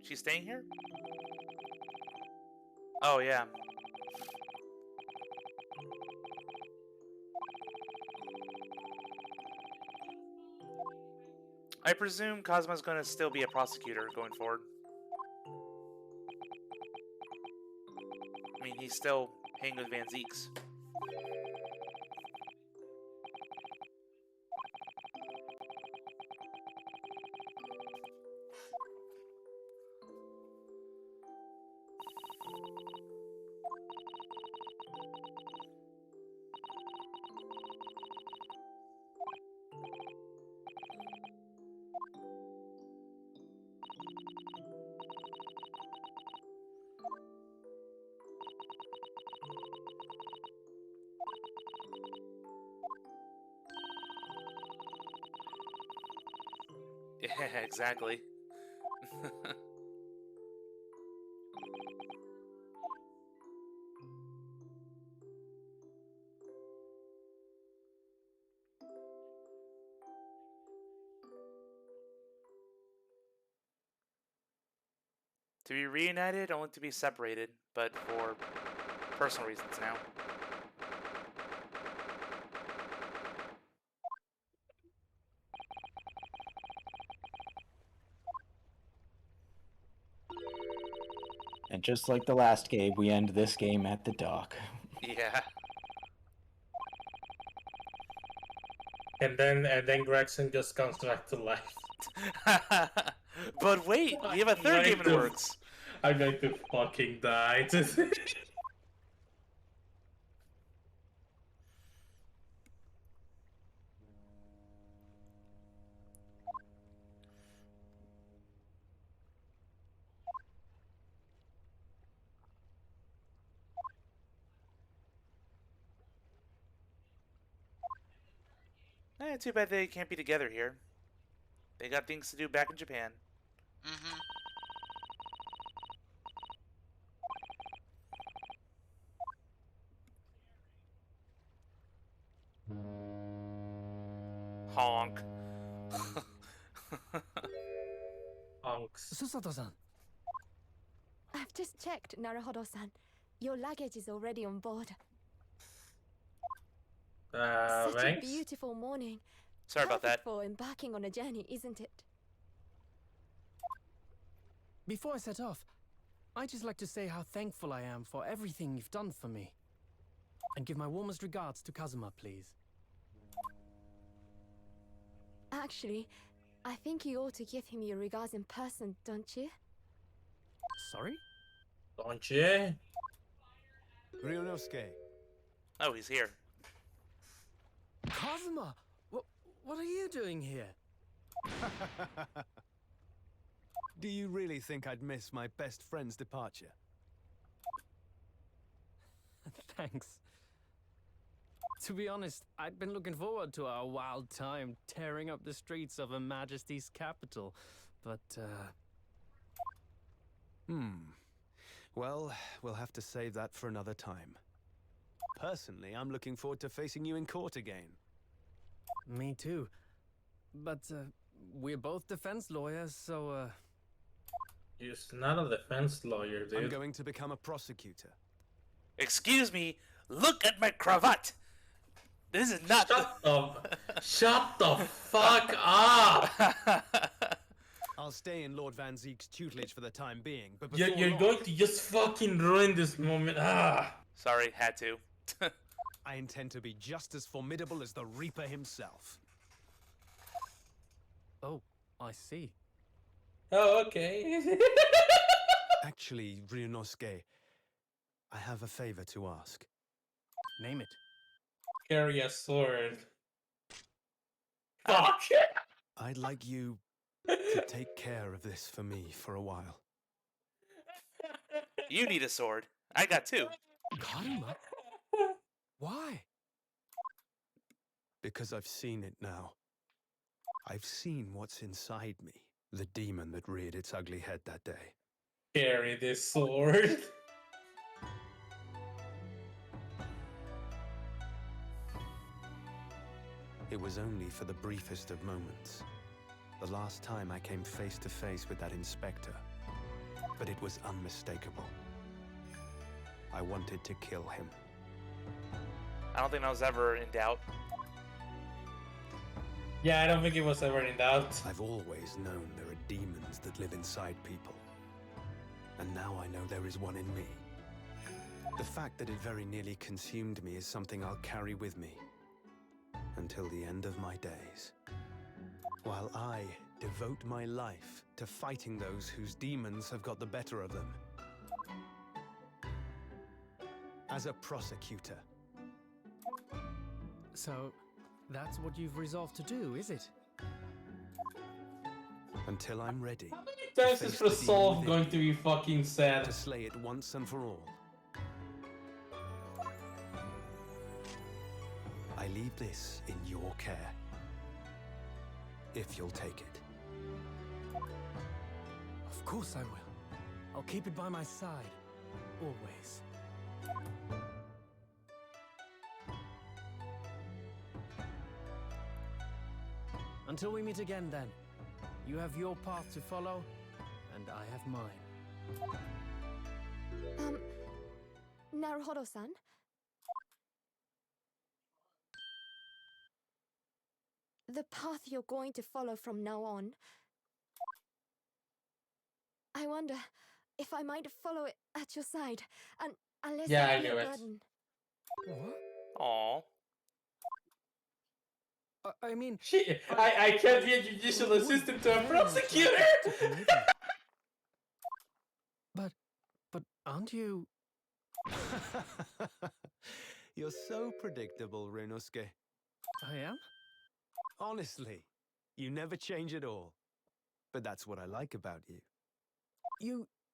She's staying here? Oh, yeah. I presume Cosmo's gonna still be a prosecutor going forward. I mean, he's still hanging with Van Zeeks. Yeah, exactly. To be reunited, only to be separated, but for personal reasons now. And just like the last game, we end this game at the dock. Yeah. And then Gregson just comes back to life. But wait, we have a third game in the works. I'm going to fucking die. Too bad they can't be together here. They got things to do back in Japan. Mm-hmm. Honk. Honks. Susato-san. I've just checked, Naruhodo-san. Your luggage is already on board. Such a Thanks. beautiful morning. Sorry about that. Perfect for embarking on a journey, isn't it? Before I set off, I'd just like to say how thankful I am for everything you've done for me. And give my warmest regards to Kazuma, please. Actually, I think you ought to give him your regards in person, don't you? Sorry? Don't you? Ryunosuke, Oh, he's here. Kazuma! What are you doing here? do you really think I'd miss my best friend's departure? Thanks. To be honest, I'd been looking forward to our wild time tearing up the streets of Her Majesty's capital, but, Well, we'll have to save that for another time. Personally, I'm looking forward to facing you in court again. Me too. But, we're both defense lawyers, so, You're not a defense lawyer, dude. I'm going to become a prosecutor. Excuse me, Look at my cravat. This is not. Shut the fuck up! I'll stay in Lord Van Zeek's tutelage for the time being, but You're, before you're long, going to just fucking ruin this moment. Sorry, had to. I intend to be just as formidable as the Reaper himself. Oh, I see. Oh, okay. Actually, Ryunosuke, I have a favor to ask. Name it. Carry a sword. Ah. Fuck! I'd like you to take care of this for me for a while. You need a sword. I got two. Karuma? Why? Because I've seen it now. I've seen what's inside me. The demon that reared its ugly head that day. Carry this sword. It was only for the briefest of moments. The last time I came face to face with that inspector. But it was unmistakable. I wanted to kill him. I don't think I was ever in doubt. Yeah, I don't think it was ever in doubt. I've always known there are demons that live inside people. And now I know there is one in me. The fact that it very nearly consumed me is something I'll carry with me. Until the end of my days. While I devote my life to fighting those whose demons have got the better of them. As a prosecutor. So, that's what you've resolved to do, is it? Until I'm ready. How many times is Resolve going to be fucking sad? To slay it once and for all. I leave this in your care. If you'll take it. Of course I will. I'll keep it by my side. Always. Until we meet again, then. You have your path to follow, and I have mine. Naruhodo-san? The path you're going to follow from now on. I wonder if I might follow it at your side, and unless Yeah, I it be a knew it. burden. What? Aww. I mean... Shit, I can't be a judicial assistant to a prosecutor! But aren't you... You're so predictable, Ryunosuke. I am? Honestly, you never change at all. But that's what I like about you.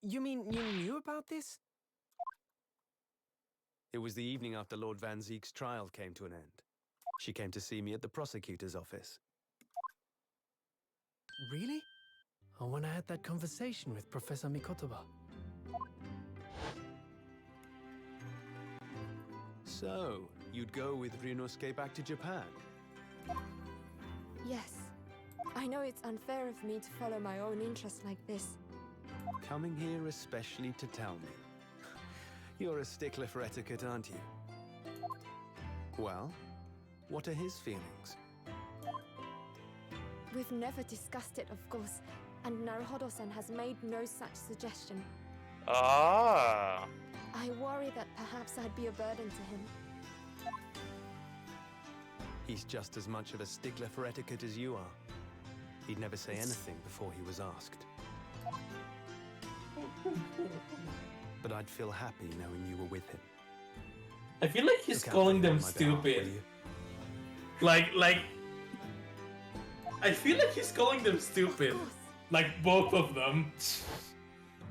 You mean you knew about this? It was the evening after Lord Van Zeek's trial came to an end. She came to see me at the prosecutor's office. Really? Or when I had that conversation with Professor Mikotoba? So, you'd go with Ryunosuke back to Japan? Yes. I know it's unfair of me to follow my own interests like this. Coming here especially to tell me. You're a stickler for etiquette, aren't you? Well, what are his feelings? We've never discussed it, of course, and Naruhodo-san has made no such suggestion. Ah. I worry that perhaps I'd be a burden to him. He's just as much of a stickler for etiquette as you are. He'd never say anything before he was asked. But I'd feel happy knowing you were with him. I feel like he's Look out calling for me them on my behalf, will stupid. you? Like... I feel like he's calling them stupid. Of course. Like, both of them.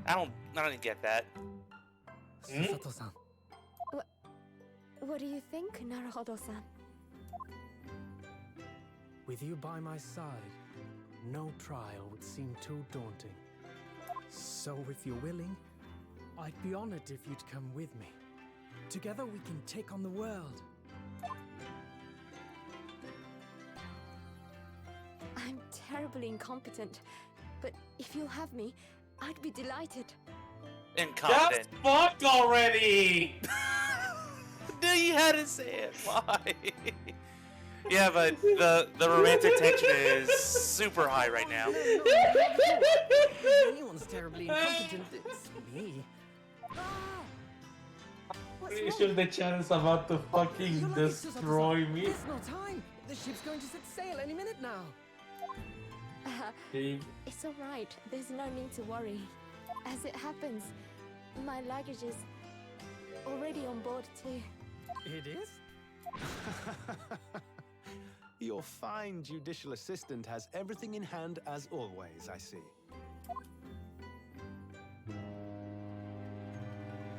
I don't get that. Sato-san. What do you think, Naruhodo-san? With you by my side, no trial would seem too daunting. So if you're willing, I'd be honored if you'd come with me. Together we can take on the world. I'm terribly incompetent, but if you'll have me, I'd be delighted. Incompetent. Just fuck already! Do you had to say it. Why? Yeah, but the romantic tension is super high right now. Anyone's terribly incompetent. It's me. Pretty sure the chat is about to fucking destroy me. There's no time. The ship's going to set sail any minute now. Dave. It's all right. There's no need to worry. As it happens, my luggage is already on board too. It is? Your fine judicial assistant has everything in hand as always, I see.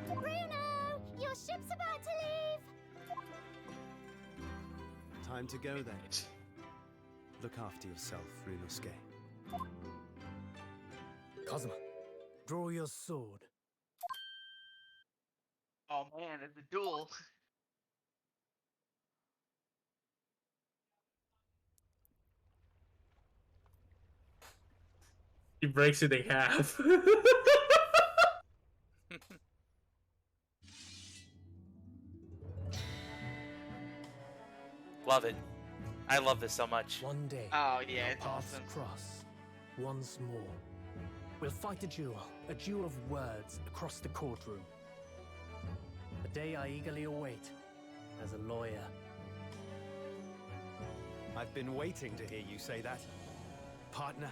Bruno, your ship's about to leave. Time to go then. Look after yourself, Ryunosuke. Kazuma, draw your sword. Oh man, it's a duel. He breaks it in half. Love it. I love this so much. One day, Oh yeah, it's paths awesome. cross once more. We'll fight a duel of words across the courtroom. A day I eagerly await as a lawyer. I've been waiting to hear you say that, partner.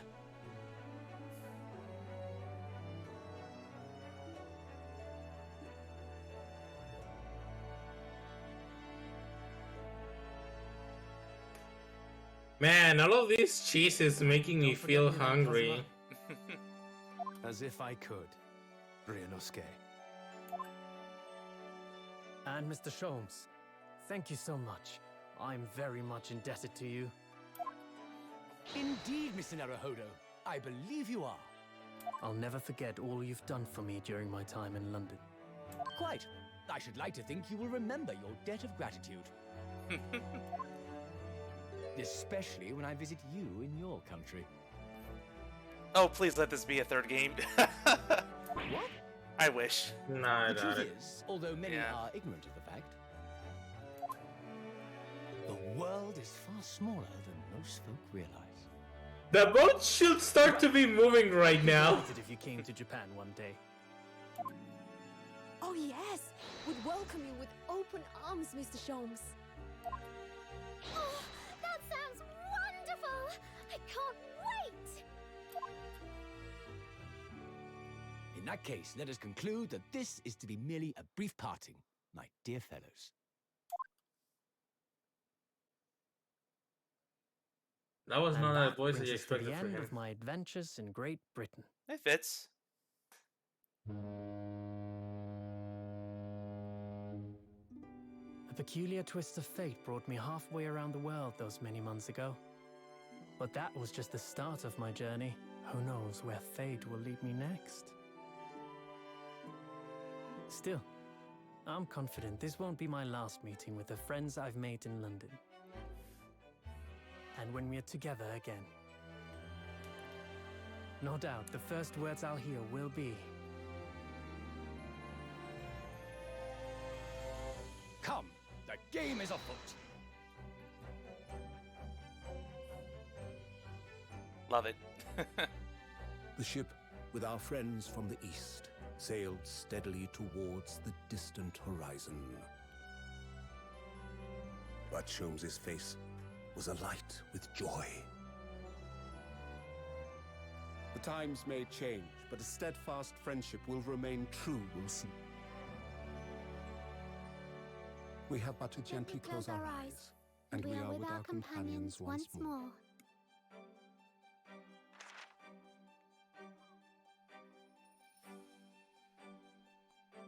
Man, all of this cheese is making me Don't forget feel me, hungry. As if I could, Ryunosuke. And Mr. Sholmes, thank you so much. I'm very much indebted to you. Indeed, Mr. Naruhodo. I believe you are. I'll never forget all you've done for me during my time in London. Quite. I should like to think you will remember your debt of gratitude. Especially when I visit you in your country. Oh, please let this be a third game. What? I wish. No, I The doubt truth it. is, although many Yeah. are ignorant of the fact, the world is far smaller than most folk realize. The boat should start to be moving right now. Delighted if you came to Japan one day. Oh yes, we'd welcome you with open arms, Mr. Sholmes. Oh, that sounds wonderful! I can't wait! In that case, let us conclude that this is to be merely a brief parting, my dear fellows. That was And not a that voice brings I us to the expected for end him. of my adventures in Great Britain. It fits. A peculiar twist of fate brought me halfway around the world those many months ago. But that was just the start of my journey. Who knows where fate will lead me next? Still, I'm confident this won't be my last meeting with the friends I've made in London. And when we're together again, no doubt the first words I'll hear will be, Come, the game is afoot. Love it. The ship, with our friends from the east, sailed steadily towards the distant horizon. But Sholmes's face was alight with joy. The times may change, but a steadfast friendship will remain true, Wilson. We have but to gently close our eyes, and we are with our companions once more.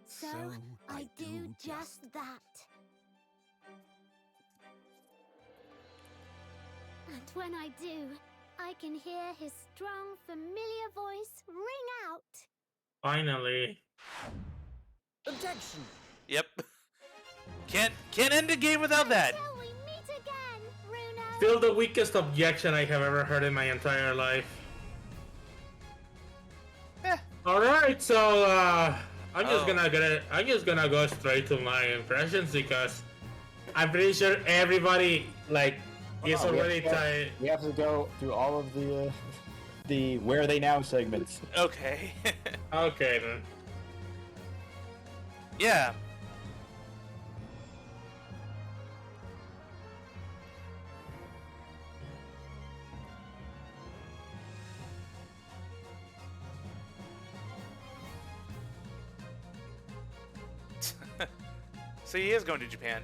So, I do just that. And when I do, I can hear his strong, familiar voice ring out. Finally. objection! Yep. Can't end the game without that. Until we meet again, Bruno. Still the weakest objection I have ever heard in my entire life. Alright, so I'm just gonna go straight to my impressions because I'm pretty sure everybody like is Oh, already tired. We have to go through all of the Where Are They Now segments. Okay. Okay then. Yeah. So he is going to Japan.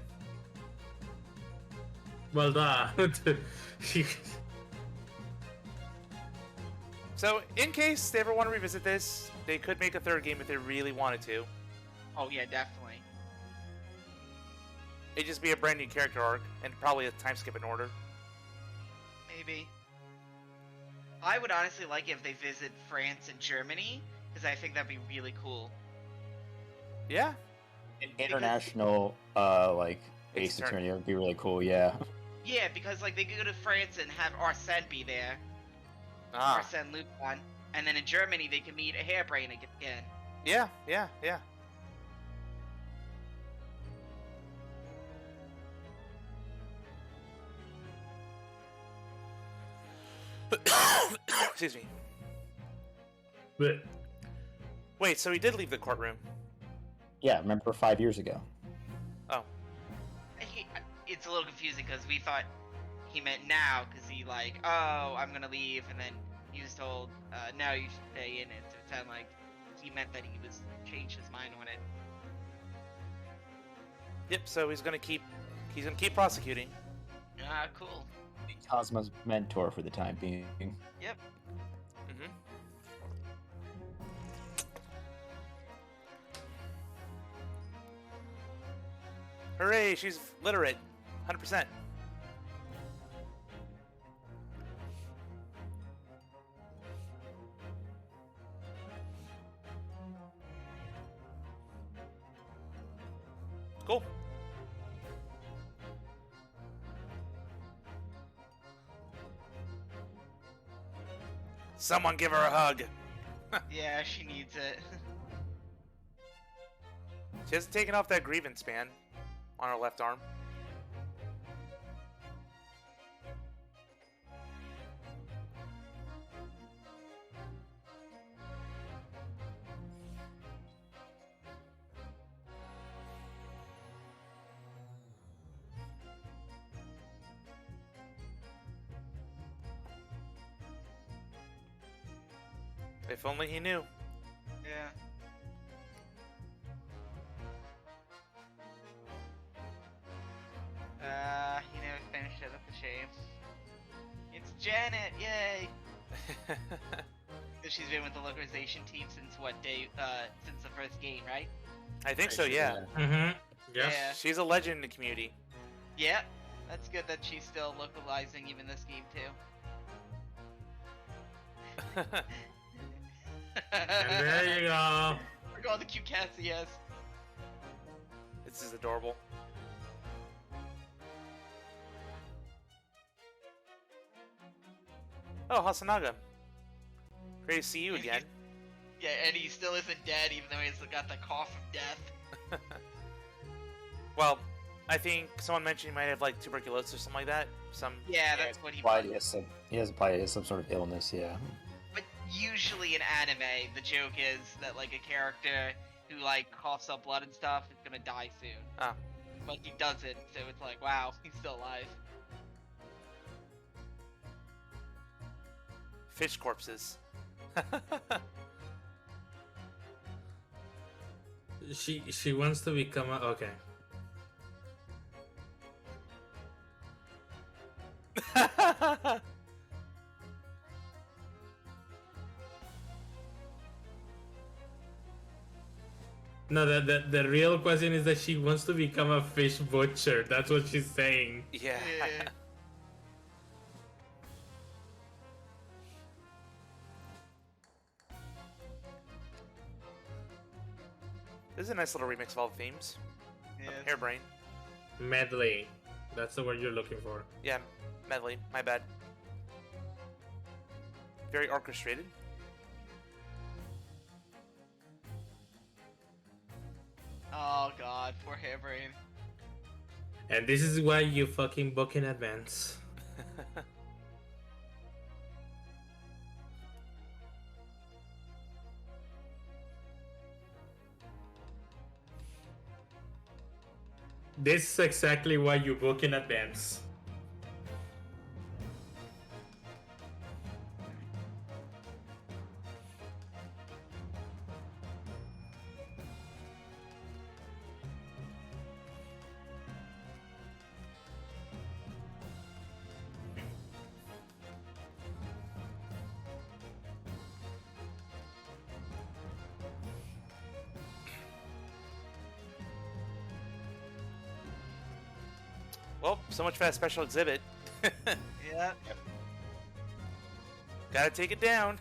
Well, duh. So, in case they ever want to revisit this, they could make a third game if they really wanted to. Oh yeah, definitely. It'd just be a brand new character arc, and probably a time skip in order. Maybe. I would honestly like it if they visit France and Germany, because I think that'd be really cool. Yeah. International, like, Ace Attorney would be really cool, yeah. Yeah, because like they could go to France and have Arsene be there. Ah. Arsene Lupin. And then in Germany they can meet a Hairbrain again. Yeah, yeah, yeah. Excuse me. But wait, so he did leave the courtroom? Yeah, remember 5 years ago. Oh. It's a little confusing because we thought he meant now, because he like, oh, I'm gonna leave, and then he was told, no, you should stay in it. So it sounded like he meant that he was changed his mind on it. Yep. So he's gonna keep prosecuting. Ah, cool. Cosmo's mentor for the time being. Yep. Mm-hmm. Hooray! She's literate, 100%. Cool. Someone give her a hug. Yeah, she needs it. She hasn't taken off that grievance band on her left arm. If only he knew. Yeah. He never finished it. That's a shame. It's Janet, yay! So she's been with the localization team since what day? Since the first game, right? I think so, yeah. Mm-hmm. Yes. Yeah. She's a legend in the community. Yeah. That's good that she's still localizing even this game too. And there you go. Look at all the cute cats he has. This is adorable. Oh, Hasanaga. Great to see you again. Yeah, and he still isn't dead, even though he's got the cough of death. Well, I think someone mentioned he might have like tuberculosis or something like that. Yeah, that's what he. He has probably some sort of illness, yeah. But usually in anime, the joke is that like a character who like coughs up blood and stuff is gonna die soon. Ah. But he doesn't, so it's like, wow, he's still alive. Fish corpses. She wants to become a okay. No, the real question is that she wants to become a fish butcher. That's what she's saying. Yeah. This is a nice little remix of all the themes. Yes. Hairbrain. Medley. That's the word you're looking for. Yeah, medley. My bad. Very orchestrated. Oh god, poor Hairbrain. And this is why you fucking book in advance. This is exactly why you book in advance. Well, so much for that special exhibit. Yeah. Gotta take it down.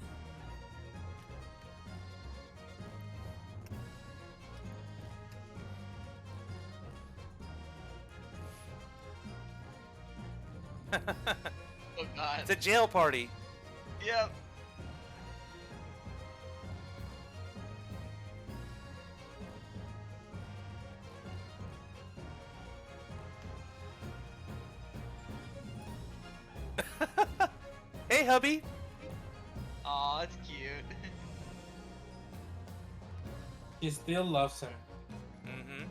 Oh god. It's a jail party. Yep. Hey, hubby. Aw, it's cute. She still loves him. Mm-hmm.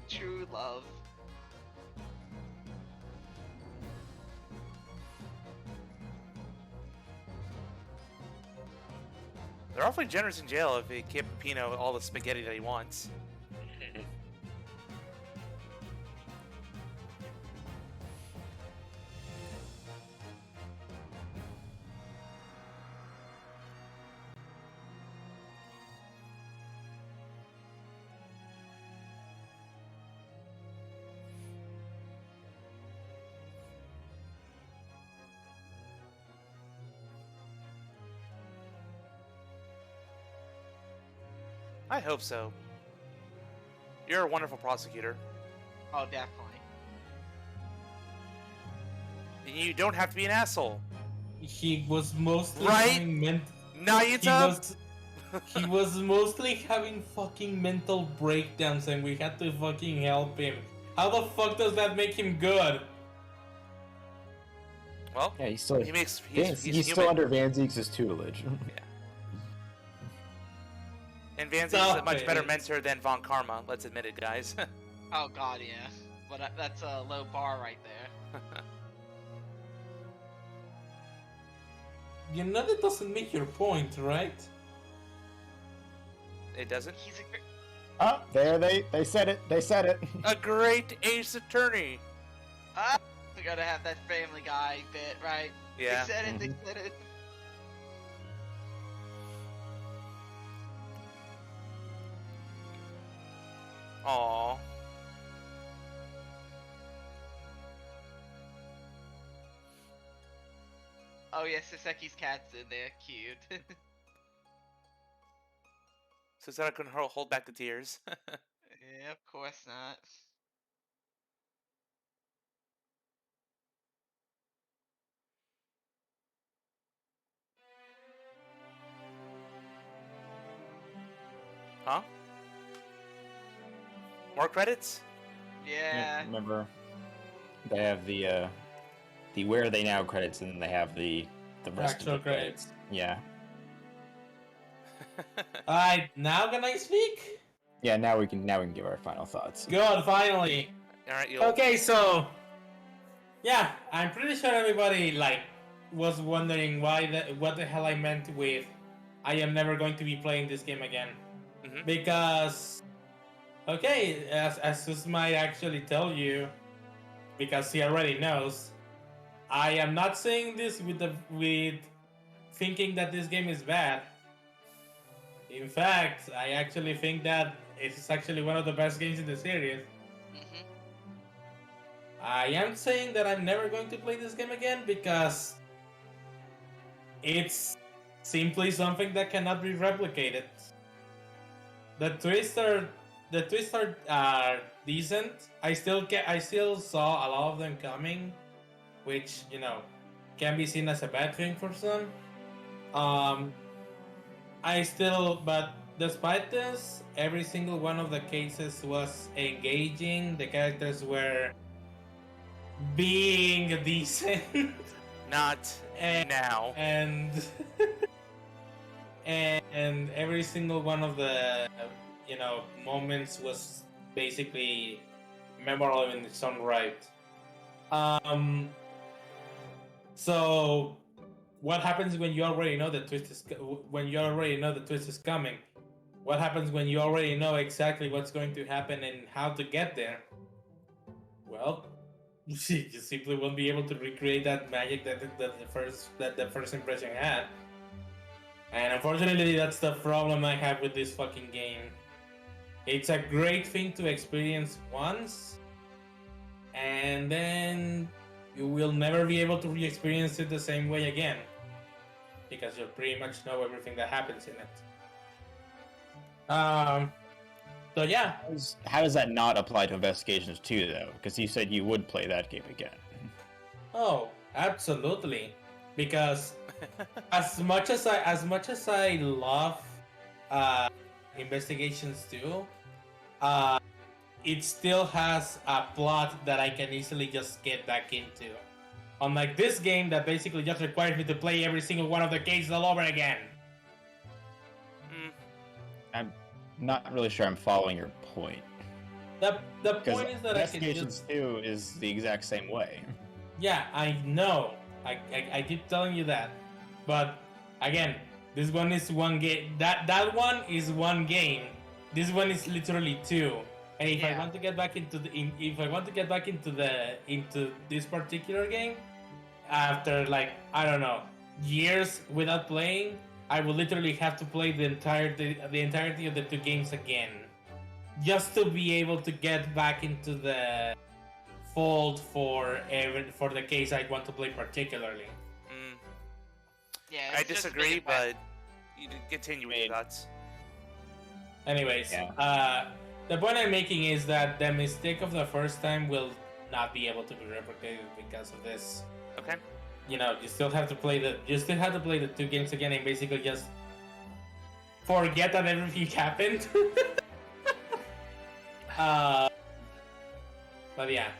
True love. They're awfully generous in jail if they give Pino all the spaghetti that he wants. I hope so. You're a wonderful prosecutor. Oh, definitely. And you don't have to be an asshole. He was mostly Right? having Nayuta? he was mostly having fucking mental breakdowns and we had to fucking help him. How the fuck does that make him good? Well, Yeah, he's still. he's He's still under Van Zieks' tutelage. Yeah. And Van Zieks is Stop a much it. better mentor than Von Karma, let's admit it, guys. Oh god, yeah. But that's a low bar right there. You know that doesn't make your point, right? It doesn't? He's a great... Oh, there they said it. They said it. A great ace attorney. Ah! We gotta have that Family Guy bit, right? Yeah. They said it, they said it. Aww. Oh yeah, Saseki's cat's in there, cute. So Sarah couldn't hold back the tears. Yeah, of course not. Huh? More credits? Yeah. Remember, they have the where are they now credits, and then they have the rest Actual of the credits. Yeah. Alright, now can I speak? Yeah. Now we can give our final thoughts. Good, finally. Alright, you'll... Okay, so yeah, I'm pretty sure everybody was wondering what the hell I meant with I am never going to be playing this game again. Mhm. Because okay, as Sus might actually tell you, because he already knows, I am not saying this with thinking that this game is bad. In fact, I actually think that it's actually one of the best games in the series. Mhm. I am saying that I'm never going to play this game again because it's simply something that cannot be replicated. The twists are decent. I still saw a lot of them coming, which can be seen as a bad thing for some. But despite this, every single one of the cases was engaging. The characters were being decent. Not now. And and every single one of the moments was basically memorable in its own right. So what happens when you already know the twist is coming? What happens when you already know exactly what's going to happen and how to get there? Well, you simply won't be able to recreate that magic that the first impression had. And unfortunately, that's the problem I have with this fucking game. It's a great thing to experience once, and then you will never be able to re-experience it the same way again, because you'll pretty much know everything that happens in it. So yeah. How does that not apply to Investigations 2, though? Because you said you would play that game again. Oh, absolutely. Because as much as I love Investigations 2, it still has a plot that I can easily just get back into. Unlike this game that basically just requires me to play every single one of the cases all over again. I'm not really sure I'm following your point. The point is that Investigations 2 is the exact same way. Yeah, I know. I keep telling you that. But again, this one is one game. That one is one game. This one is literally two. And if I want to get back into into this particular game, after I don't know, years without playing, I will literally have to play the entirety of the two games again, just to be able to get back into the fold for the case I want to play particularly. Yeah, I disagree, but you continue with your thoughts. Anyways, the point I'm making is that the mistake of the first time will not be able to be replicated because of this. Okay. You still have to play the two games again and basically just forget that everything happened. But yeah,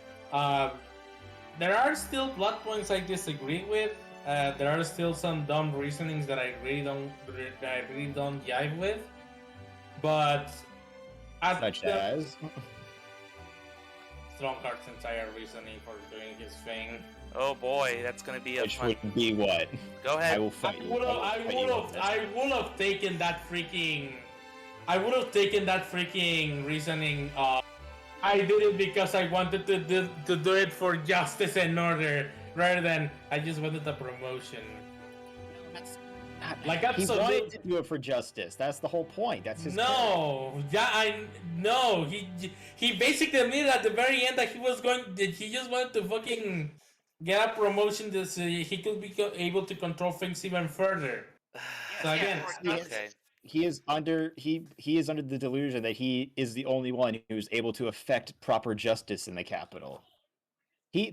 there are still plot points I disagree with. There are still some dumb reasonings that I really don't jive with. But such as Strongheart's entire reasoning for doing his thing. Oh boy, that's gonna be a which fun... would be what? Go ahead. I will fight you. I would have taken that freaking reasoning. I did it because I wanted to do it for justice and order, rather than I just wanted a promotion. He wanted to do it for justice. That's the whole point. That's his. He basically admitted at the very end that he just wanted to fucking get a promotion so he could be able to control things even further. So again, he is under the delusion that he is the only one who's able to effect proper justice in the capital.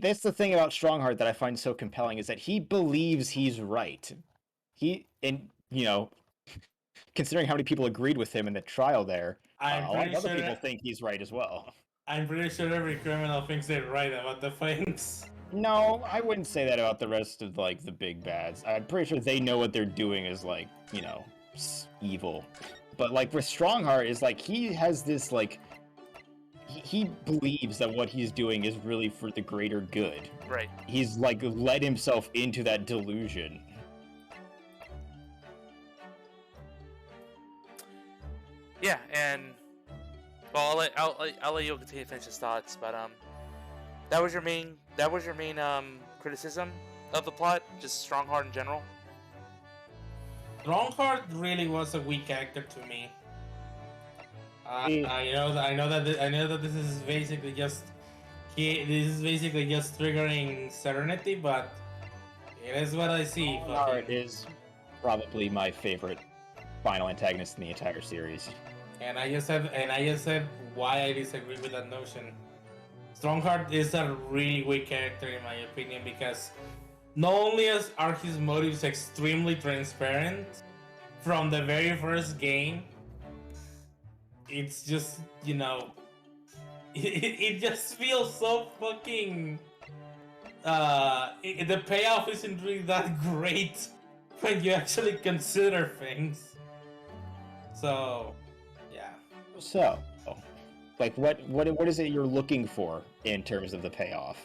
That's the thing about Strongheart that I find so compelling, is that he believes he's right. Considering how many people agreed with him in the trial there, a lot of other people think he's right as well. I'm pretty sure every criminal thinks they're right about the things. No, I wouldn't say that about the rest of the big bads. I'm pretty sure they know what they're doing is evil. But with Strongheart is he has this he believes that what he's doing is really for the greater good. Right. He's led himself into that delusion. Yeah, and well, I'll let you continue to finish his thoughts, but that was your main criticism of the plot, just Strongheart in general. Strongheart really was a weak character to me. I know that this is basically just triggering Serenity, but it is what I see. Strongheart is probably my favorite final antagonist in the entire series. And I just said why I disagree with that notion. Strongheart is a really weak character in my opinion, because not only are his motives extremely transparent from the very first game, it's just, it just feels so fucking. The payoff isn't really that great when you actually consider things. So, yeah. So, like, what is it you're looking for in terms of the payoff?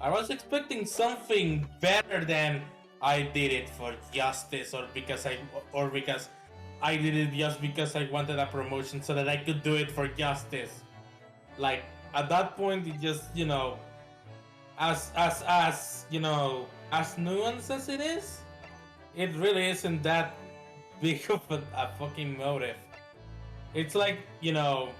I was expecting something better than I did it for justice, or because I did it just because I wanted a promotion so that I could do it for justice. Like, at that point, it just, as nuanced as it is, it really isn't that big of a fucking motive. It's like, I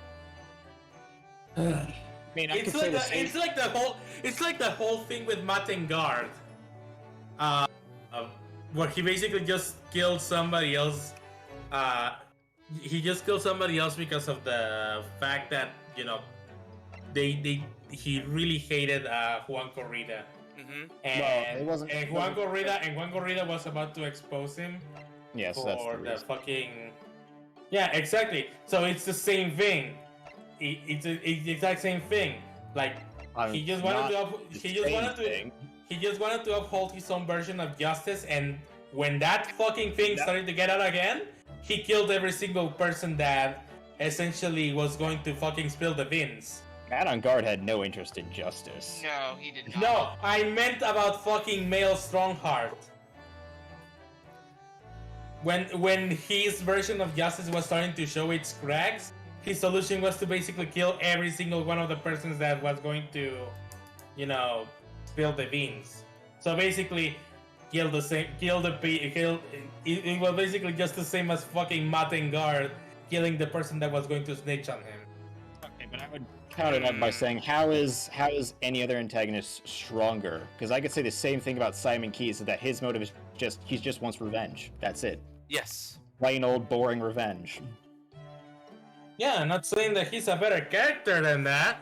mean, I could say the same. It's like the whole thing with Matengard, where he basically just killed somebody else. He just killed somebody else because of the fact that he really hated Juan Corrida. Mm-hmm. And, it wasn't. and Juan Corrida was about to expose him. Yes, for that's the the reason. fucking. Yeah, exactly. So it's the same thing. It's the exact same thing. Like he just wanted to uphold his own version of justice, and when that fucking thing started to get out again, he killed every single person that essentially was going to fucking spill the beans. Man on Guard had no interest in justice. No, he did not. No, I meant about fucking male Strongheart. When his version of justice was starting to show its cracks, his solution was to basically kill every single one of the persons that was going to, spill the beans. So basically, it was basically just the same as fucking Matengard killing the person that was going to snitch on him. Okay, but I would counter that by saying, how is any other antagonist stronger? Because I could say the same thing about Simon Keyes, that his motive is he just wants revenge. That's it. Yes. Plain old boring revenge. Yeah, I'm not saying that he's a better character than that.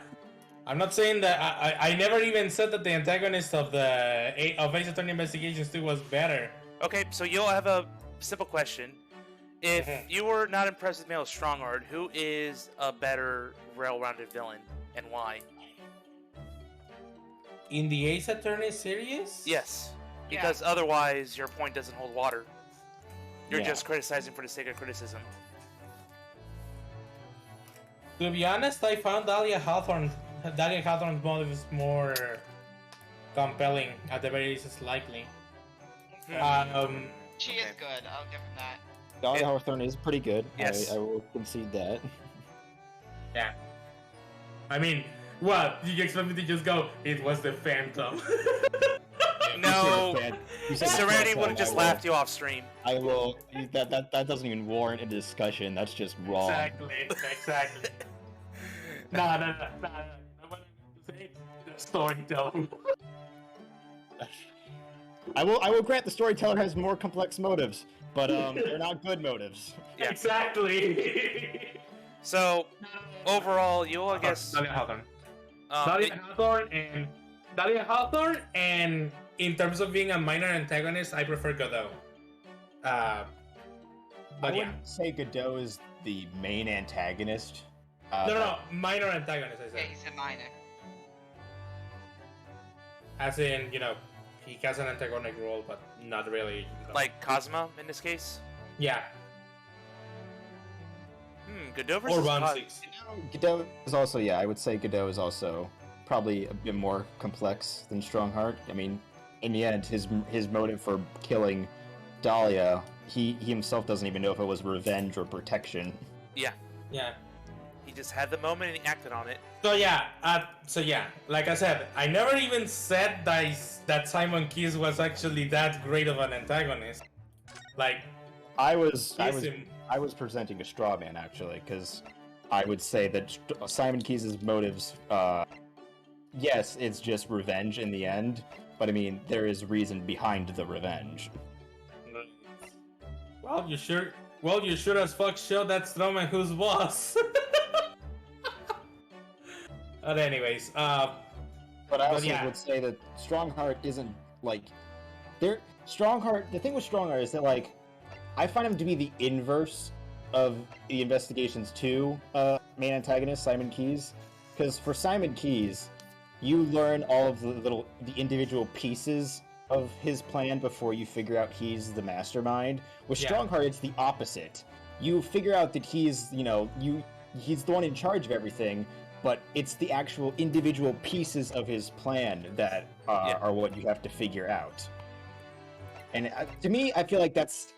I'm not saying that. I never even said that the antagonist of Ace Attorney Investigations 2 was better. Okay, so you'll have a simple question. If you were not impressed with Male Strongheart, who is a better well-rounded villain, and why? In the Ace Attorney series? Yes, because otherwise your point doesn't hold water. You're just criticizing for the sake of criticism. To be honest, I found Dahlia Hawthorne's motive is more compelling, at the very least, slightly. She is good. I'll give him that. Dahlia Hawthorne is pretty good. Yes. I will concede that. Yeah. I mean, what? You expect me to just go, it was the Phantom? No, You said Serenity would have just I laughed you off stream. I will. That doesn't even warrant a discussion. That's just wrong. Exactly. No. What I'm going to say, the storytelling. I will grant the storyteller has more complex motives, but they're not good motives. Yeah. Exactly. So, overall, you'll, I guess... Dahlia Hawthorne, and in terms of being a minor antagonist, I prefer Godot. I But yeah. wouldn't say Godot is the main antagonist. No, minor antagonist, I Yeah, said. he's a minor. As in, he has an antagonic role, but not really. Like Cosmo, in this case? Yeah. Godot Or versus Round Cos- 6. Godot is also, I would say Godot is also probably a bit more complex than Strongheart. I mean, in the end, his motive for killing Dahlia, he himself doesn't even know if it was revenge or protection. Yeah. Yeah. He just had the moment and he acted on it. So yeah, like I said, I never even said that Simon Keyes was actually that great of an antagonist. Like, I was presenting a straw man actually, because I would say that Simon Keyes' motives, yes, it's just revenge in the end, but I mean there is reason behind the revenge. Well, you sure as fuck showed that strawman who's boss. But anyways, But I also yeah. would say that Strongheart isn't like Strongheart. The thing with Strongheart is that I find him to be the inverse of the Investigations 2 main antagonist, Simon Keyes. Because for Simon Keyes, you learn all of the individual pieces of his plan before you figure out he's the mastermind. With Strongheart, it's the opposite. You figure out that he's the one in charge of everything, but it's the actual individual pieces of his plan that are what you have to figure out. And to me, I feel like it's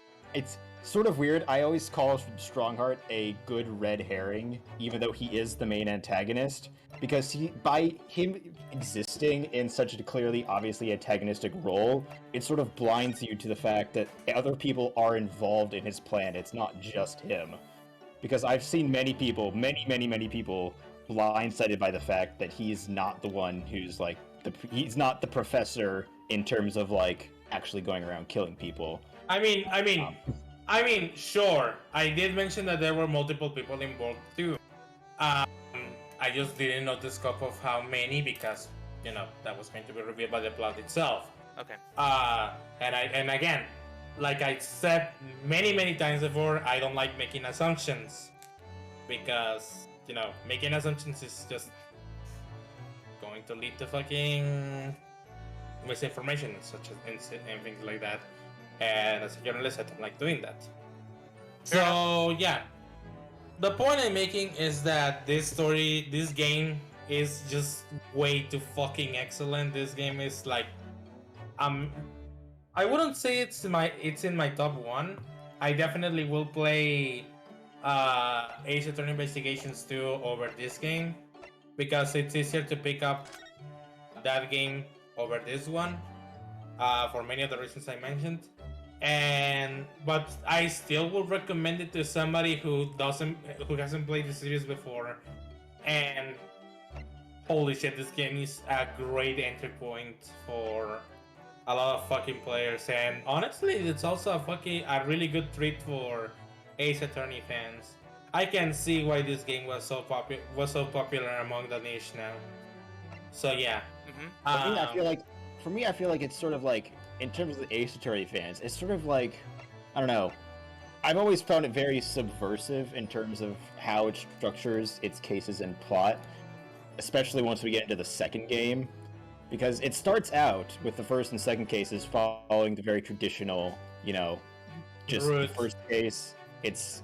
sort of weird. I always call Strongheart a good red herring, even though he is the main antagonist, because by him existing in such a clearly, obviously antagonistic role, it sort of blinds you to the fact that other people are involved in his plan. It's not just him. Because I've seen many people, many people, blindsided by the fact that he's not the one who's like he's not the professor in terms of like actually going around killing people. I mean, sure. I did mention that there were multiple people involved too. I just didn't know the scope of how many because, that was going to be revealed by the plot itself. Okay. And again, like I said many times before, I don't like making assumptions because, making assumptions is just going to lead to fucking misinformation and things like that. And as a journalist, I don't like doing that. So yeah, the point I'm making is that this game is just way too fucking excellent. This game is like, I wouldn't say it's in my top 1. I definitely will play Ace Attorney Investigations 2 over this game because it's easier to pick up that game over this one for many of the reasons I mentioned. But I still would recommend it to somebody who hasn't played the series before. And holy shit, this game is a great entry point for a lot of fucking players. And honestly, it's also a really good treat for Ace Attorney fans. I can see why this game was so popular among the niche now. So yeah. Mm-hmm. For me, I feel like it's sort of like, in terms of the Ace Attorney fans, it's sort of like, I don't know. I've always found it very subversive in terms of how it structures its cases and plot, especially once we get into the second game, because it starts out with the first and second cases following the very traditional, just the first case. It's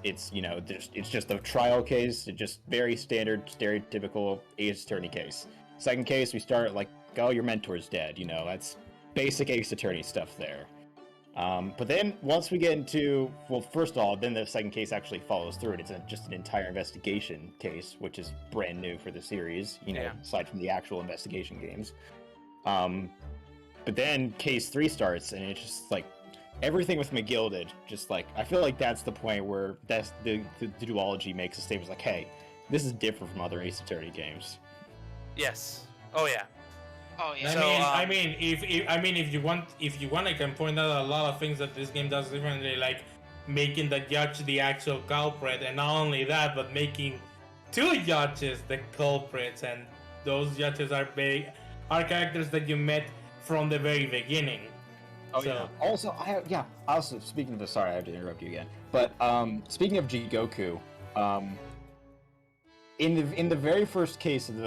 just a trial case, just very standard, stereotypical Ace Attorney case. Second case, we start like, oh, your mentor's dead. That's basic Ace Attorney stuff there. But then once we get into, first of all, then the second case actually follows through, and it's just an entire investigation case, which is brand new for the series, aside from the actual investigation games. But then case 3 starts, and it's just like everything with McGilded, just like, I feel like that's the point where that's the duology makes a statement like, hey, this is different from other Ace Attorney games. Yes. Oh yeah. Oh yeah. If you want, I can point out a lot of things that this game does differently, like making the judge the actual culprit, and not only that, but making 2 judges the culprits, and those judges are characters that you met from the very beginning. Oh so, yeah. Also, speaking of this, sorry, I have to interrupt you again. But speaking of Jigoku, in the very first case of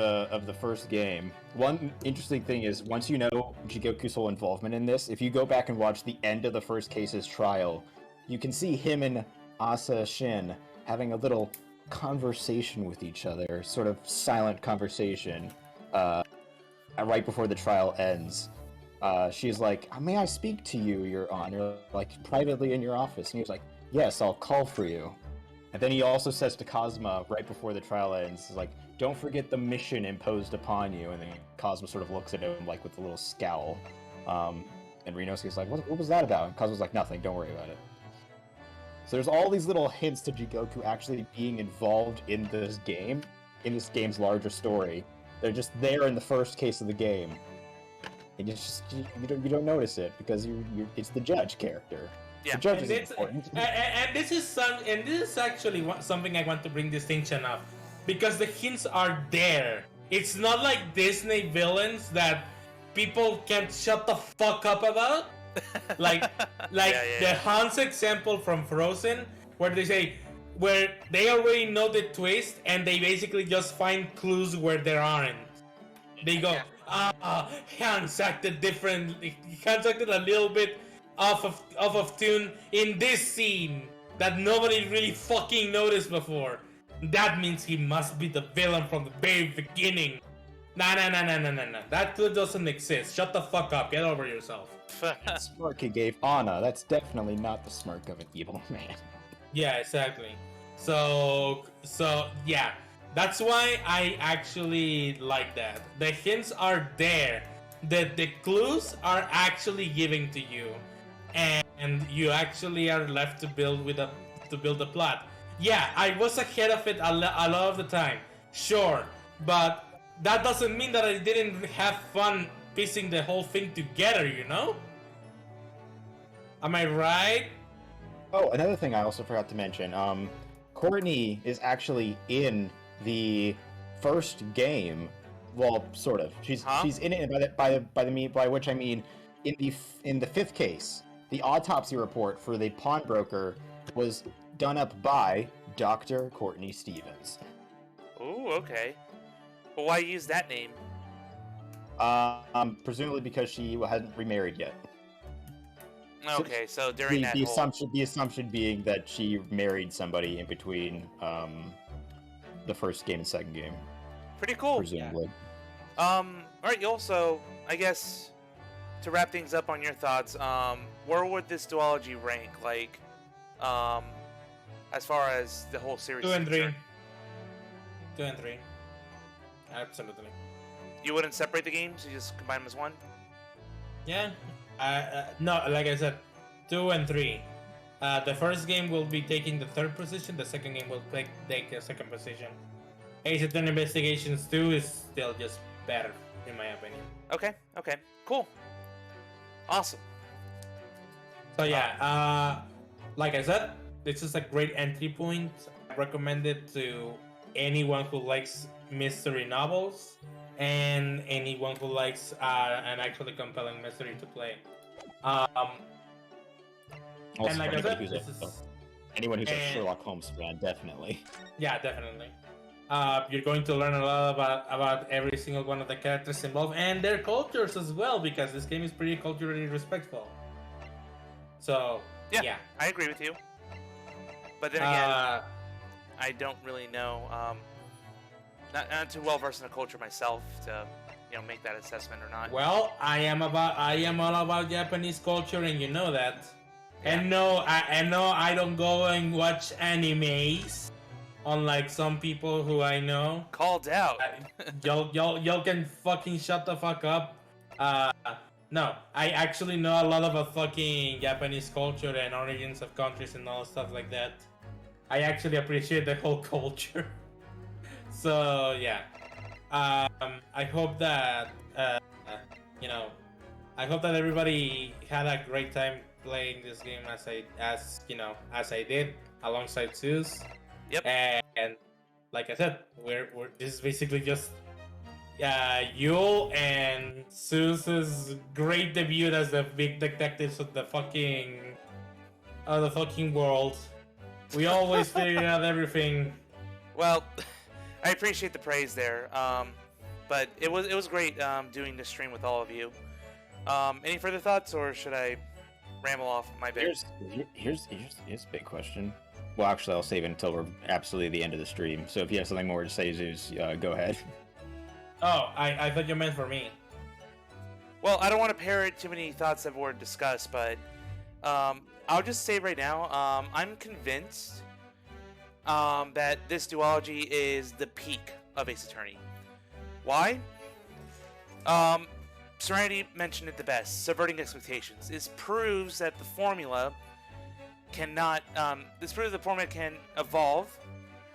the first game, one interesting thing is once you know Jigoku's whole involvement in this, if you go back and watch the end of the first case's trial, you can see him and Asa Shin having a little conversation with each other, sort of silent conversation, right before the trial ends. She's like, may I speak to you, Your Honor, like privately in your office? And he was like, yes, I'll call for you. And then he also says to Cosma right before the trial ends, like, don't forget the mission imposed upon you. And then Cosma sort of looks at him like with a little scowl. And Rinosuke's like, what was that about? And Cosma's like, nothing, don't worry about it. So there's all these little hints to Jigoku actually being involved in this game's larger story. They're just there in the first case of the game. And you don't notice it because it's the judge character. Yeah. The judge is important. And this is actually something I want to bring distinction of, because the hints are there. It's not like Disney villains that people can't shut the fuck up about. Like the Hans example from Frozen, where they say, where they already know the twist and they basically just find clues where there aren't. They go, Hans acted differently. Hans acted a little bit off of tune in this scene that nobody really fucking noticed before. That means he must be the villain from the very beginning. Nah. That clue doesn't exist. Shut the fuck up. Get over yourself. That smirk he gave Anna, that's definitely not the smirk of an evil man. Yeah, exactly. So yeah. That's why I actually like that. The hints are there. The clues are actually giving to you. And you actually are left to build the plot. Yeah, I was ahead of it a lot of the time. Sure. But that doesn't mean that I didn't have fun piecing the whole thing together, you know? Am I right? Oh, another thing I also forgot to mention. Courtney is actually in the first game. Well, sort of. She's in it by which I mean in the fifth case, the autopsy report for the pawnbroker was done up by Dr. Courtney Stevens. Ooh, okay. Well, why use that name? Presumably because she hadn't remarried yet. Okay, so during the assumption being that she married somebody in between the first game and second game. Pretty cool. Presumably. All right. You also, I guess, to wrap things up on your thoughts, where would this duology rank? Like, as far as the whole series. 2 and 3. 2 and 3. Absolutely. You wouldn't separate the games? You just combine them as one? Yeah. No, like I said, 2 and 3. The first game will be taking the third position. The second game will take the second position. Ace Attorney Investigations 2 is still just better, in my opinion. Okay. Cool. Awesome. So yeah, like I said, this is a great entry point. I recommend it to anyone who likes mystery novels and anyone who likes an actually compelling mystery to play. And like I said, anyone who's a Sherlock Holmes fan, definitely. Yeah, definitely. You're going to learn a lot about every single one of the characters involved and their cultures as well, because this game is pretty culturally respectful. So yeah. I agree with you. But then again, I don't really know. Not too well versed in the culture myself to, make that assessment or not. Well, I am all about Japanese culture, and you know that. Yeah. And no, I don't go and watch animes, unlike some people who I know. Called out. Y'all can fucking shut the fuck up. No, I actually know a lot about fucking Japanese culture and origins of countries and all stuff like that. I actually appreciate the whole culture. So yeah, I hope that I hope that everybody had a great time playing this game as I did alongside Zeus. Yep. And like I said, we're this is basically just Yule and Zeus's great debut as the big detectives of the fucking world. We always figure out everything. Well, I appreciate the praise there, but it was great doing this stream with all of you. Any further thoughts, or should I ramble off my bit? Here's a big question. Well, actually, I'll save it until we're absolutely at the end of the stream. So if you have something more to say, Zeus, go ahead. Oh, I thought you meant for me. Well, I don't want to parrot too many thoughts that were discussed, but I'll just say right now, I'm convinced that this duology is the peak of Ace Attorney. Why? Serenity mentioned it the best. Subverting expectations. This proves that the formula cannot. This proves the formula can evolve,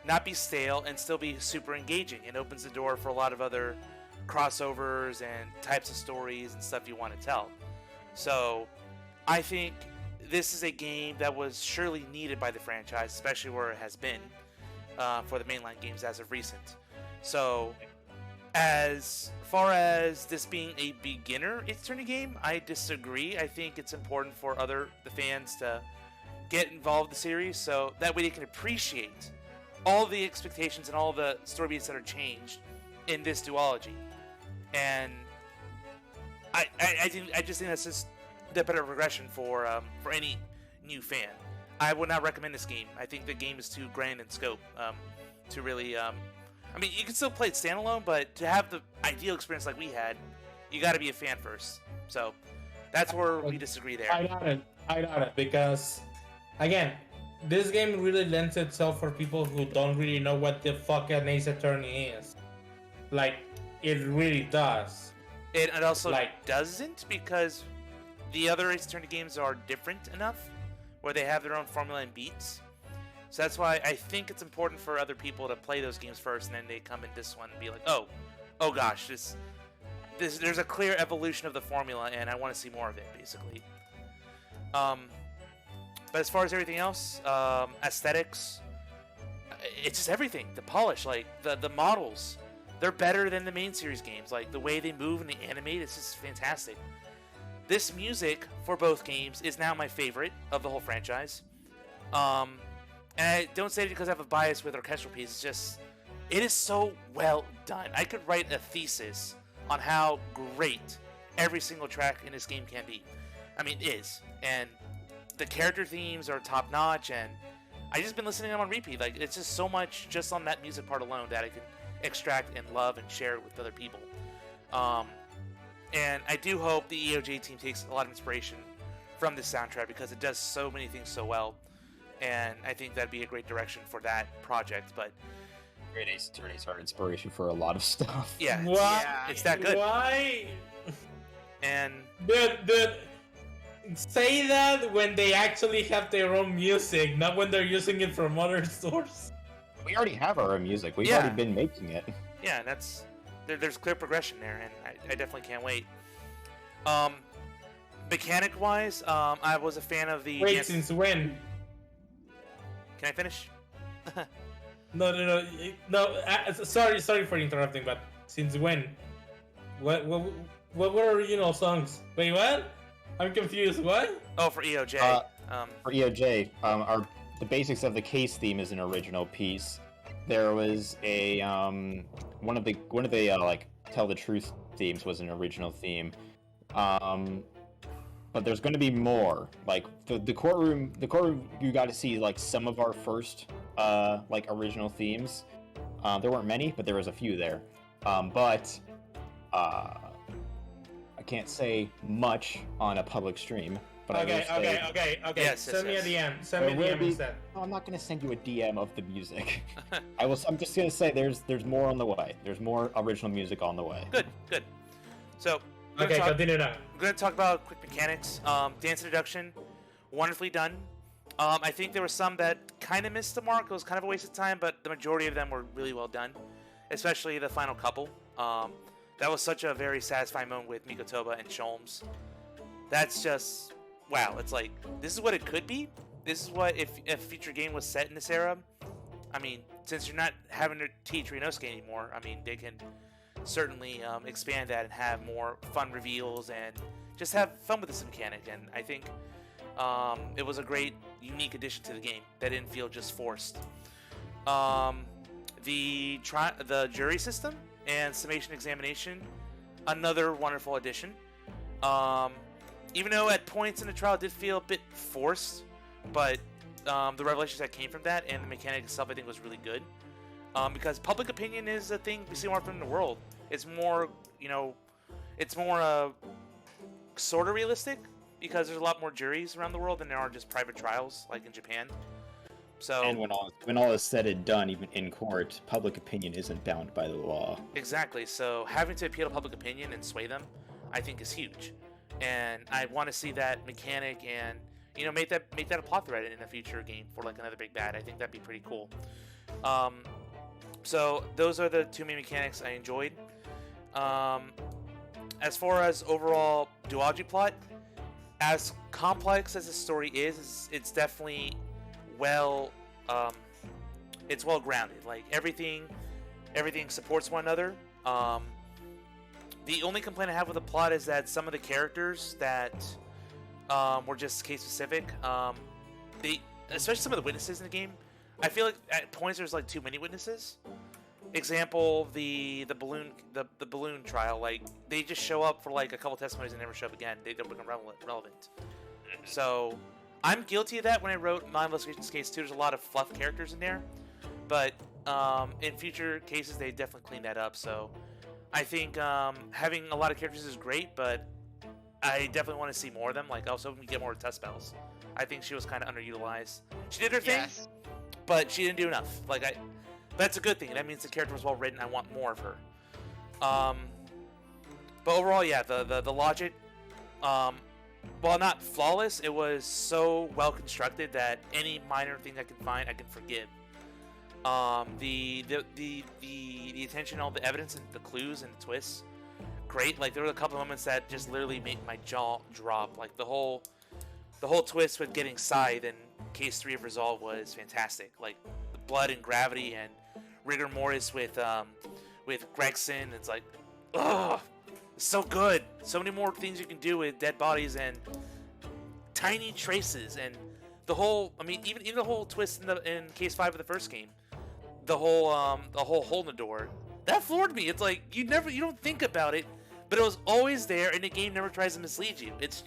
not be stale, and still be super engaging. It opens the door for a lot of other crossovers and types of stories and stuff you want to tell. So, I think this is a game that was surely needed by the franchise, especially where it has been for the mainline games as of recent. So, as far as this being a beginner Ace Attorney game, I disagree. I think it's important for the fans to get involved in the series, so that way they can appreciate all the expectations and all the story beats that are changed in this duology. And I just think that's just the better progression for any new fan. I would not recommend this game. I think the game is too grand in scope to really. I mean, you can still play it standalone, but to have the ideal experience like we had, you got to be a fan first. So that's where we disagree there. I doubt it because, again, this game really lends itself for people who don't really know what the fuck an Ace Attorney is. Like, it really does. It also doesn't, because the other Ace Attorney games are different enough where they have their own formula and beats. So that's why I think it's important for other people to play those games first, and then they come in this one and be like, oh gosh, there's a clear evolution of the formula, and I want to see more of it, basically. But as far as everything else, aesthetics, it's just everything. The polish, like the models, they're better than the main series games. Like the way they move and they animate, it's just fantastic. This music for both games is now my favorite of the whole franchise. And I don't say it because I have a bias with orchestral pieces. It's just, it is so well done. I could write a thesis on how great every single track in this game can be. I mean, it is. And the character themes are top notch, and I just been listening to them on repeat. Like, it's just so much just on that music part alone that I can extract and love and share with other people. And I do hope the EOJ team takes a lot of inspiration from this soundtrack, because it does so many things so well, and I think that'd be a great direction for that project. But Great Ace Attorney's hard inspiration for a lot of stuff. yeah, it's that good. Why? And Dude, say that when they actually have their own music, not when they're using it from other stores. We already have our own music. We've already been making it. Yeah, that's there's clear progression there, and I definitely can't wait. Mechanic-wise, I was a fan of the... Wait, since when? Can I finish? No. Sorry for interrupting, but since when? What were original songs? Wait, what? I'm confused. What? Oh, for EOJ. For EOJ, the basics of the case theme is an original piece. There was a one of the like Tell the Truth themes was an original theme. But there's going to be more. Like the courtroom, you got to see like some of our first like original themes. There weren't many, but there was a few there. But I can't say much on a public stream. But Okay. Yes, send me a DM. Send me a DM instead. No, I'm not going to send you a DM of the music. I'm just going to say there's more on the way. There's more original music on the way. Good. So continue now. I'm going to talk about quick mechanics. Dance introduction, wonderfully done. I think there were some that kind of missed the mark. It was kind of a waste of time, but the majority of them were really well done, especially the final couple. That was such a very satisfying moment with Mikotoba and Sholmes. That's just, wow. It's like, this is what it could be. This is what, if a future game was set in this era. I mean, since you're not having to teach Rinosuke anymore, I mean, they can certainly expand that and have more fun reveals and just have fun with this mechanic. And I think it was a great, unique addition to the game that didn't feel just forced. The jury system and summation examination, another wonderful addition. Even though at points in the trial it did feel a bit forced, but the revelations that came from that and the mechanic itself I think was really good. Because public opinion is a thing we see more often in the world. It's more, sort of realistic, because there's a lot more juries around the world than there are just private trials, like in Japan. So, and when all is said and done, even in court, public opinion isn't bound by the law. Exactly. So having to appeal to public opinion and sway them, I think, is huge. And I want to see that mechanic and make that a plot thread in a future game for like another big bad. I think that'd be pretty cool. So those are the two main mechanics I enjoyed. As far as overall duology plot, as complex as the story is, it's definitely it's well grounded. Like everything supports one another. The only complaint I have with the plot is that some of the characters that were just case specific especially some of the witnesses in the game, I feel like at points there's like too many witnesses. Example, the balloon trial, like they just show up for like a couple testimonies and never show up again. They don't become relevant. So I'm guilty of that when I wrote My Investigations Case 2. There's a lot of fluff characters in there, but in future cases they definitely clean that up. So I think having a lot of characters is great, but I definitely want to see more of them. Like also we get more test spells. I think she was kind of underutilized. She did her thing, but she didn't do enough. That's a good thing. That means the character was well written. I want more of her. But overall, yeah, the logic, while not flawless, it was so well constructed that any minor thing I can find, I can forgive. The attention, all the evidence and the clues and the twists, great. Like there were a couple of moments that just literally made my jaw drop. Like the whole twist with getting Scythe in Case 3 of Resolve was fantastic. Like the blood and gravity and rigor mortis with Gregson. It's like, ugh, it's so good. So many more things you can do with dead bodies and tiny traces and the whole. I mean, even the whole twist in Case 5 of the first game. The whole hole in the door that floored me. It's like you don't think about it, but it was always there, and the game never tries to mislead you. It's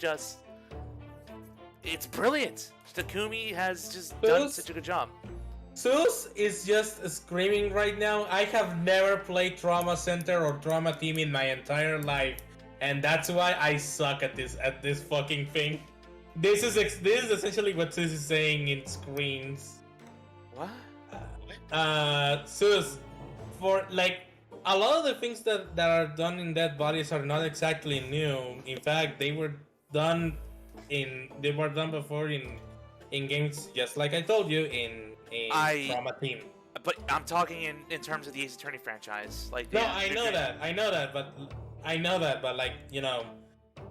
brilliant. Takumi has just done such a good job. Zeus is just screaming right now. I have never played Trauma Center or Trauma Team in my entire life, and that's why I suck at this fucking thing. This is essentially what Zeus is saying in screens. What? Zeus, for like a lot of the things that are done in Dead Bodies are not exactly new. In fact, they were done before in games, just like I told you in Trauma Team. But I'm talking in terms of the Ace Attorney franchise. Like I know that, but like, you know,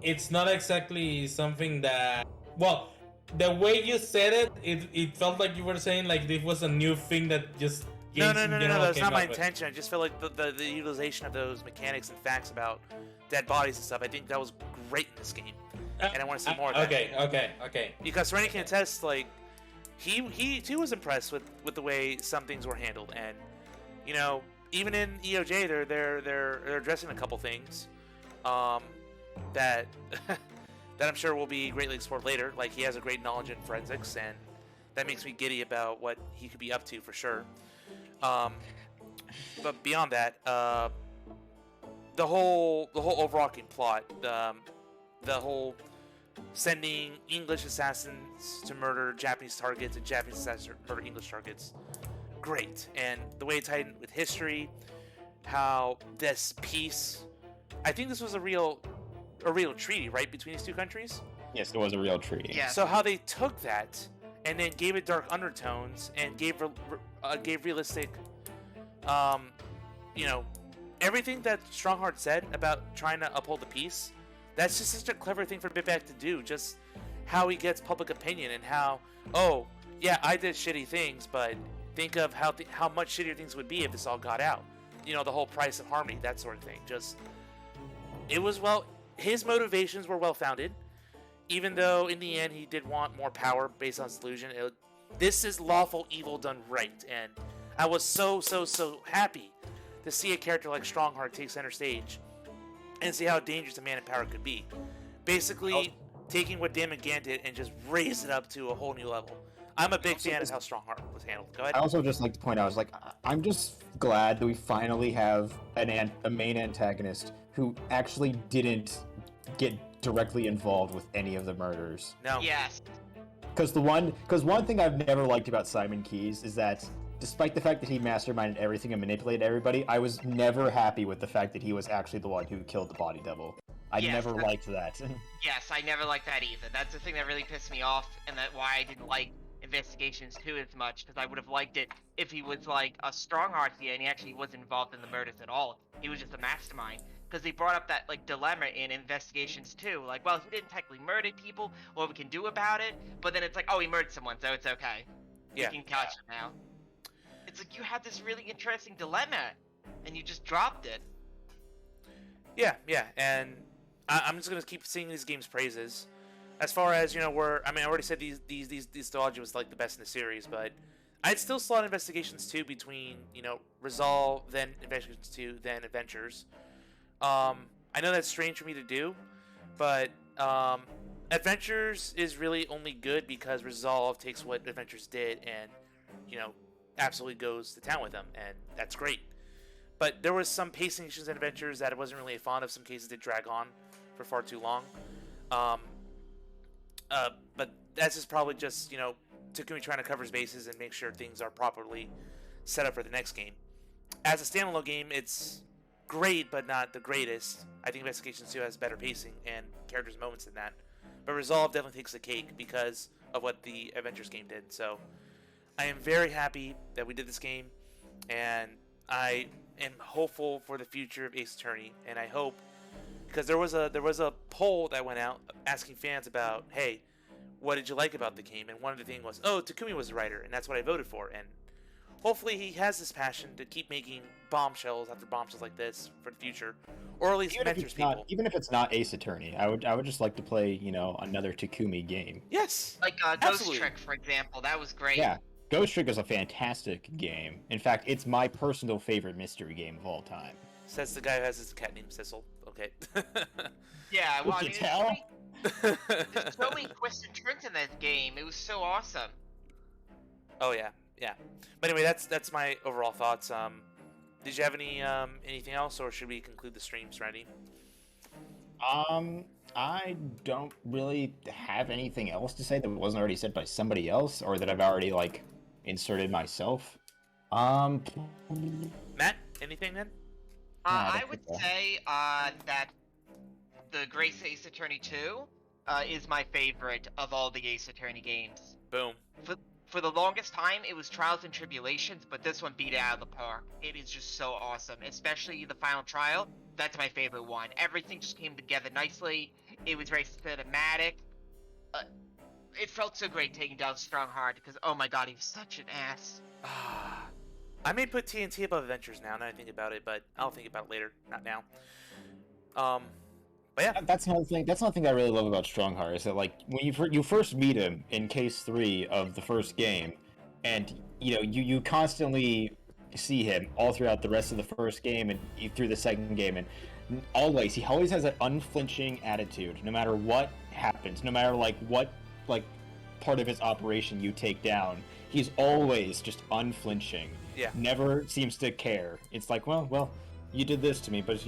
it's not exactly something that, well, the way you said it felt like you were saying like this was a new thing that just no, that's not my intention. I just feel like the utilization of those mechanics and facts about dead bodies and stuff, I think that was great in this game, and I want to see more of that. Okay. Because Rennie can attest, like he too was impressed with the way some things were handled, and you know, even in EOJ they're addressing a couple things that that I'm sure will be greatly explored later. Like he has a great knowledge in forensics, and that makes me giddy about what he could be up to for sure. But beyond that, the whole overarching plot, the whole sending English assassins to murder Japanese targets and Japanese assassins to murder English targets, great. And the way it's tied in with history, how this peace, I think this was a real treaty, right, between these two countries? Yes, it was a real treaty. Yeah. So how they took that and then gave it dark undertones and gave realistic, you know, everything that Strongheart said about trying to uphold the peace. That's just such a clever thing for Bitback to do. Just how he gets public opinion and how, oh yeah, I did shitty things, but think of how much shittier things would be if this all got out. You know, the whole price of harmony, that sort of thing. Just, it was his motivations were well founded. Even though in the end he did want more power based on his delusion, this is lawful evil done right, and I was so happy to see a character like Strongheart take center stage and see how dangerous a man in power could be. Basically, taking what Dan McGann did and just raise it up to a whole new level. I'm a big fan of how Strongheart was handled. Go ahead. I also just like to point out, I'm just glad that we finally have a main antagonist who actually didn't get directly involved with any of the murders. No. Yes. Because one thing I've never liked about Simon Keyes is that despite the fact that he masterminded everything and manipulated everybody, I was never happy with the fact that he was actually the one who killed the body double. I never liked that. Yes, I never liked that either. That's the thing that really pissed me off, and that's why I didn't like Investigations 2 as much, because I would have liked it if he was like a Strongheart here and he actually wasn't involved in the murders at all. He was just a mastermind. Because they brought up that like dilemma in Investigations 2, like, well, he didn't technically murder people, what we can do about it, but then it's like, oh, he murdered someone, so it's okay. Yeah. You can catch him now. It's like you had this really interesting dilemma, and you just dropped it. Yeah, and I'm just gonna keep singing these games' praises. as far as, I already said these trilogy was like the best in the series, but I'd still slot Investigations 2 between, Resolve, then Investigations 2, then Adventures. I know that's strange for me to do, but Adventures is really only good because Resolve takes what Adventures did and, absolutely goes to town with them, and that's great. But there was some pacing issues in Adventures that I wasn't really fond of. Some cases did drag on for far too long. But that's just probably just, Takumi trying to cover his bases and make sure things are properly set up for the next game. As a standalone game, it's great, but not the greatest. I think Investigations 2 has better pacing and characters' moments than that. But Resolve definitely takes the cake because of what the Adventures game did. So I am very happy that we did this game, and I am hopeful for the future of Ace Attorney. And I hope, because there was a poll that went out asking fans about, hey, what did you like about the game? And one of the things was, Takumi was the writer, and that's what I voted for. And hopefully he has this passion to keep making bombshells after bombshells like this for the future, or at least mentors people. Even if it's not Ace Attorney, I would just like to play, another Takumi game. Yes, like Ghost Trick, for example. That was great. Yeah, Ghost Trick is a fantastic game. In fact, it's my personal favorite mystery game of all time. Says the guy who has his cat named Sissel. Okay. Yeah, well, Would you tell? There's so many twists and turns in that game. It was so awesome. Oh yeah. But anyway, that's my overall thoughts. Did you have anything else, or should we conclude the streams, Randy? I don't really have anything else to say that wasn't already said by somebody else, or that I've already inserted myself. Matt, anything then? I would say that the Grace Ace Attorney 2 is my favorite of all the Ace Attorney games. Boom. For the longest time, it was Trials and Tribulations, but this one beat it out of the park. It is just so awesome, especially the final trial. That's my favorite one. Everything just came together nicely. It was very cinematic. It felt so great taking down Strongheart because, oh my god, he was such an ass. I may put TNT above Adventures now that I think about it, but I'll think about it later, not now. But yeah, that's another thing. That's another thing I really love about Strongheart is that when you first meet him in Case 3 of the first game, and you constantly see him all throughout the rest of the first game and through the second game, and he always has that unflinching attitude, no matter what happens, no matter what part of his operation you take down, he's always just unflinching. Yeah. Never seems to care. It's like, well, you did this to me, but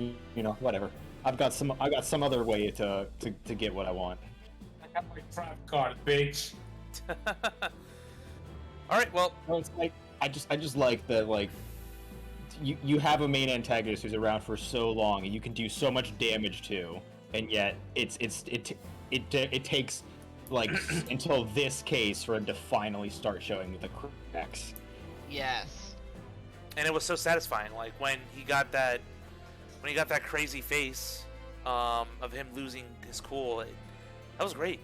whatever. I've got some other way to get what I want. I got my trap card, bitch. All right, well, it's I just like that you have a main antagonist who's around for so long and you can do so much damage to, and yet it takes until this case for him to finally start showing the cracks. Yes. And it was so satisfying, when he got that crazy face of him losing his cool. That was great.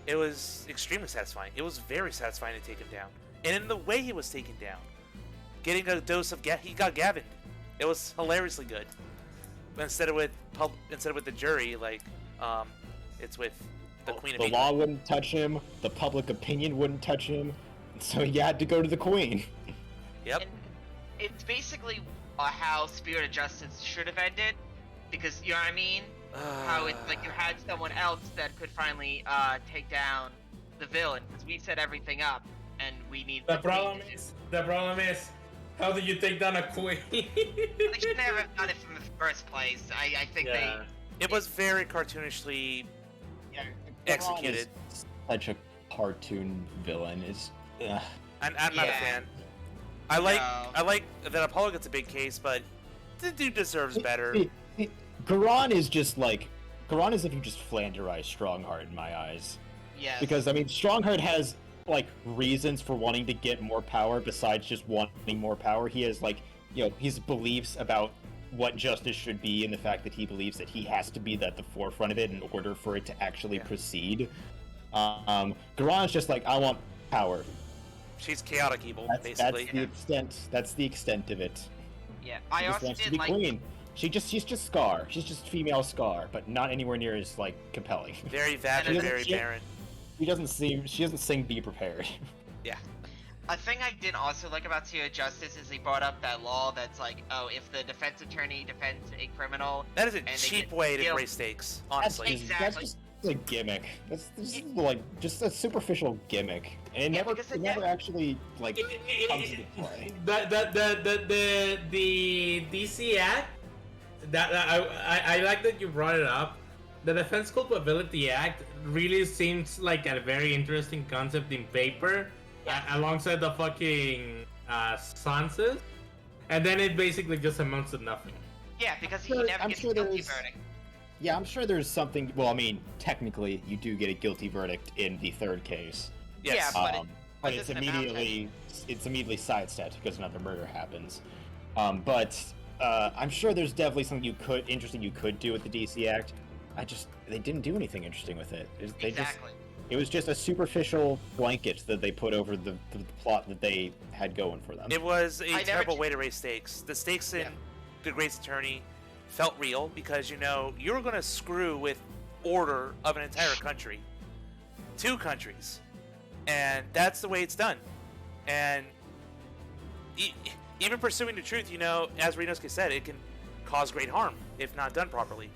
It was extremely satisfying. It was very satisfying to take him down, and in the way he was taken down, getting a dose of he got Gavin. It was hilariously good. But instead of with the jury, it's with the Queen of The England. law wouldn't touch him. The public opinion wouldn't touch him. So he had to go to the Queen. Yep. And it's basically how Spirit of Justice should have ended, because you know what I mean? How it's you had someone else that could finally take down the villain, because we set everything up and we need The problem is, how do you take down a queen? They should never have done it from the first place. I think It was very cartoonishly executed. Such a cartoon villain. I'm not a fan. I like that Apollo gets a big case, but the dude deserves better. Garan is just Garan is if you just Flanderize Strongheart in my eyes. Yes. Because Strongheart has reasons for wanting to get more power besides just wanting more power. He has his beliefs about what justice should be, and the fact that he believes that he has to be at the forefront of it in order for it to actually proceed. Garan is just I want power. She's chaotic evil, basically. That's the extent of it. Yeah, He just wants to be queen. She's just Scar. She's just female Scar, but not anywhere near as like compelling. Very vapid, very barren. She doesn't sing Be Prepared. Yeah. A thing I did also like about Sea of Justice is he brought up that law that's like, oh, if the defense attorney defends a criminal, That is a cheap way to raise stakes, honestly. Exactly. That's just a gimmick. That's like just a superficial gimmick, and it never actually like comes into play. The DC Act, I like that you brought it up. The Defense Culpability Act really seems like a very interesting concept in paper, alongside the fucking Sansa, and then it basically just amounts to nothing. Yeah, because he never gets a guilty verdict. Yeah, I'm sure there's something. Well, I mean, technically, you do get a guilty verdict in the third case. Yes. Yeah, but it's immediately sidestepped because another murder happens. But I'm sure there's definitely something interesting you could do with the DC Act. They didn't do anything interesting with it. It was just a superficial blanket that they put over the plot that they had going for them. It was a terrible way to raise stakes. The stakes in The Great Attorney felt real because, you know, you were going to screw with order of an entire country. 2 countries. And that's the way it's done. And even pursuing the truth, you know, as Rinosuke said, it can cause great harm if not done properly.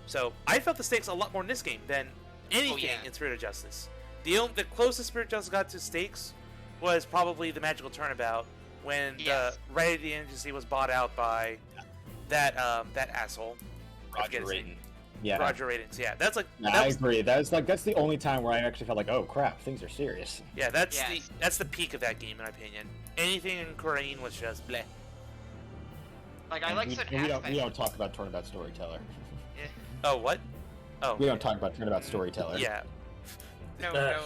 So I felt the stakes a lot more in this game than anything in Spirit of Justice. The closest Spirit of Justice got to stakes was probably the Magical Turnabout when the Right Agency was bought out by that asshole. Roger Raiden. Yeah. Roger Raiden. Yeah, that's like. I agree. That's the only time where I actually felt like, oh crap, things are serious. Yeah, that's the peak of that game in my opinion. Anything in Korean was just bleh. Like I like certain aspects. We don't talk about Turnabout Storyteller. Yeah. Oh what? Oh. We don't talk about Turnabout Storyteller. Yeah. No.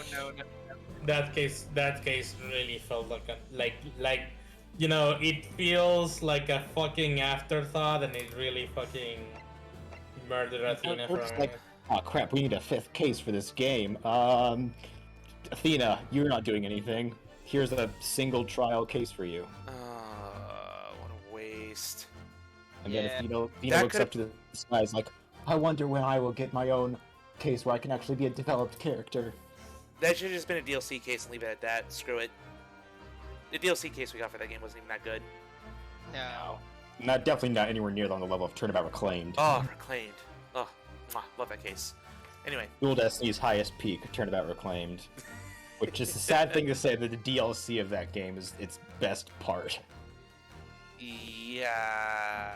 That case really felt like you know, it feels like a fucking afterthought, and it really fucking murdered Athena for like, oh crap, we need a 5th case for this game. Athena, you're not doing anything. Here's a single trial case for you. What a waste. And then Athena looks up to the skies like, I wonder when I will get my own case where I can actually be a developed character. That should have just been a DLC case and leave it at that. Screw it. The DLC case we got for that game wasn't even that good. No. Definitely not anywhere near on the level of Turnabout Reclaimed. Oh, Reclaimed. Oh, love that case. Anyway. Dual Destiny's highest peak, Turnabout Reclaimed. Which is a sad thing to say that the DLC of that game is its best part. Yeah.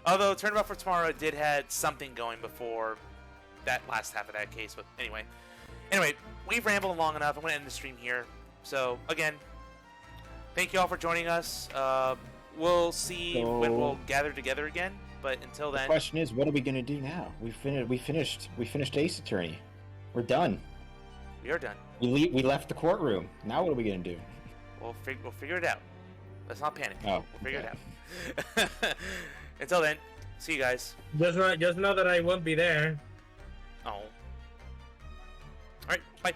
Although Turnabout for Tomorrow did had something going before that last half of that case, but anyway, we've rambled long enough. I'm going to end the stream here. So again, thank you all for joining us. We'll see when we'll gather together again. But until then, the question is, what are we going to do now? We finished Ace Attorney. We're done. We are done. We left the courtroom. Now what are we going to do? We'll figure it out. Let's not panic. Oh, we'll figure it out. Until then, see you guys. Just know that I won't be there. Oh. Alright, bye.